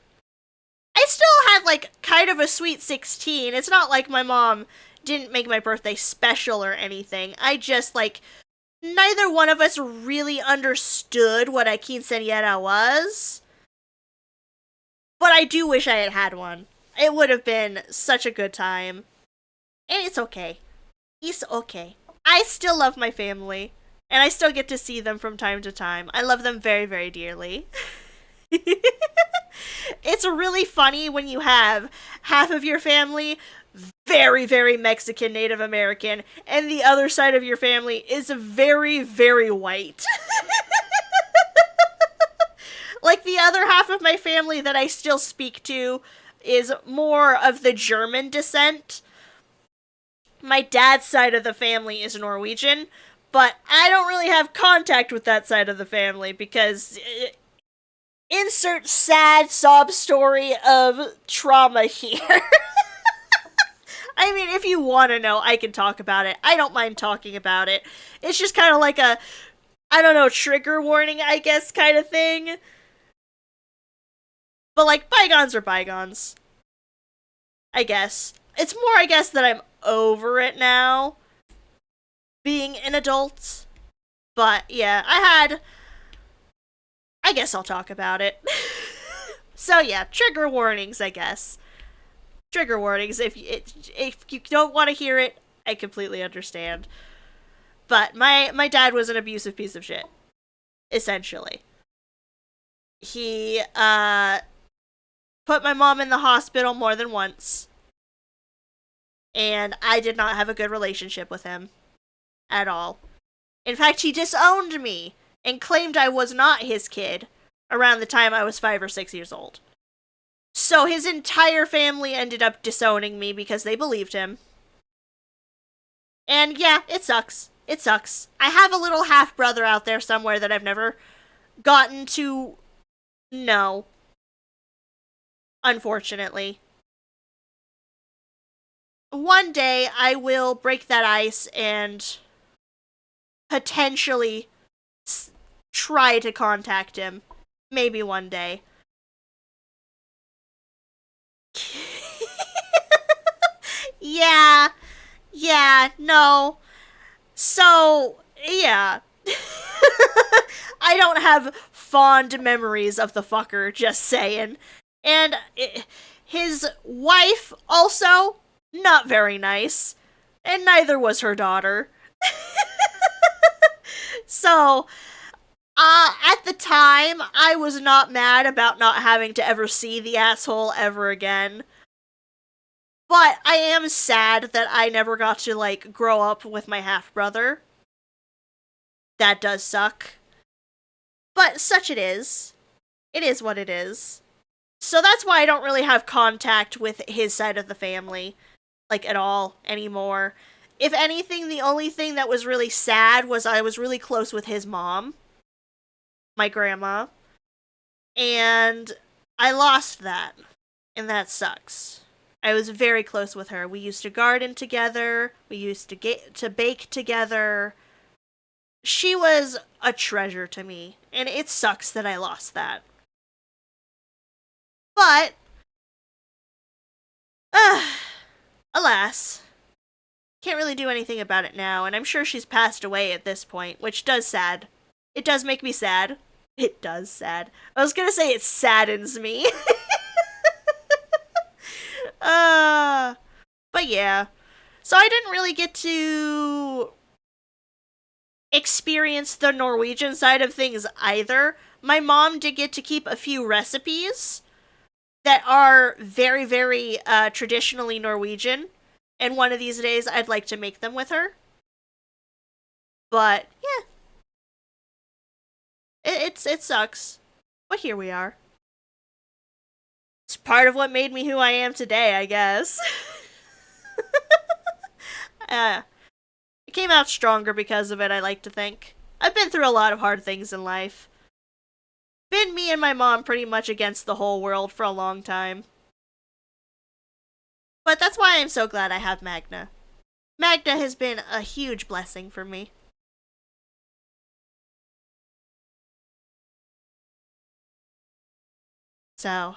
I still had, like, kind of a sweet 16. It's not like my mom didn't make my birthday special or anything. I just, like, neither one of us really understood what a quinceañera was. But I do wish I had had one. It would have been such a good time. And it's okay. It's okay. I still love my family. And I still get to see them from time to time. I love them very, very dearly. It's really funny when you have half of your family very, very Mexican Native American, and the other side of your family is very, very white. Like, the other half of my family that I still speak to is more of the German descent. My dad's side of the family is Norwegian, but I don't really have contact with that side of the family because insert sad sob story of trauma here. I mean, if you want to know, I can talk about it. I don't mind talking about it. It's just kind of like a, I don't know, trigger warning, I guess, kind of thing. But, like, bygones are bygones. I guess. It's more, I guess, that I'm over it now, being an adult. But, yeah, I guess I'll talk about it. So, yeah, trigger warnings, I guess. Trigger warnings. If you don't want to hear it, I completely understand. But my dad was an abusive piece of shit. Essentially. He, put my mom in the hospital more than once. And I did not have a good relationship with him. At all. In fact, he disowned me and claimed I was not his kid around the time I was 5 or 6 years old. So his entire family ended up disowning me because they believed him. And yeah, it sucks. It sucks. I have a little half brother out there somewhere that I've never gotten to know. Unfortunately. One day I will break that ice and potentially try to contact him. Maybe one day. Yeah. Yeah, no. So, yeah. I don't have fond memories of the fucker, just saying. And his wife, also, not very nice. And neither was her daughter. So, at the time, I was not mad about not having to ever see the asshole ever again. But I am sad that I never got to, like, grow up with my half-brother. That does suck. But such it is. It is what it is. So that's why I don't really have contact with his side of the family, like, at all anymore. If anything, the only thing that was really sad was I was really close with his mom, my grandma, and I lost that, and that sucks. I was very close with her. We used to garden together, we used to get to bake together. She was a treasure to me, and it sucks that I lost that. But, alas, can't really do anything about it now, and I'm sure she's passed away at this point, which does sad. It does make me sad. It does sad. I was gonna say it saddens me. But yeah. So I didn't really get to experience the Norwegian side of things either. My mom did get to keep a few recipes that are very, very traditionally Norwegian, and one of these days I'd like to make them with her. But yeah, it sucks, but here we are. It's part of what made me who I am today, I guess. I came out stronger because of it, I like to think. I've been through a lot of hard things in life. Been me and my mom pretty much against the whole world for a long time. But that's why I'm so glad I have Magna. Magna has been a huge blessing for me. So,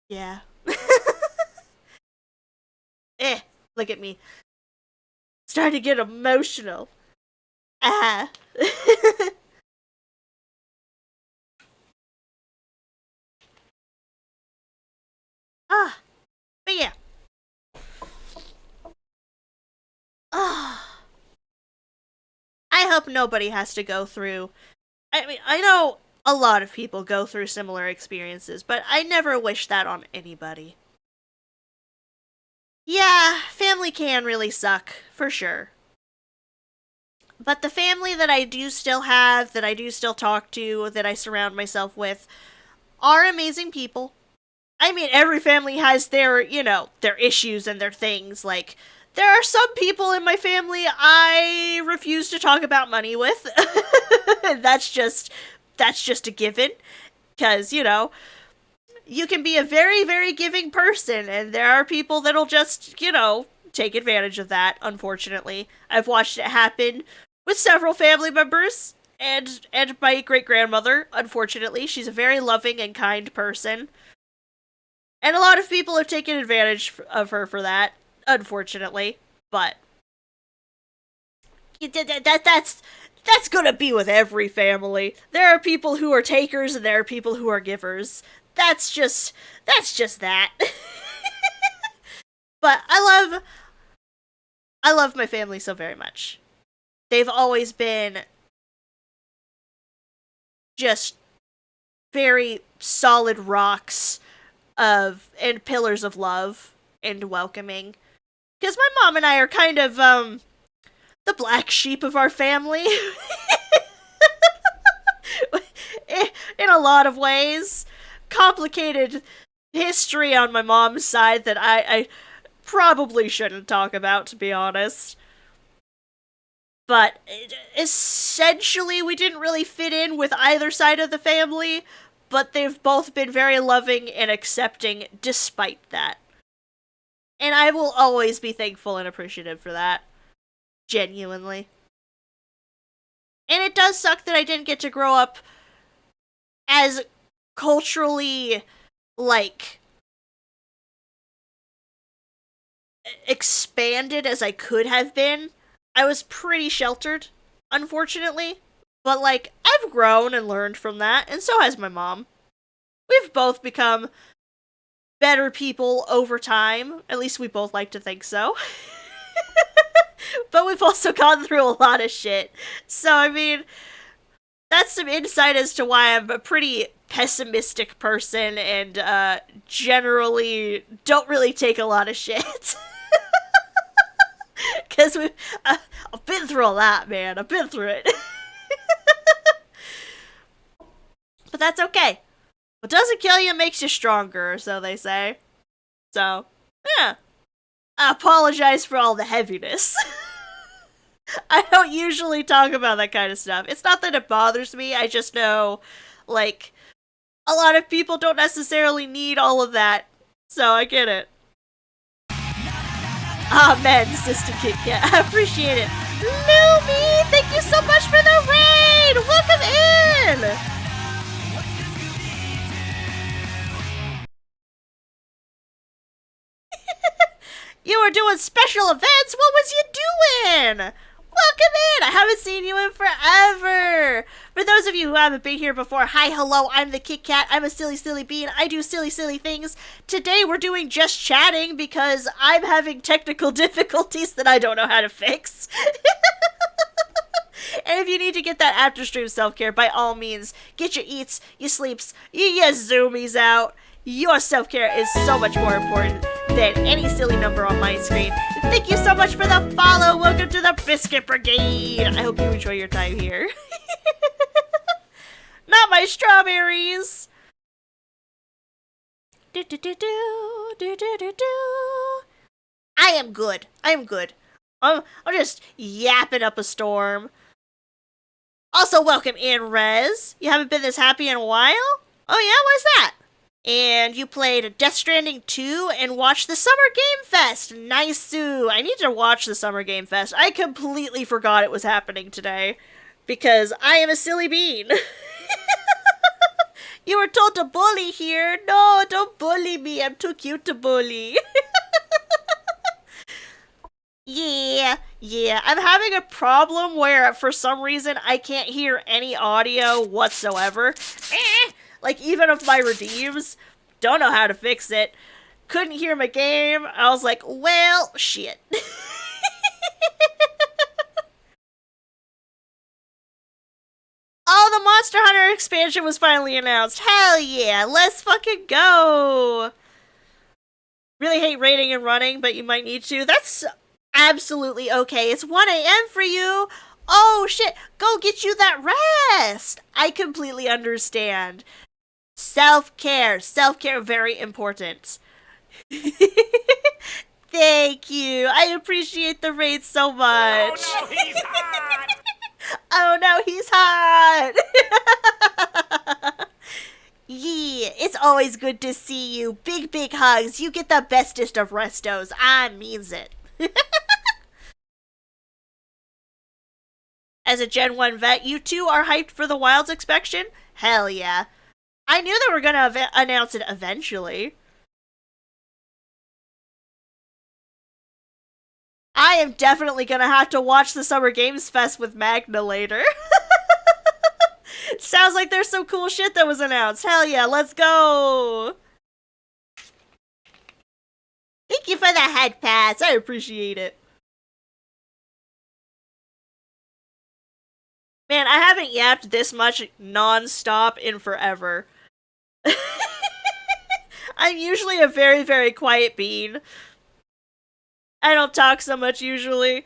yeah. Look at me. Starting to get emotional. Ah. But yeah. I hope nobody has to go through. I mean, I know a lot of people go through similar experiences, but I never wish that on anybody. Yeah, family can really suck, for sure. But the family that I do still have, that I do still talk to, that I surround myself with, are amazing people. I mean, every family has their, their issues and their things. Like, there are some people in my family I refuse to talk about money with. That's just a given. Because, you can be a very, very giving person, and there are people that'll just, take advantage of that, unfortunately. I've watched it happen with several family members, and my great-grandmother, unfortunately. She's a very loving and kind person. And a lot of people have taken advantage of her for that, unfortunately. But that's gonna be with every family. There are people who are takers and there are people who are givers. That's just that. But I love my family so very much. They've always been just very solid rocks and pillars of love and welcoming. Because my mom and I are kind of the black sheep of our family. In a lot of ways. Complicated history on my mom's side that I probably shouldn't talk about, to be honest. But essentially, we didn't really fit in with either side of the family, but they've both been very loving and accepting despite that. And I will always be thankful and appreciative for that. Genuinely. And it does suck that I didn't get to grow up as culturally, like, expanded as I could have been. I was pretty sheltered, unfortunately. But, like, I've grown and learned from that, and so has my mom. We've both become better people over time. At least we both like to think so. But we've also gone through a lot of shit. So, I mean, that's some insight as to why I'm a pretty pessimistic person and generally don't really take a lot of shit. Because I've been through a lot, man. I've been through it. But that's okay. What doesn't kill you makes you stronger, so they say. So, yeah. I apologize for all the heaviness. I don't usually talk about that kind of stuff. It's not that it bothers me, I just know, like, a lot of people don't necessarily need all of that. So I get it. Amen, Sister Kit Kat. I appreciate it. Lumi, thank you so much for the raid! Welcome in! You were doing special events? What was you doing? Welcome in! I haven't seen you in forever! For those of you who haven't been here before, hi, hello, I'm the Kit Kat. I'm a silly, silly bean. I do silly, silly things. Today we're doing just chatting because I'm having technical difficulties that I don't know how to fix. And if you need to get that after stream self-care, by all means, get your eats, your sleeps, your zoomies out. Your self-care is so much more important than any silly number on my screen. Thank you so much for the follow. Welcome to the Biscuit Brigade. I hope you enjoy your time here. Not my strawberries. Do, do, do, do, do, do, do, do. I am good. I am good. I'm just yapping up a storm. Also, welcome in, Rez. You haven't been this happy in a while? Oh yeah, why's that? And you played Death Stranding 2 and watched the Summer Game Fest. Nice-oo. I need to watch the Summer Game Fest. I completely forgot it was happening today. Because I am a silly bean. You were told to bully here. No, don't bully me. I'm too cute to bully. Yeah. I'm having a problem where, for some reason, I can't hear any audio whatsoever. Like, even of my redeems. Don't know how to fix it. Couldn't hear my game. I was like, well, shit. Oh, the Monster Hunter expansion was finally announced. Hell yeah, let's fucking go. Really hate raiding and running, but you might need to. That's absolutely okay. It's 1 a.m. for you. Oh, shit. Go get you that rest. I completely understand. Self-care. Self-care, very important. Thank you. I appreciate the raid so much. Oh, no, he's hot! Oh, no, he's hot. Yeah, it's always good to see you. Big, big hugs. You get the bestest of restos. I means it. As a Gen 1 vet, you too are hyped for the Wilds expansion? Hell yeah. I knew they were going to announce it eventually. I am definitely going to have to watch the Summer Games Fest with Magna later. Sounds like there's some cool shit that was announced. Hell yeah, let's go. Thank you for the head pats. I appreciate it. Man, I haven't yapped this much non-stop in forever. I'm usually a very, very quiet bean. I don't talk so much usually.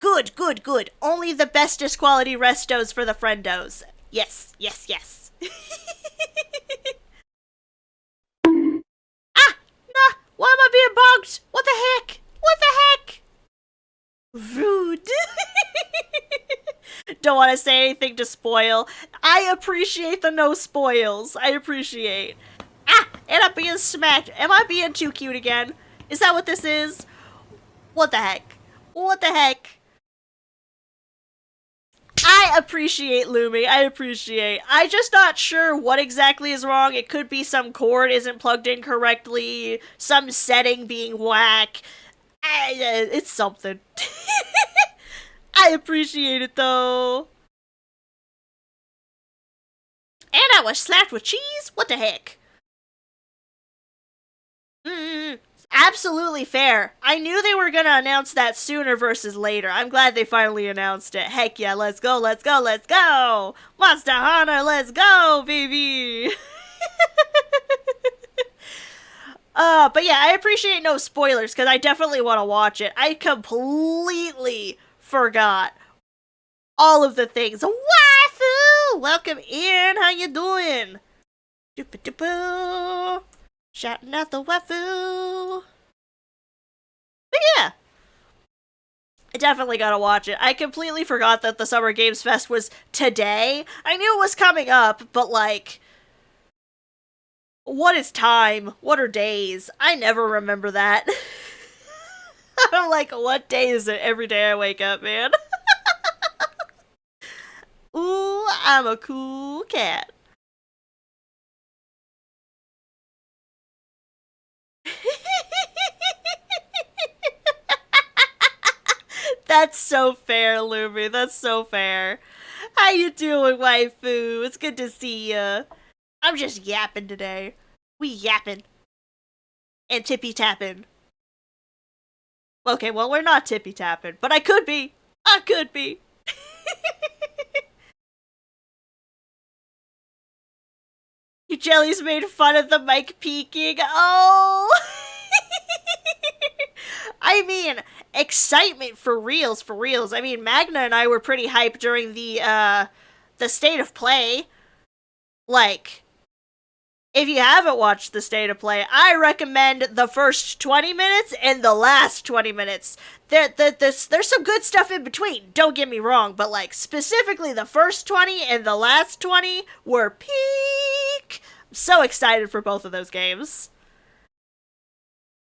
Good, good, good. Only the bestest quality restos for the friendos. Yes, yes, yes. Why am I being bugged? What the heck? What the heck? Rude. Don't want to say anything to spoil. I appreciate the no spoils. I appreciate. Ah! And I'm being smacked. Am I being too cute again? Is that what this is? What the heck? What the heck? I appreciate Lumi. I appreciate. I'm just not sure what exactly is wrong. It could be some cord isn't plugged in correctly, some setting being whack. It's something. I appreciate it though. And I was slapped with cheese? What the heck? Absolutely fair. I knew they were gonna announce that sooner versus later. I'm glad they finally announced it. Heck yeah, let's go, let's go, let's go! Monster Hunter, let's go, baby! But yeah, I appreciate no spoilers, because I definitely want to watch it. I completely forgot all of the things. Waifu! Welcome in, how you doing? Doop-a-doop-a. Shouting out the waifu. But yeah, I definitely gotta watch it. I completely forgot that the Summer Games Fest was today. I knew it was coming up, but like, what is time? What are days? I never remember that. I'm like, what day is it every day I wake up, man? Ooh, I'm a cool cat. That's so fair, Lumi. That's so fair. How you doing, waifu? It's good to see ya. I'm just yapping today. We yapping. And tippy-tapping. Okay, well, we're not tippy-tapping, but I could be. I could be. You jellies made fun of the mic peeking. Oh! I mean, excitement for reals, for reals. I mean, Magna and I were pretty hyped during the State of Play. Like, if you haven't watched the State of Play, I recommend the first 20 minutes and the last 20 minutes. There's some good stuff in between, don't get me wrong, but like, specifically the first 20 and the last 20 were peak. I'm so excited for both of those games.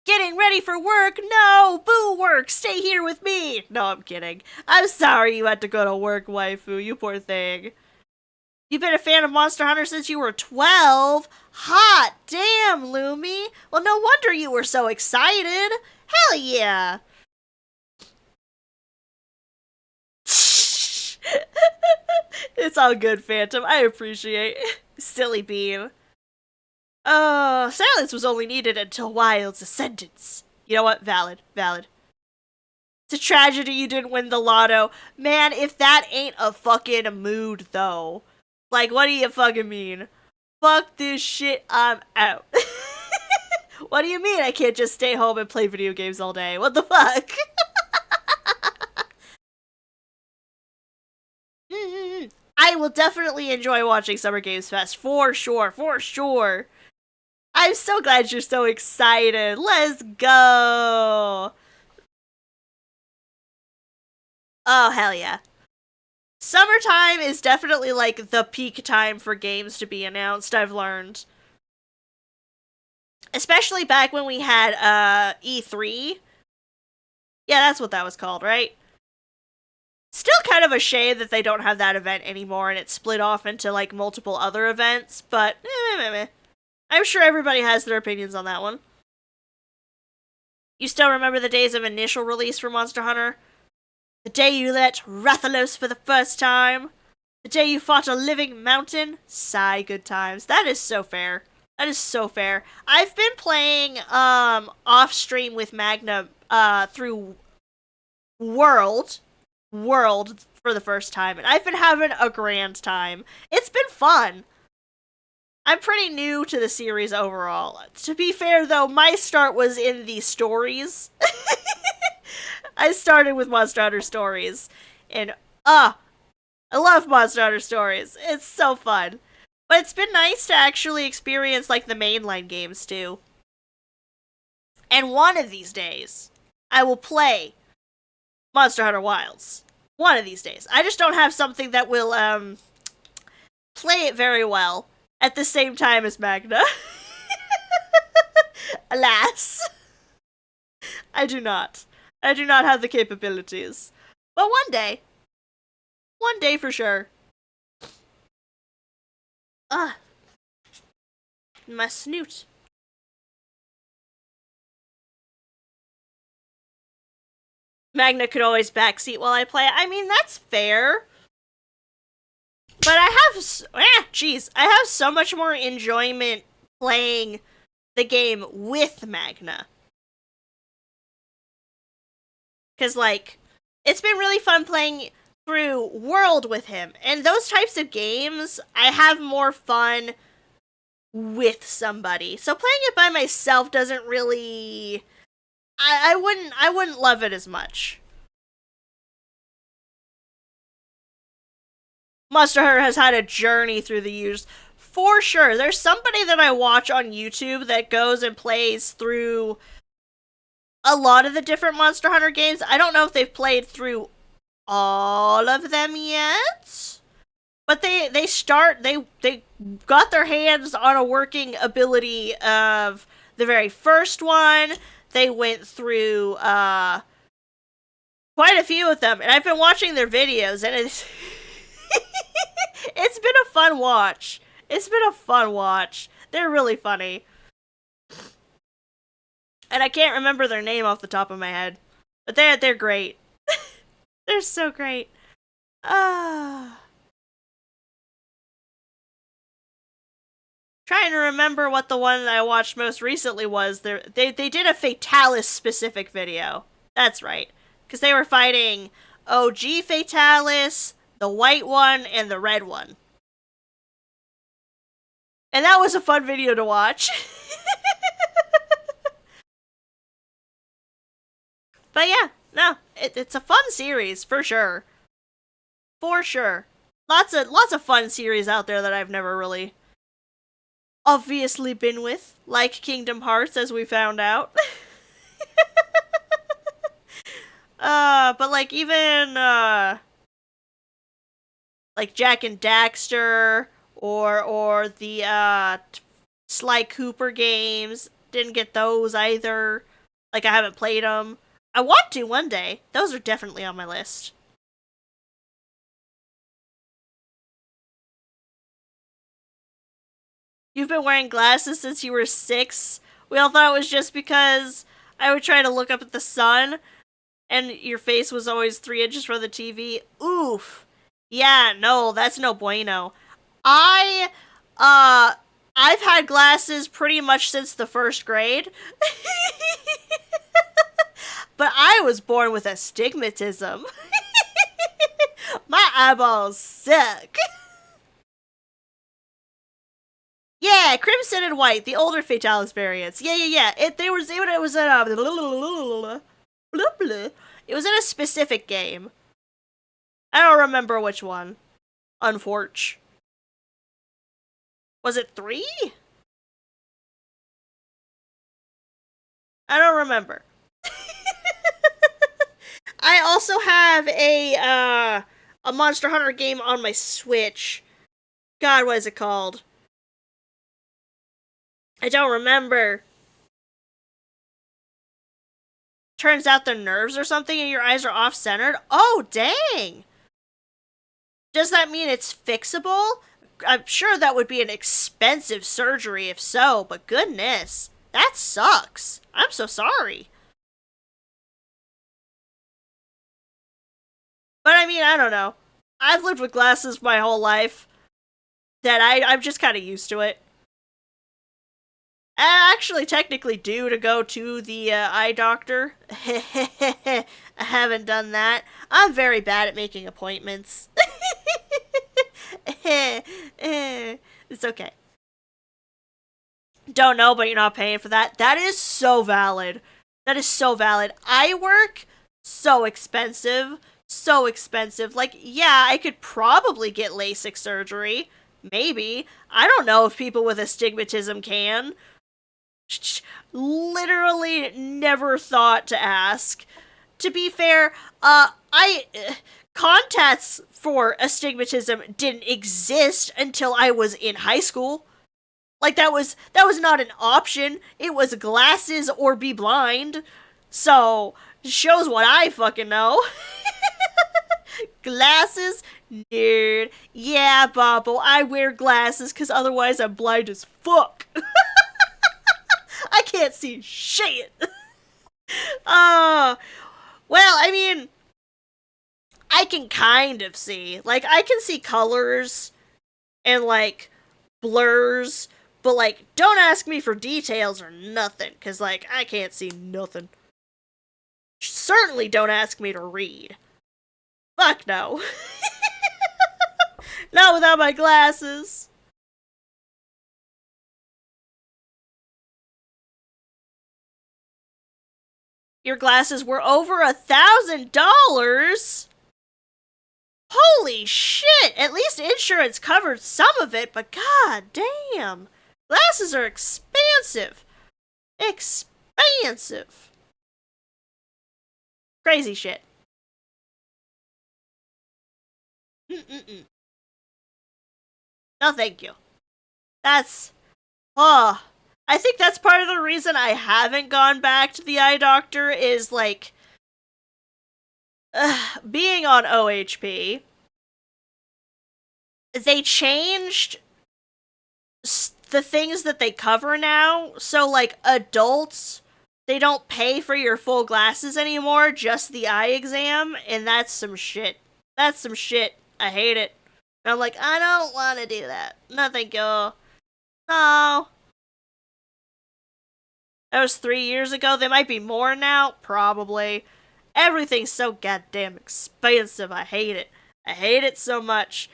Getting ready for work? No! Boo work! Stay here with me! No, I'm kidding. I'm sorry you had to go to work, waifu. You poor thing. You've been a fan of Monster Hunter since you were 12? Hot damn, Lumi! Well, no wonder you were so excited! Hell yeah! It's all good, Phantom. I appreciate it. Silly bean. Silence was only needed until Wild's ascendance. You know what? Valid. Valid. It's a tragedy you didn't win the lotto. Man, if that ain't a fucking mood, though. Like, what do you fucking mean? Fuck this shit, I'm out. What do you mean I can't just stay home and play video games all day? What the fuck? I will definitely enjoy watching Summer Games Fest. For sure, for sure. I'm so glad you're so excited. Let's go. Oh, hell yeah. Summertime is definitely like the peak time for games to be announced, I've learned. Especially back when we had E3. Yeah, that's what that was called, right? Still kind of a shame that they don't have that event anymore and it's split off into like multiple other events, but I'm sure everybody has their opinions on that one. You still remember the days of initial release for Monster Hunter? The day you let Rathalos for the first time? The day you fought a living mountain? Sigh, good times. That is so fair. That is so fair. I've been playing, off-stream with Magna, through World for the first time, and I've been having a grand time. It's been fun. I'm pretty new to the series overall. To be fair, though, my start was in the stories. I started with Monster Hunter Stories, and, I love Monster Hunter Stories. It's so fun. But it's been nice to actually experience, like, the mainline games, too. And one of these days, I will play Monster Hunter Wilds. One of these days. I just don't have something that will, play it very well at the same time as Magna. Alas. I do not. I do not have the capabilities. But one day. One day for sure. My snoot. Magna could always backseat while I play. I mean, that's fair. But I have so much more enjoyment playing the game with Magna. Because, like, it's been really fun playing through World with him. And those types of games, I have more fun with somebody. So playing it by myself doesn't really... I wouldn't love it as much. Monster Hunter has had a journey through the years. For sure. There's somebody that I watch on YouTube that goes and plays through a lot of the different Monster Hunter games. I don't know if they've played through all of them yet. But they got their hands on a working ability of the very first one. They went through quite a few of them, and I've been watching their videos, and it's it's been a fun watch. It's been a fun watch. They're really funny. And I can't remember their name off the top of my head. But they're great. They're so great. Trying to remember what the one that I watched most recently was. They did a Fatalis specific video. That's right. Because they were fighting OG Fatalis, the white one, and the red one. And that was a fun video to watch. But yeah, no, it's a fun series, for sure. For sure. Lots of fun series out there that I've never really obviously been with, like Kingdom Hearts, as we found out. But like even like Jak and Daxter or the Sly Cooper games, didn't get those either. Like I haven't played them. I want to one day. Those are definitely on my list. You've been wearing glasses since you were 6. We all thought it was just because I would try to look up at the sun and your face was always 3 inches from the TV. Oof. Yeah, no, that's no bueno. I've had glasses pretty much since the 1st grade. But I was born with astigmatism. My eyeballs suck. Yeah, Crimson and White, the older Fatalis variants. Yeah. It was in a specific game. I don't remember which one. Unfortunately. Was it 3? I don't remember. I also have a Monster Hunter game on my Switch. God, what is it called? I don't remember. Turns out the nerves or something and your eyes are off-centered? Oh, dang! Does that mean it's fixable? I'm sure that would be an expensive surgery if so, but goodness, that sucks. I'm so sorry. But I mean, I don't know. I've lived with glasses my whole life. That I'm just kind of used to it. I actually technically due to go to the eye doctor. I haven't done that. I'm very bad at making appointments. It's okay. Don't know, but you're not paying for that. That is so valid. That is so valid. Eye work, so expensive. So expensive. Like, yeah, I could probably get LASIK surgery. Maybe. I don't know if people with astigmatism can. Literally never thought to ask. To be fair, contacts for astigmatism didn't exist until I was in high school. Like, that was not an option. It was glasses or be blind. So, shows what I fucking know. Glasses? Nerd. Yeah, Bobble, I wear glasses because otherwise I'm blind as fuck. I can't see shit. Well, I mean, I can kind of see. Like, I can see colors and, like, blurs, but, like, don't ask me for details or nothing, because, like, I can't see nothing. Certainly don't ask me to read. Fuck no. Not without my glasses. Your glasses were over $1,000? Holy shit! At least insurance covered some of it, but god damn! Glasses are expensive! Expensive! Crazy shit. Mm-mm-mm. No thank you. That's... Oh... I think that's part of the reason I haven't gone back to the eye doctor is, like, being on OHP, they changed the things that they cover now. So, like, adults, they don't pay for your full glasses anymore, just the eye exam, and that's some shit. That's some shit. I hate it. And I'm like, I don't want to do that. No, thank you. No. That was 3 years ago. They might be more now. Probably. Everything's so goddamn expensive. I hate it. I hate it so much.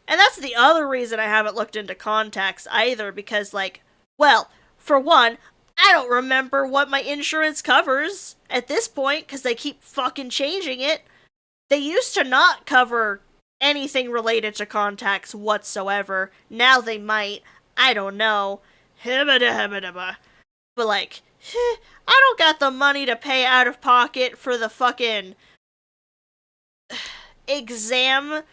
And that's the other reason I haven't looked into contacts either. Because, like, well, for one, I don't remember what my insurance covers at this point. Because they keep fucking changing it. They used to not cover anything related to contacts whatsoever. Now they might. I don't know. But, like, I don't got the money to pay out of pocket for the fucking exam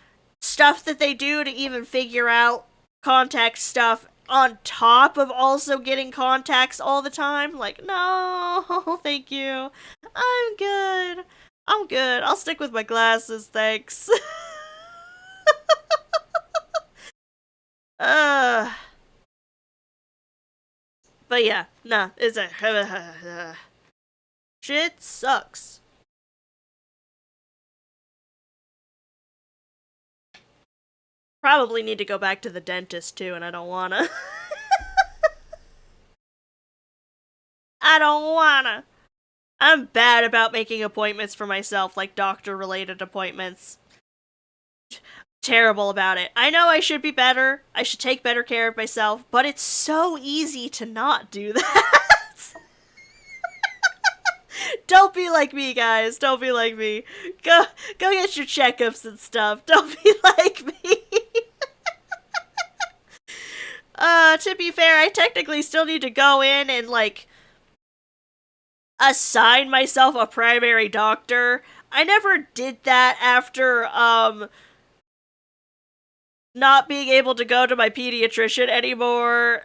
stuff that they do to even figure out contact stuff on top of also getting contacts all the time. Like, no, thank you. I'm good. I'm good. I'll stick with my glasses, thanks. But yeah, nah, it's a... Shit sucks. Probably need to go back to the dentist too, and I don't wanna. I don't wanna. I'm bad about making appointments for myself, like doctor-related appointments. Terrible about it. I know I should be better. I should take better care of myself, but it's so easy to not do that. Don't be like me, guys. Don't be like me. Go get your checkups and stuff. Don't be like me. To be fair, I technically still need to go in and, like, assign myself a primary doctor. I never did that after, not being able to go to my pediatrician anymore.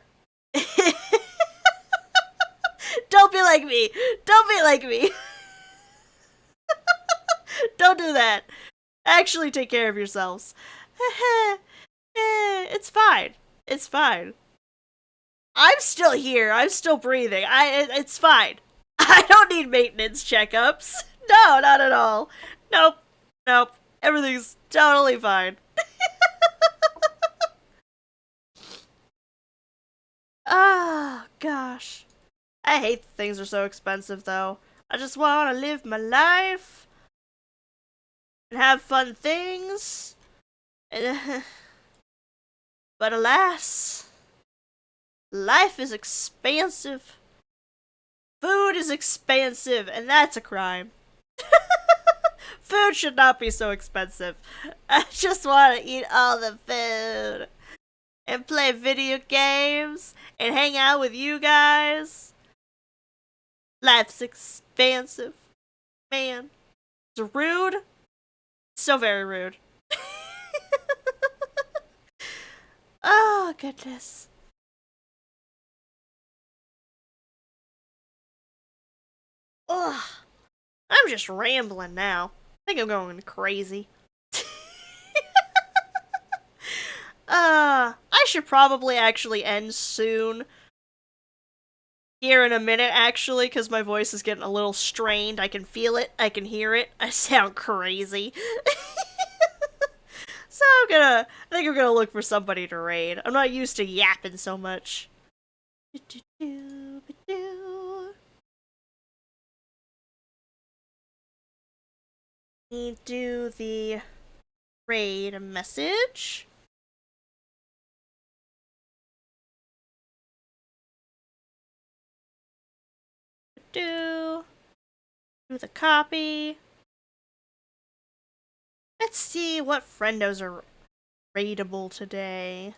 Don't be like me. Don't be like me. Don't do that. Actually take care of yourselves. It's fine. It's fine. I'm still here. I'm still breathing. It's fine. I don't need maintenance checkups. No, not at all. Nope. Nope. Everything's totally fine. Oh, gosh. I hate that things are so expensive, though. I just want to live my life and have fun things. But alas, life is expensive. Food is expensive, and that's a crime. Food should not be so expensive. I just want to eat all the food. and play video games and hang out with you guys. Life's expansive. Man, it's rude. So very rude. Oh, goodness. Ugh. I'm just rambling now. I think I'm going crazy. I should probably actually end soon. Here in a minute, actually, because my voice is getting a little strained. I can feel it. I can hear it. I sound crazy. So I think I'm gonna look for somebody to raid. I'm not used to yapping so much. Need to do the raid message. Do the copy. Let's see what friendos are raidable today.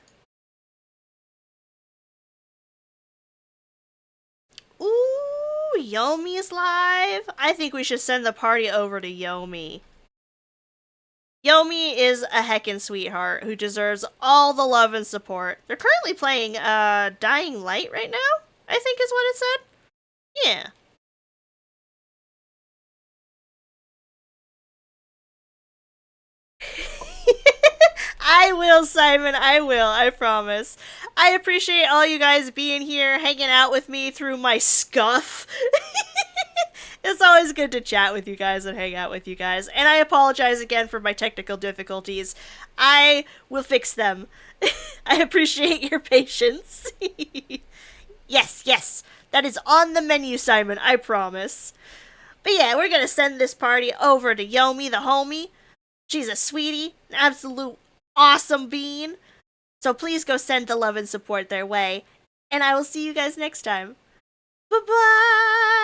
Ooh, Yomi is live. I think we should send the party over to Yomi. Yomi is a heckin' sweetheart who deserves all the love and support. They're currently playing Dying Light right now, I think is what it said. Yeah. I will, Simon. I will. I promise. I appreciate all you guys being here, hanging out with me through my scuff. It's always good to chat with you guys and hang out with you guys. And I apologize again for my technical difficulties. I will fix them. I appreciate your patience. Yes. That is on the menu, Simon. I promise. But yeah, we're gonna send this party over to Yomi, the homie. She's a sweetie, an absolute awesome bean. So please go send the love and support their way. And I will see you guys next time. Bye-bye!